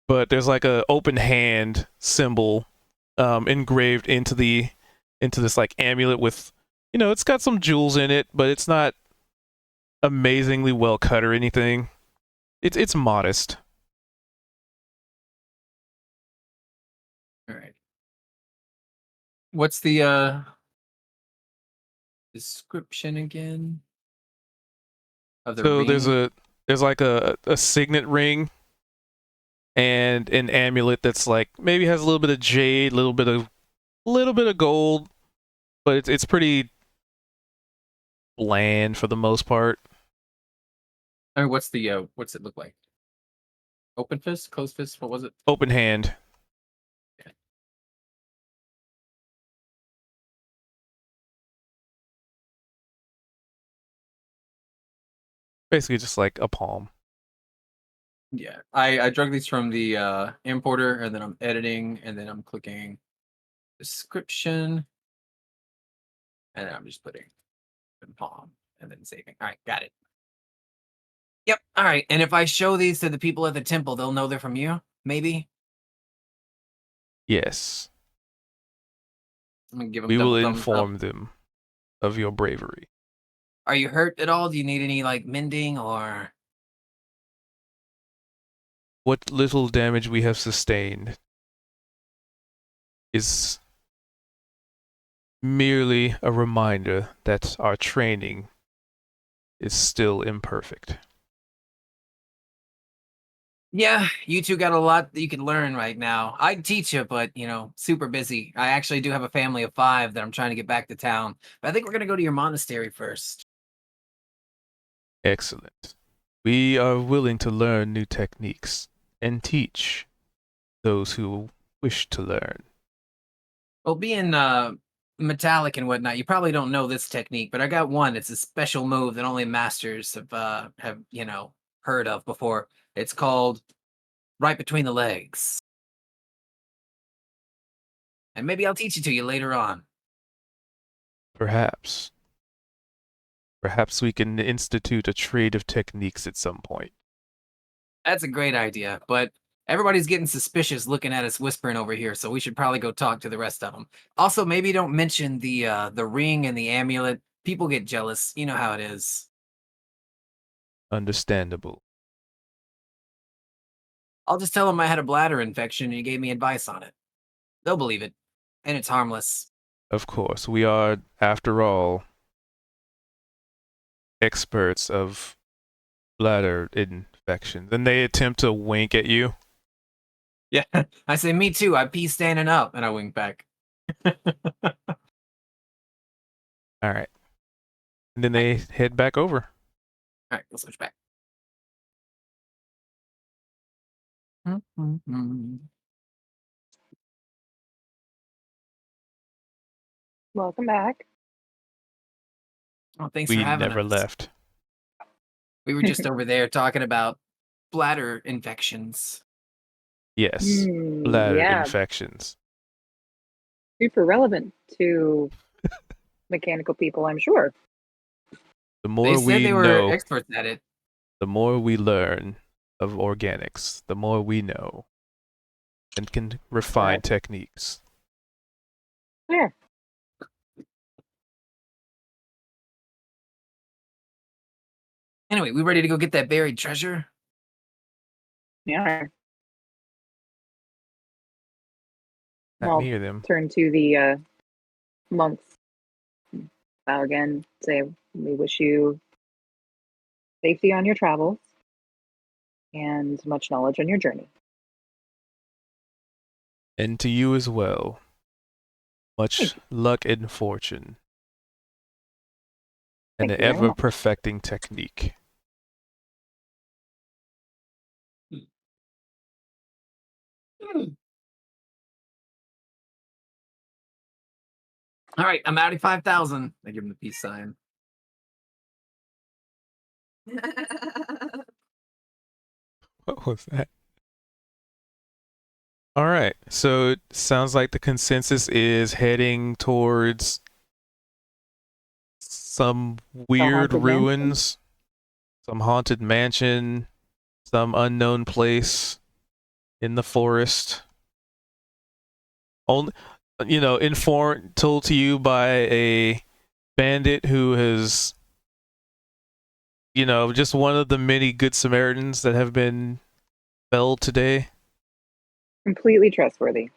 but there's like a open hand symbol engraved into this like amulet with, it's got some jewels in it, but it's not amazingly well cut or anything. It's modest. All right. What's the description again of the So ring? there's like a signet ring and an amulet that's like maybe has a little bit of jade, a little bit of gold, but it's pretty bland for the most part. I mean, what's it look like? Open fist, closed fist, what was it? Open hand. Basically just like a palm. Yeah, I drug these from the importer, and then I'm editing, and then I'm clicking description, and then I'm just putting in palm and then saving. All right, got it. Yep. All right. And if I show these to the people at the temple, they'll know they're from you. Maybe Yes. I'm gonna give them We will double thumbs up. inform them of your bravery. Are you hurt at all? Do you need any like mending or? What little damage we have sustained is merely a reminder that our training is still imperfect. Yeah, you two got a lot that you can learn right now. I'd teach you, but super busy. I actually do have a family of 5 that I'm trying to get back to town. But I think we're gonna go to your monastery first. Excellent. We are willing to learn new techniques and teach those who wish to learn. Well, being metallic and whatnot, you probably don't know this technique, but I got one. It's a special move that only masters have heard of before. It's called right between the legs. And maybe I'll teach it to you later on. Perhaps. Perhaps we can institute a trade of techniques at some point. That's a great idea, but Everybody's getting suspicious looking at us whispering over here, so we should probably go talk to the rest of them. Also, maybe don't mention the ring and the amulet. People get jealous. You know how it is. Understandable. I'll just tell them I had a bladder infection and you gave me advice on it. They'll believe it. And it's harmless. Of course, we are, after all, experts of bladder infections. And they attempt to wink at you. Yeah. I say, me too. I pee standing up. And I wink back. All right. And then they head back over. All right, we'll switch back. Welcome back. Oh, thanks for We having never us. left. We were just over there talking about bladder infections. Yes, bladder Yeah, infections. super relevant to mechanical people, I'm sure. The They more said we they were know, experts at it. the more we learn of organics, the more we know and can refine techniques. Yeah. Anyway, we ready to go get that buried treasure? Yeah. Not Well, me or them. turn to the monks. Bow again. Say, we wish you safety on your travels and much knowledge on your journey. And to you as well. Much Thank luck and fortune. And Thank an you very ever much. perfecting technique. All right, I'm out of 5,000. I give him the peace sign. What was that? All right. So it sounds like the consensus is heading towards some weird haunted ruins, some haunted mansion, some unknown place in the forest. Only, told to you by a bandit who has, just one of the many good Samaritans that have been felled today. Completely trustworthy.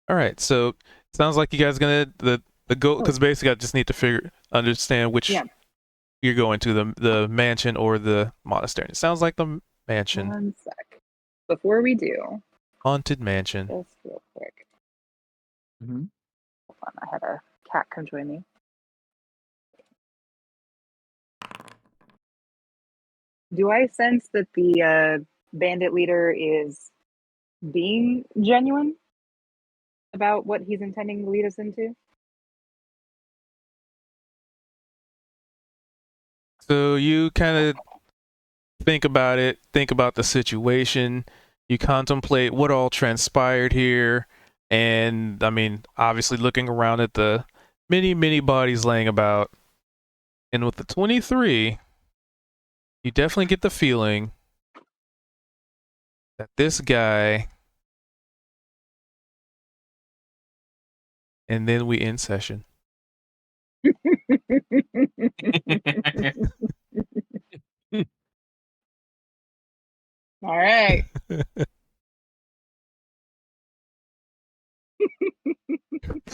All right, so sounds like you guys gonna the go because basically I just need to understand which Yeah. you're going to, the mansion or the monastery. It sounds like the mansion, One sec. Before we do, haunted mansion. just real quick. Mm-hmm. Hold on, I had a cat come join me. Do I sense that the bandit leader is being genuine about what he's intending to lead us into? So you kind of think about it, think about the situation, you contemplate what all transpired here, and I mean, obviously looking around at the many, many bodies laying about, and with the 23, you definitely get the feeling that this guy, and then we end session. All right.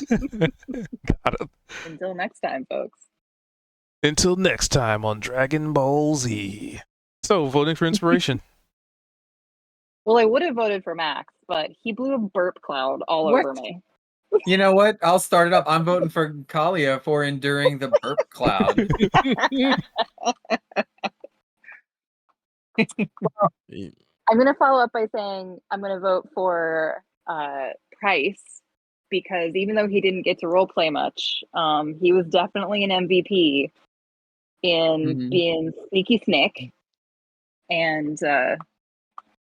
Got it. Until next time, folks. Until next time on Dragon Ball Z. So, voting for inspiration. Well, I would have voted for Max, but he blew a burp cloud all What? over me. You know what? I'll start it up. I'm voting for Kalia for enduring the burp cloud. I'm going to follow up by saying I'm going to vote for Price because even though he didn't get to role play much, he was definitely an MVP in Mhm. being sneaky Snick and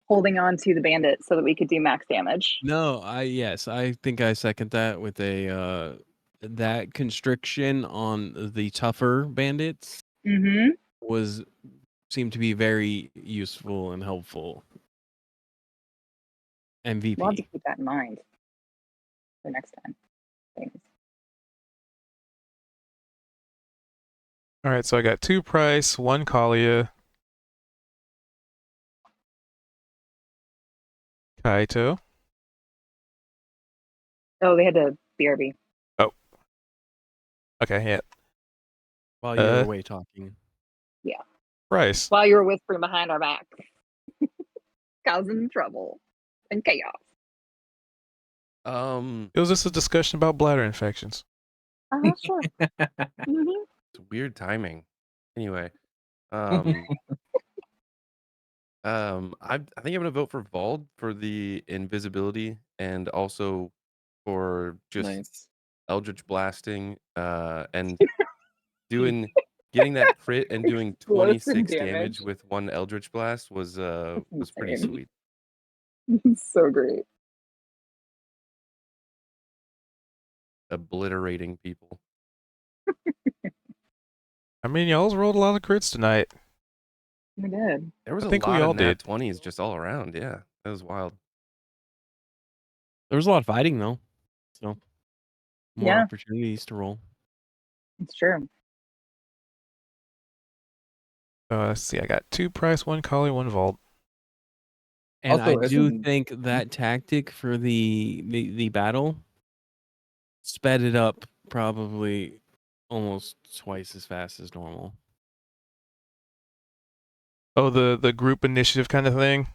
holding on to the bandit so that we could do max damage. No, I think I second that with a that constriction on the tougher bandits Mm-hmm. seemed to be very useful and helpful. MVP. We'll have to keep that in mind for next time. Thanks. All right, so I got 2 Price, 1 Kalia, Kaito. Oh, they had to BRB. Okay, yeah. While you were away talking. Price. While you were whispering behind our back, causing trouble and chaos. Um, It was just a discussion about bladder infections. Sure. Mm-hmm. it's weird timing. Anyway, I think I'm gonna vote for Vald for the invisibility and also for just Nice. Eldritch blasting, and getting that crit and doing Explosive 26 damage damage. with 1 Eldritch blast was pretty insane. sweet. So great. Obliterating people. I mean, y'all's rolled a lot of crits tonight. We did. There was I a think we lot all of nat did. 20s just all around. Yeah, that was wild. There was a lot of fighting though, so more Yeah. opportunities to roll. It's true. Let's see, I got 2 Price, 1 Kalia, 1 Vault. And Also, I do isn't- think that tactic for the battle sped it up probably almost twice as fast as normal. Oh, the group initiative kind of thing.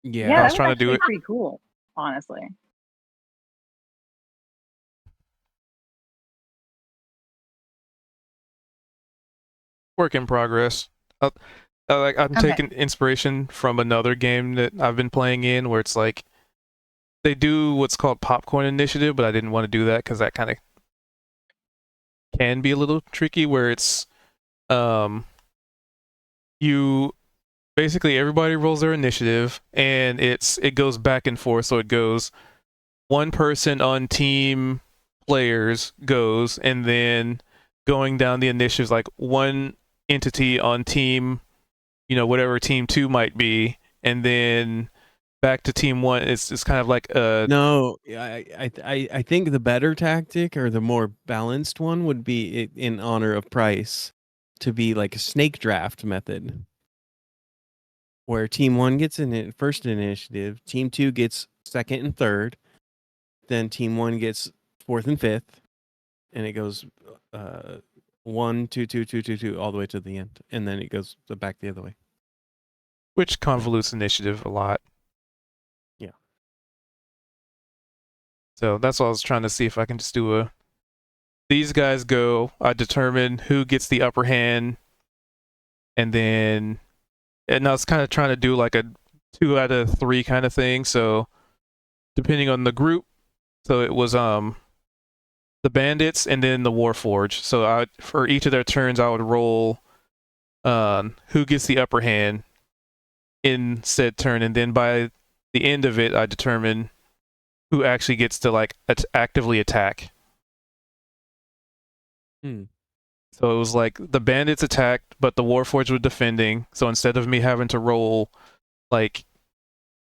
Yeah, I that was was trying to do actually it. pretty cool, honestly. Work in progress. Like I'm Okay. taking inspiration from another game that I've been playing in, where it's like they do what's called popcorn initiative, but I didn't want to do that because that kind of can be a little tricky. Where it's you basically everybody rolls their initiative, and it goes back and forth. So it goes one person on team players goes, and then going down the initiatives, like one entity on team, whatever team 2 might be, and then back to team 1. It's kind of like No, I think the better tactic or the more balanced one would be in honor of Price to be like a snake draft method, where team 1 gets in first initiative, team 2 gets second and third, then team 1 gets fourth and fifth, and it goes 1, 2, 2, 2, 2, 2 all the way to the end, and then it goes back the other way. which convolutes initiative a lot. Yeah. So that's what I was trying to see if I can just do these guys go, I determine who gets the upper hand, and I was kind of trying to do like a 2 out of 3 kind of thing. So depending on the group, so it was the bandits and then the Warforged. So for each of their turns, I would roll who gets the upper hand in said turn, and then by the end of it, I determine who actually gets to like actively attack. So it was like the bandits attacked, but the Warforged were defending. So instead of me having to roll like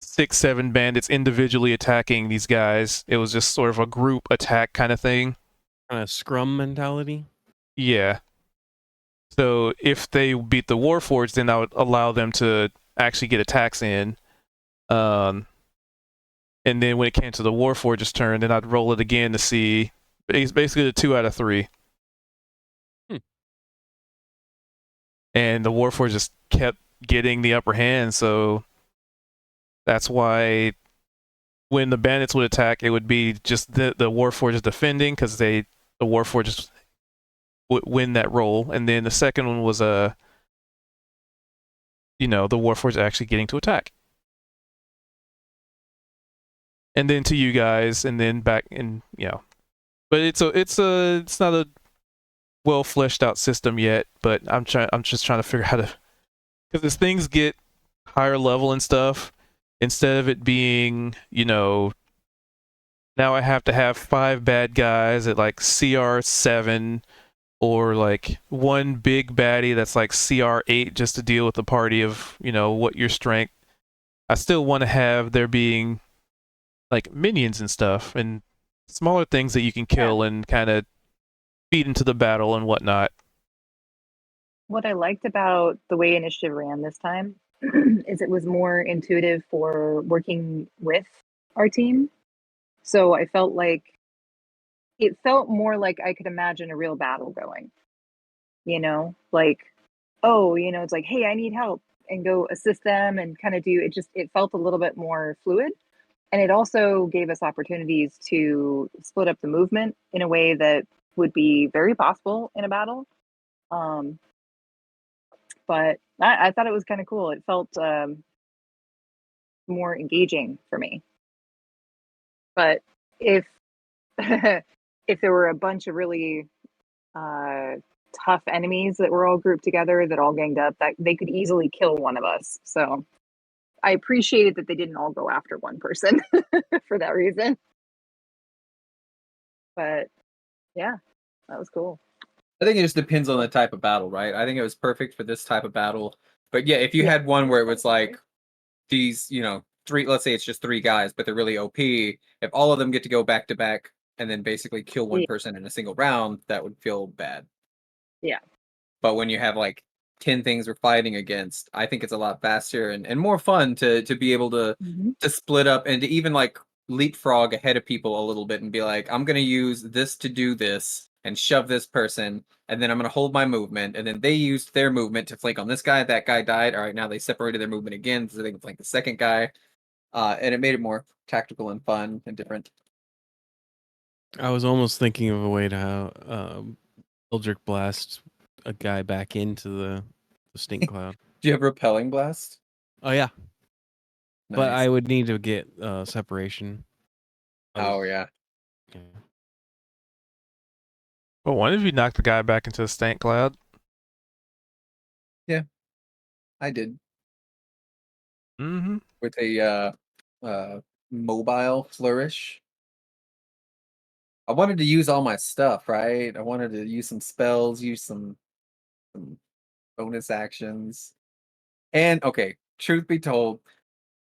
6, 7 bandits individually attacking these guys, it was just sort of a group attack kind of thing. Kind of scrum mentality. Yeah. So if they beat the Warforged, then I would allow them to actually get attacks in. And then when it came to the Warforged's turn, then I'd roll it again to see. It's basically a 2 out of 3. And the Warforged just kept getting the upper hand, so that's why when the bandits would attack, it would be just the Warforged defending, because the Warforged would win that roll, and then the second one was the Warforged actually getting to attack. And then to you guys, and then back, and but it's not a well fleshed out system yet, but I'm just trying to figure out how to, because as things get higher level and stuff, instead of it being now I have to have 5 bad guys at like CR 7 or like one big baddie that's like CR8 just to deal with the party of, what your strength. I still want to have there being like minions and stuff and smaller things that you can kill and kind of feed into the battle and whatnot. What I liked about the way initiative ran this time is it was more intuitive for working with our team. So I felt like it felt more like I could imagine a real battle going, like, oh, it's like, hey, I need help, and go assist them and kind of do it. It felt a little bit more fluid. And it also gave us opportunities to split up the movement in a way that would be very possible in a battle. Um, but I thought it was kind of cool. It felt more engaging for me. But if if there were a bunch of really tough enemies that were all grouped together that all ganged up, that they could easily kill one of us. So I appreciated that they didn't all go after one person for that reason. But yeah, that was cool. I think it just depends on the type of battle, right? I think it was perfect for this type of battle. But yeah, if you had one where it was like these, three, let's say it's just three guys, but they're really OP, if all of them get to go back to back and then basically kill one person in a single round, that would feel bad. Yeah. But when you have like 10 things we're fighting against, I think it's a lot faster and more fun to be able to split up and to even like leapfrog ahead of people a little bit and be like, I'm gonna use this to do this and shove this person, and then I'm gonna hold my movement, and then they used their movement to flank on this guy. That guy died. All right, now they separated their movement again so they can flank the second guy. And it made it more tactical and fun and different. I was almost thinking of a way to how Eldritch Blast a guy back into the stink cloud. Do you have repelling blast? Oh yeah, but Nice. I would need to get separation. Oh yeah. Well, one of you knocked the guy back into the stank cloud. Yeah, I did. Mm-hmm. With a mobile flourish. I wanted to use all my stuff, right? I wanted to use some spells, use some bonus actions. And okay, truth be told,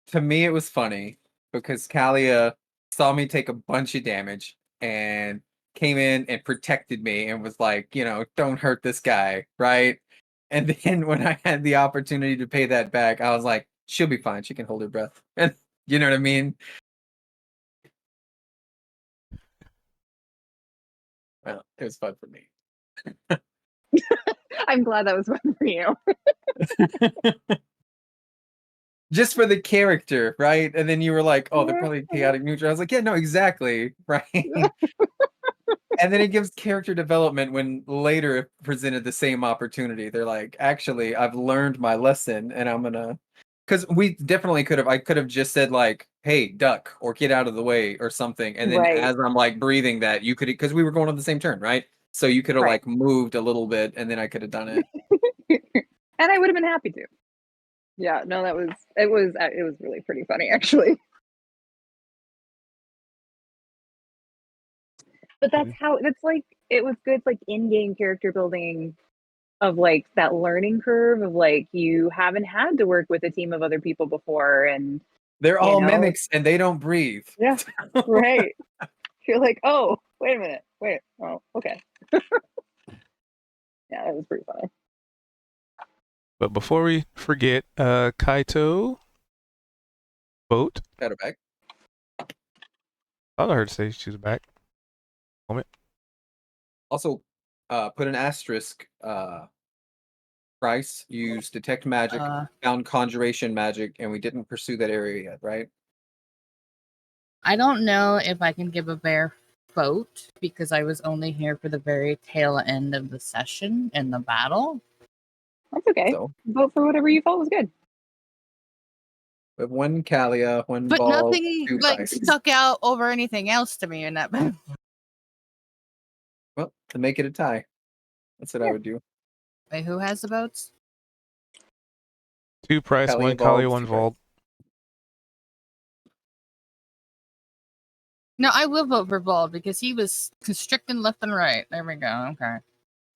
to me it was funny because Kalia saw me take a bunch of damage and came in and protected me and was like, don't hurt this guy, right? And then when I had the opportunity to pay that back, I was like, she'll be fine. She can hold her breath. And you know what I mean? Well, it was fun for me. I'm glad that was fun for you. Just for the character, right? And then you were like, oh, they're probably chaotic neutral. I was like, yeah, no, exactly, right? And then it gives character development when later if presented the same opportunity. They're like, actually, I've learned my lesson and I'm gonna, because we definitely I could have just said like, hey, duck or get out of the way or something. And then as I'm like breathing that, you could, because we were going on the same turn, right? So you could have like moved a little bit and then I could have done it. And I would have been happy to. Yeah, no, it was really pretty funny actually. But that's like, it was good, like in-game character building of like that learning curve of like, you haven't had to work with a team of other people before, and they're all mimics and they don't breathe. Yeah, right. You're like, oh, wait a minute, oh, okay. Yeah, that was pretty funny. But before we forget, Kaito, boat. Got her back. I thought I heard her say she was back. Moment. Also, put an asterisk. Price used detect magic, found conjuration magic, and we didn't pursue that area yet, right? I don't know if I can give a fair vote because I was only here for the very tail end of the session and the battle. That's okay. So, vote for whatever you felt was good. We have one Kalia, one But ball, nothing two like dice. stuck out over anything else to me in that battle. Well, to make it a tie. That's what I would do. Wait, who has the votes? 2 Price, Kalia 1 Vault, Kalia, 1 2 Vault. No, I will vote for Bald because he was constricting left and right. There we go. Okay.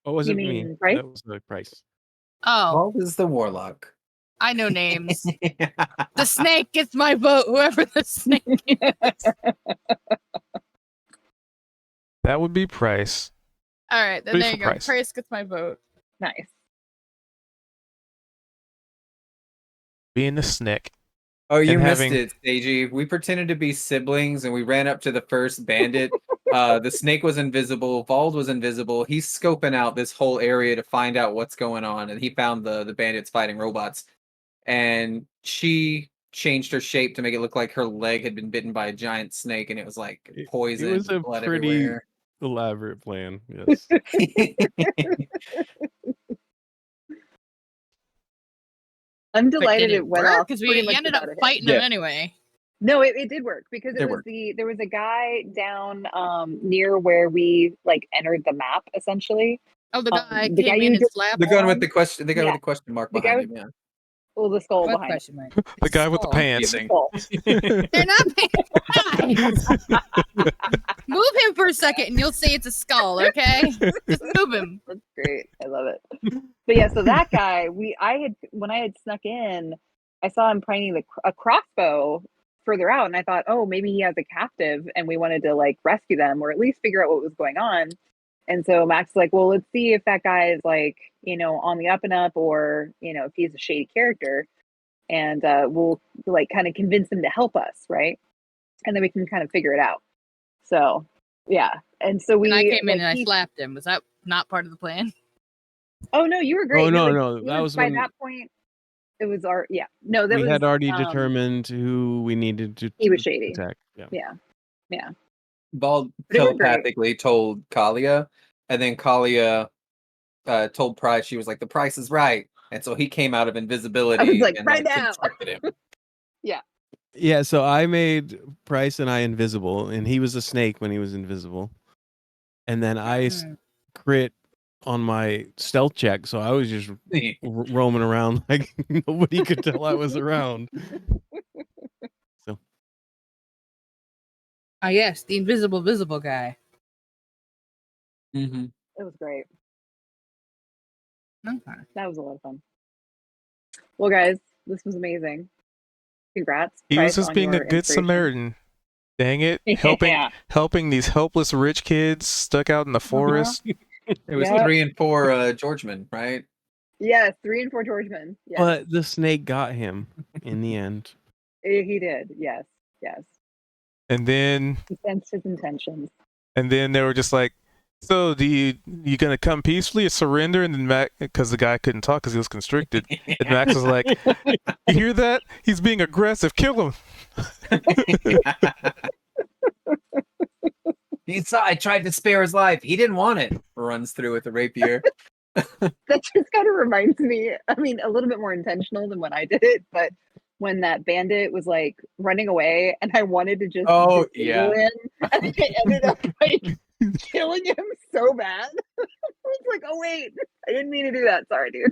What was You it me? mean Price? That was the price. Oh, Walt is the warlock. I know names. The snake gets my vote. Whoever the snake is. That would be Price. All right, then Three there for you go. Price. Price gets my vote. Nice. Being the snake. Oh, you And missed having- it, Stagey. We pretended to be siblings and we ran up to the first bandit. The snake was invisible. Vald was invisible. He's scoping out this whole area to find out what's going on. And he found the bandits fighting robots. And she changed her shape to make it look like her leg had been bitten by a giant snake and it was like poison. It was a blood pretty everywhere. elaborate plan. Yes. I'm But delighted did it it went work? off Because pretty we much ended up without a hit. fighting Yeah. them anyway. No, it did work because It it was worked. there was a guy down near where we like entered the map essentially. Oh, the guy the guy came you in and just- slapped The gun with on- the question. The guy Yeah. with the question mark The guy behind with- him. Yeah. Well, the skull What behind question mark? The guy with the Skull. pants. it. Skull. They're not paying guys. Move him for a second and you'll see it's a skull, okay? Just move him. That's great. I love it. But yeah, so that guy, when I had snuck in, I saw him pointing a crossbow further out, and I thought, oh, maybe he has a captive, and we wanted to like rescue them or at least figure out what was going on. And so Max was like, well, let's see if that guy is like, on the up and up, or if he's a shady character, and we'll like kind of convince him to help us, right? And then we can kind of figure it out. So yeah, and so we. And I came in like, and I he- slapped him. Was that not part of the plan? Oh no, you were great. Oh, no, like, no, it that was by when- that point. It was our No, that We was had already determined who we needed to he was shady. attack. Yeah. Yeah. Bald But it was great. telepathically told Kalia, and then Kalia told Price. She was like, "The price is right," and so he came out of invisibility. I was like, and, "Right now." constricted him. Yeah, so I made Price and I invisible, and he was a snake when he was invisible. And then I crit on my stealth check, so I was just roaming around like nobody could tell I was around. Ah, yes, the invisible, visible guy. Mm-hmm. It was great. Okay. That was a lot of fun. Well, guys, this was amazing. Congrats. He Price, was just on being a your good inspiration. Samaritan. Dang it. Yeah. Helping these helpless rich kids stuck out in the forest. It was Yeah. 3 and 4 Georgeman, right? Yes, 3 and 4 Georgeman. Yes. But the snake got him in the end. He did. Yes. And then He sensed his intentions. they were just like, so you gonna come peacefully or surrender? And then Max, because the guy couldn't talk because he was constricted, and Max was like, you hear that? He's being aggressive. Kill him. He saw I tried to spare his life. He didn't want it. Runs through with the rapier. That just kind of reminds me, I mean, a little bit more intentional than when I did it, but when that bandit was like running away and I wanted to just Oh, disable him, and I ended up like killing him so bad. I was like, oh wait, I didn't mean to do that. Sorry, dude.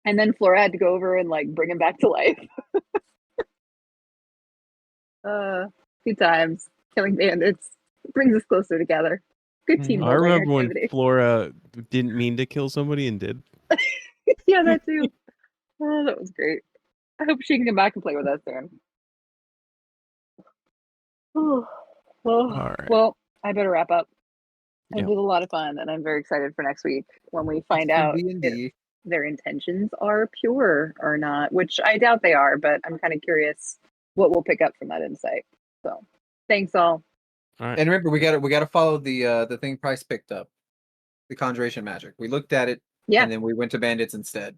And then Flora had to go over and like bring him back to life. Good times. Killing bandits brings us closer together. Good team I building remember when activity. Flora didn't mean to kill somebody and did. Yeah, that too. Oh, that was great. I hope she can come back and play with us soon. Oh, All right. well, I better wrap up. It Yeah. was a lot of fun, and I'm very excited for next week when we find out if their intentions are pure or not, which I doubt they are, but I'm kind of curious what we'll pick up from that insight. So, thanks all. All right. And remember, we got to follow the thing Price picked up, the conjuration magic. We looked at it, Yeah. and then we went to bandits instead.